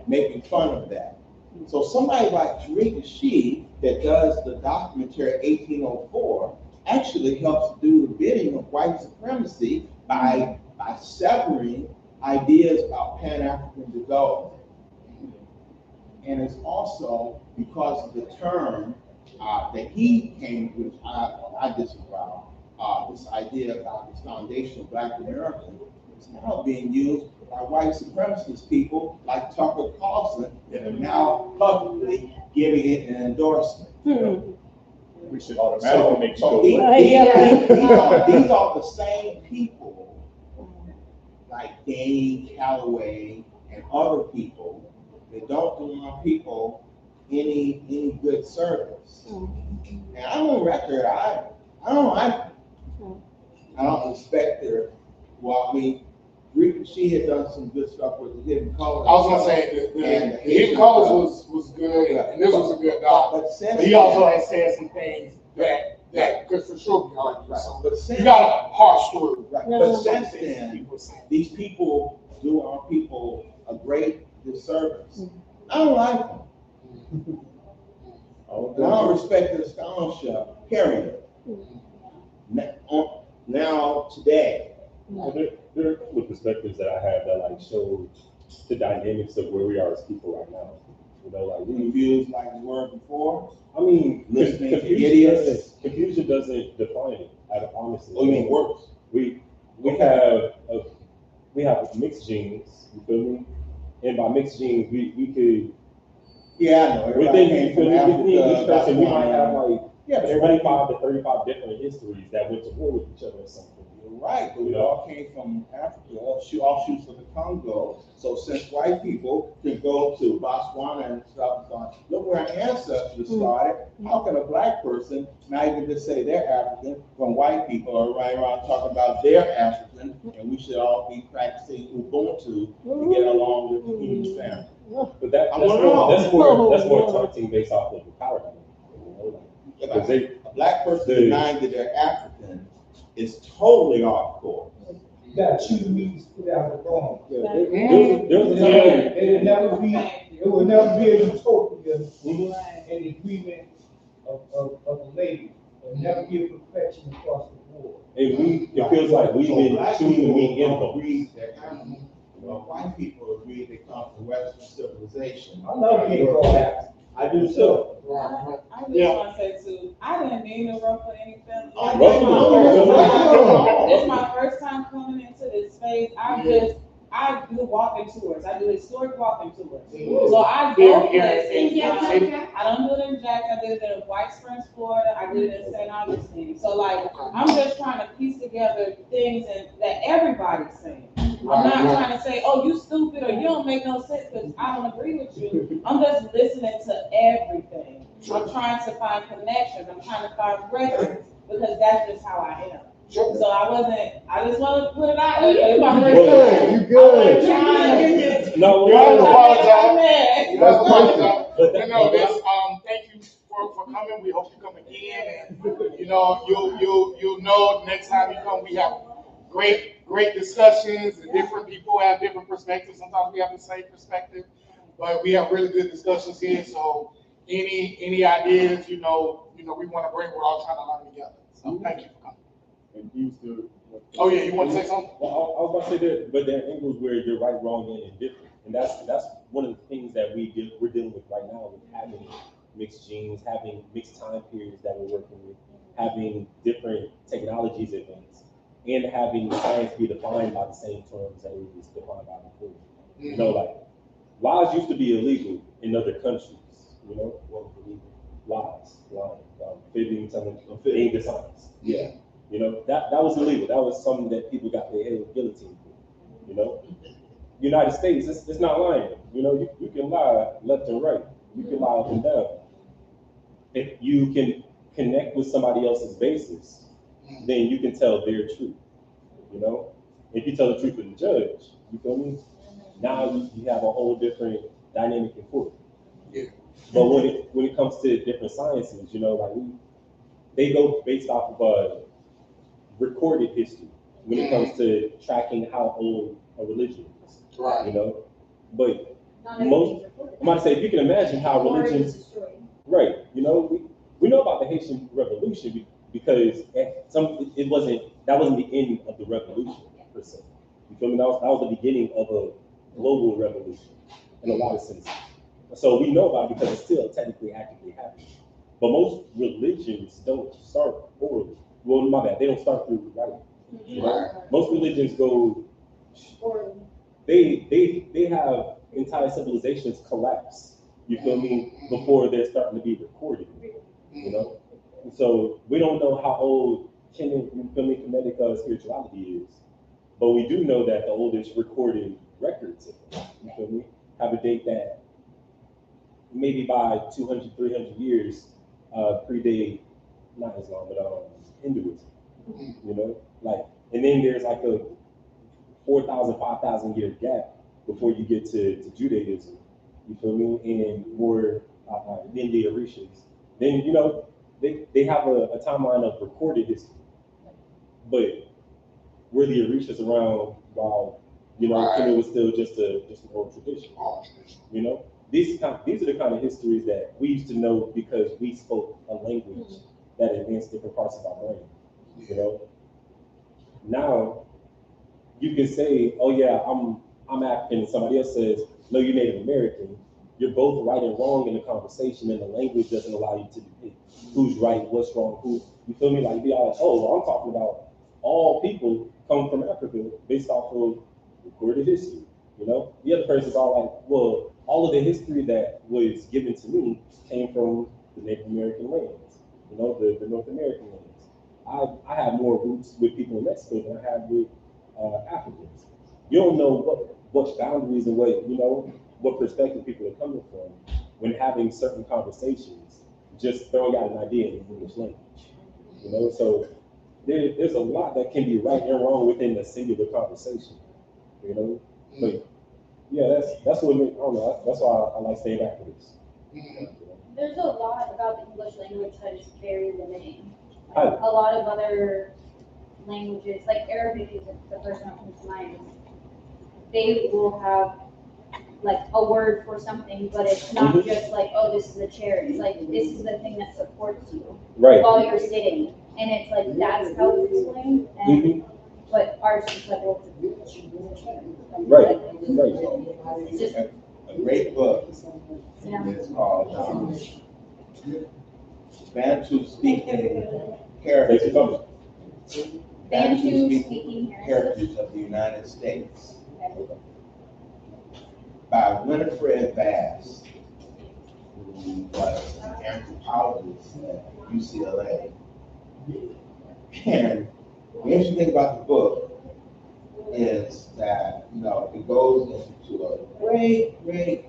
making fun of that. So somebody like Tariq Nasheed that does the documentary 1804 actually helps do the bidding of white supremacy by severing ideas about Pan-African development. And it's also because of the term that he came, which I disavow, this idea about this foundation of Black America is now being used by white supremacist people like Tucker Carlson that are now publicly giving it an endorsement. We should automatically make sure. These are the same people like Dane Calloway and other people that don't do our people any good service. And I'm on record, I don't respect her. Well, I mean, she had done some good stuff with the Hidden Colors. I was gonna say the Hidden Colors was good, and this was a good doc. But he also has said some things that could for sure be argued. So you got a harsh story. Right. But since then, these people do our people a great disservice. I don't like them. I don't respect their scholarship, period. Now, today. There are a couple of perspectives that I have that like show the dynamics of where we are as people right now. Like we views like we were before. I mean, listening to idiots. Confusion doesn't define it. Honestly, you mean worse? We have mixed genes. You feel me? And by mixed genes, we could. Yeah, I know. Within each person, we might have like 25 to 35 different histories that went to war with each other or something. Right, but we all came from Africa, offshoots of the Congo. So since white people can go to Botswana and stuff, look where our ancestors started. How can a Black person not even just say they're African when white people are right around talking about they're African, and we should all be practicing Ubuntu to get along with the human family? But that's more taunting based off of the power dynamic. A Black person denying that they're African is totally off course. You got two meats put out the wrong. It will never be a utopia and agreement of the lady. It will never be a perfection across the board. It feels like we've been choosing me in white people agree they come from Western civilization. I love being Black. I do too. I just want to say too, I didn't mean to ruffle any feathers. It's my first time coming into this space. I do walking tours. I do historic walking tours. So I go places. I don't do it in Jackson. I did it in White Springs, Florida. I did it in St. Augustine. So like, I'm just trying to piece together things that everybody's saying. I'm not trying to say, oh, you stupid or you don't make no sense because I don't agree with you. I'm just listening to everything. I'm trying to find connections. I'm trying to find reference because that's just how I am. So I just want to put it out there. You good. No, you apologize. Thank you for coming. We hope you come again. And, you'll know next time you come, we have great discussions, and different people have different perspectives. Sometimes we have the same perspective, but we have really good discussions here. So any ideas, we want to bring, we're all trying to learn together. So thank you for coming. And you you want to say something? Well, I was about to say that, but there are angles where you're right, wrong, and indifferent, and that's one of the things that we're dealing with right now, with having mixed genes, having mixed time periods that we're working with, having different technologies advanced, and having science be defined by the same terms that it was defined by before. Like lies used to be illegal in other countries. Lies, lying, fibbing, being dishonest. Yeah. That was illegal. That was something that people got their head guillotined for. United States, it's not lying. You can lie left and right. You can lie up and down. If you can connect with somebody else's basis, then you can tell their truth. You know, if you tell the truth to the judge, you feel me? Now you have a whole different dynamic in court. Yeah. But when it comes to different sciences, you know, like they go based off of recorded history when it comes to tracking how old a religion is. Right. You know, but Not most, everything's recorded. I'm about to say, if you can imagine how Or it's religions, destroyed. right? You know, we know about the Haitian Revolution because it wasn't the end of the revolution per se. You feel me? That was the beginning of a global revolution in a lot of senses. So we know about it because it's still technically actively happening. But most religions don't start orally. Well, my bad, they don't start through writing. You know? Most religions go. Or They have entire civilizations collapse. You feel me? Before they're starting to be recorded. You know. And so we don't know how old Kemetic spirituality is, but we do know that the oldest recorded records of it, you feel me, have a date that maybe by 200, 300 years predate not Islam but Hinduism. You know, like, and then there's like a 4,000, 5,000 year gap before you get to Judaism. You feel me? And more then the Orishas. Then you know they have a timeline of recorded history, but were the Orishas around while you know Kemet was still just an oral tradition. You know, these are the kind of histories that we used to know because we spoke a language that advanced different parts of our brain. You know, now you can say, "Oh yeah, I'm African," and somebody else says, "No, you're Native American." You're both right and wrong in the conversation, and the language doesn't allow you to depict who's right, what's wrong, who. You feel me? Like be all like, "Oh, well, I'm talking about all people come from Africa based off of recorded history." You know, the other person's all like, "Well, all of the history that was given to me came from the Native American lands. You know, the North American lands. I have more roots with people in Mexico than I have with Africans. You don't know what boundaries and what perspective people are coming from when having certain conversations, just throwing out an idea in the English language. You know, so there's a lot that can be right and wrong within a singular conversation. You know, but yeah, that's what I don't know. That's why I like staying back for this. there's a lot about the English language that is very limiting. Hi. A lot of other languages, like Arabic is the first one that comes to mind. They will have like a word for something, but it's not just like, oh, this is a chair. It's like, this is the thing that supports you while you're sitting. And it's like, that's how it's explained. And but ours is like, well, it's a chair. Right. It's just A great book is called Bantu Speaking Heritage. Bantu speaking Heritage of the United States by Winifred Bass, who was an anthropologist at UCLA. And the interesting thing about the book is that, you know, it goes into a great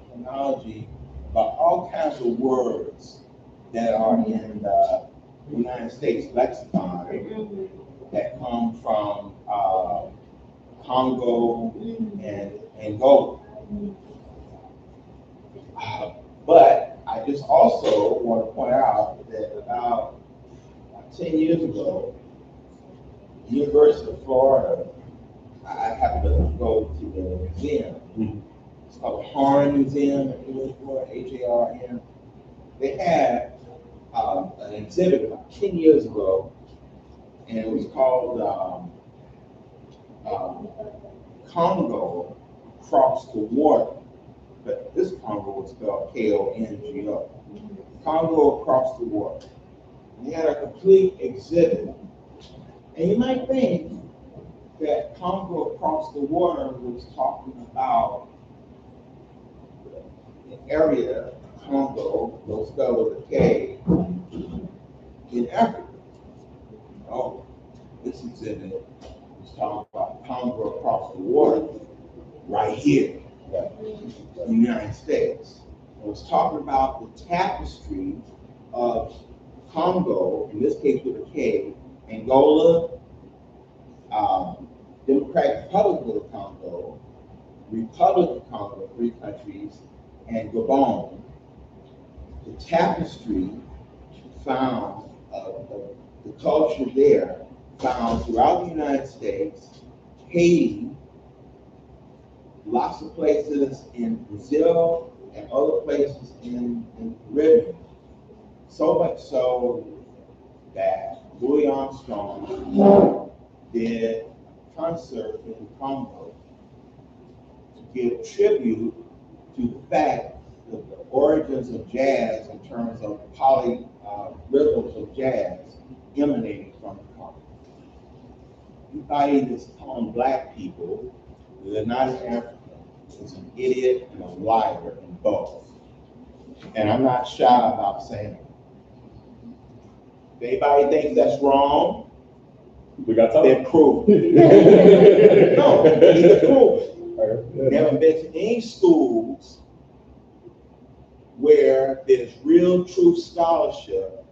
chronology about all kinds of words that are in the United States lexicon that come from Congo and Angola. But I just also want to point out that about 10 years ago, the University of Florida, I happened to go to the museum. It's called the Harn Museum at the University of Florida, HARN. They had an exhibit about 10 years ago, and it was called Congo Across the Water. But this Congo was spelled Kongo. Congo Across the Water. And they had a complete exhibit. And you might think that Congo Across the Water was talking about the area, Congo, those spelled with a K, in Africa. Oh, this exhibit was talking about Congo across the water, right here in the United States. It was talking about the tapestry of Congo, in this case with a K, Angola, Democratic Republic of the Congo, Republic of Congo, 3 countries, and Gabon. The tapestry found the culture there found throughout the United States, Haiti, lots of places in Brazil and other places in the Caribbean. So much so that Louis Armstrong did a concert in the Congo to give tribute to the fact that the origins of jazz in terms of rhythms of jazz emanating from the Congo. Anybody that's calling black people they're not an African is an idiot and a liar and both. And I'm not shy about saying it. If anybody thinks that's wrong, we got time. Then prove it. No, either prove it. Never been to any schools where there's real true scholarship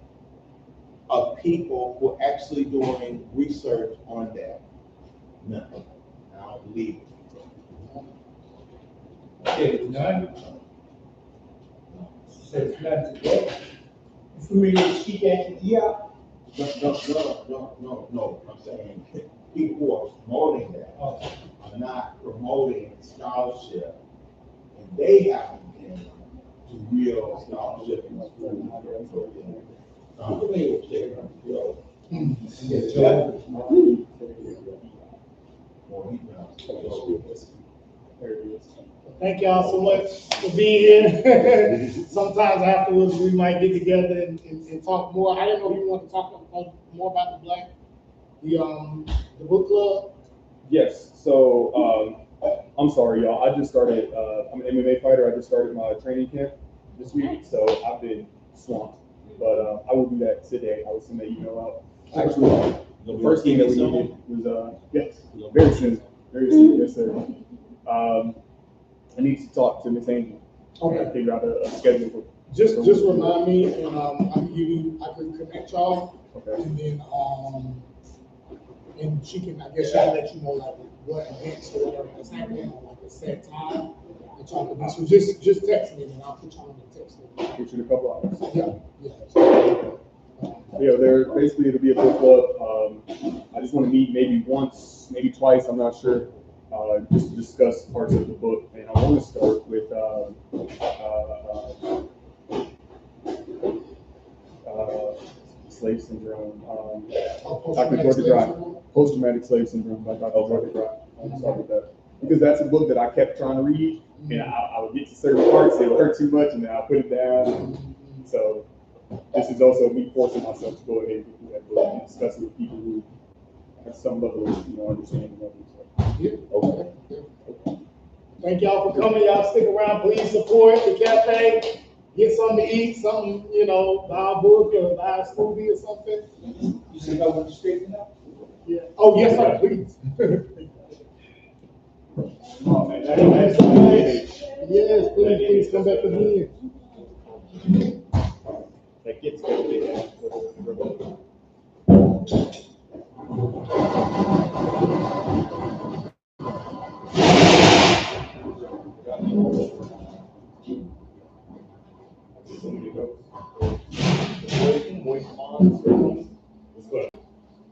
of people who are actually doing research on that. No, I don't believe it. Okay, none. Says none today. You familiar with Sheik Antidia? No. I'm saying people who are promoting that are not promoting scholarship, and they haven't been to real scholarship in school. I'm familiar with Thank y'all so much for being here. Sometimes afterwards we might get together and talk more. I didn't know you wanted to talk more about the book club. Yes. So I'm sorry, y'all. I just started. I'm an MMA fighter. I just started my training camp this week, so I've been swamped. But I will do that today. I will send that email out. Actually, the first thing that we needed was yes, very soon, yes, sir. I need to talk to Miss Angel. Okay. Figure out a schedule. Just remind me, and I can connect y'all. Okay. And then and she can, I guess she'll let you know like what events or whatever is happening on like a set time. And y'all can be, so just text me and I'll put y'all on the text. Get you in a couple hours. Yeah. Yeah, it'll be a book club. I just want to meet maybe once, maybe twice, I'm not sure, just to discuss parts of the book. And I want to start with slave syndrome, Dr. Georgia Drive, post-traumatic slave syndrome by Dr. Georgia Drive. I want to start with that. Because that's a book that I kept trying to read, and I would get to certain parts, it would hurt too much, and then I'll put it down. So this is also me forcing myself to go ahead and get through that book and discuss it with people who have some level of understanding of it. So, Okay. Thank y'all for coming. Y'all stick around. Please support the cafe. Get something to eat, something, buy a book or buy a smoothie or something. You said I want to straighten up? Yeah. Oh, yes, sir, please. oh, man, Yes, please come back again. that gets good. Wait on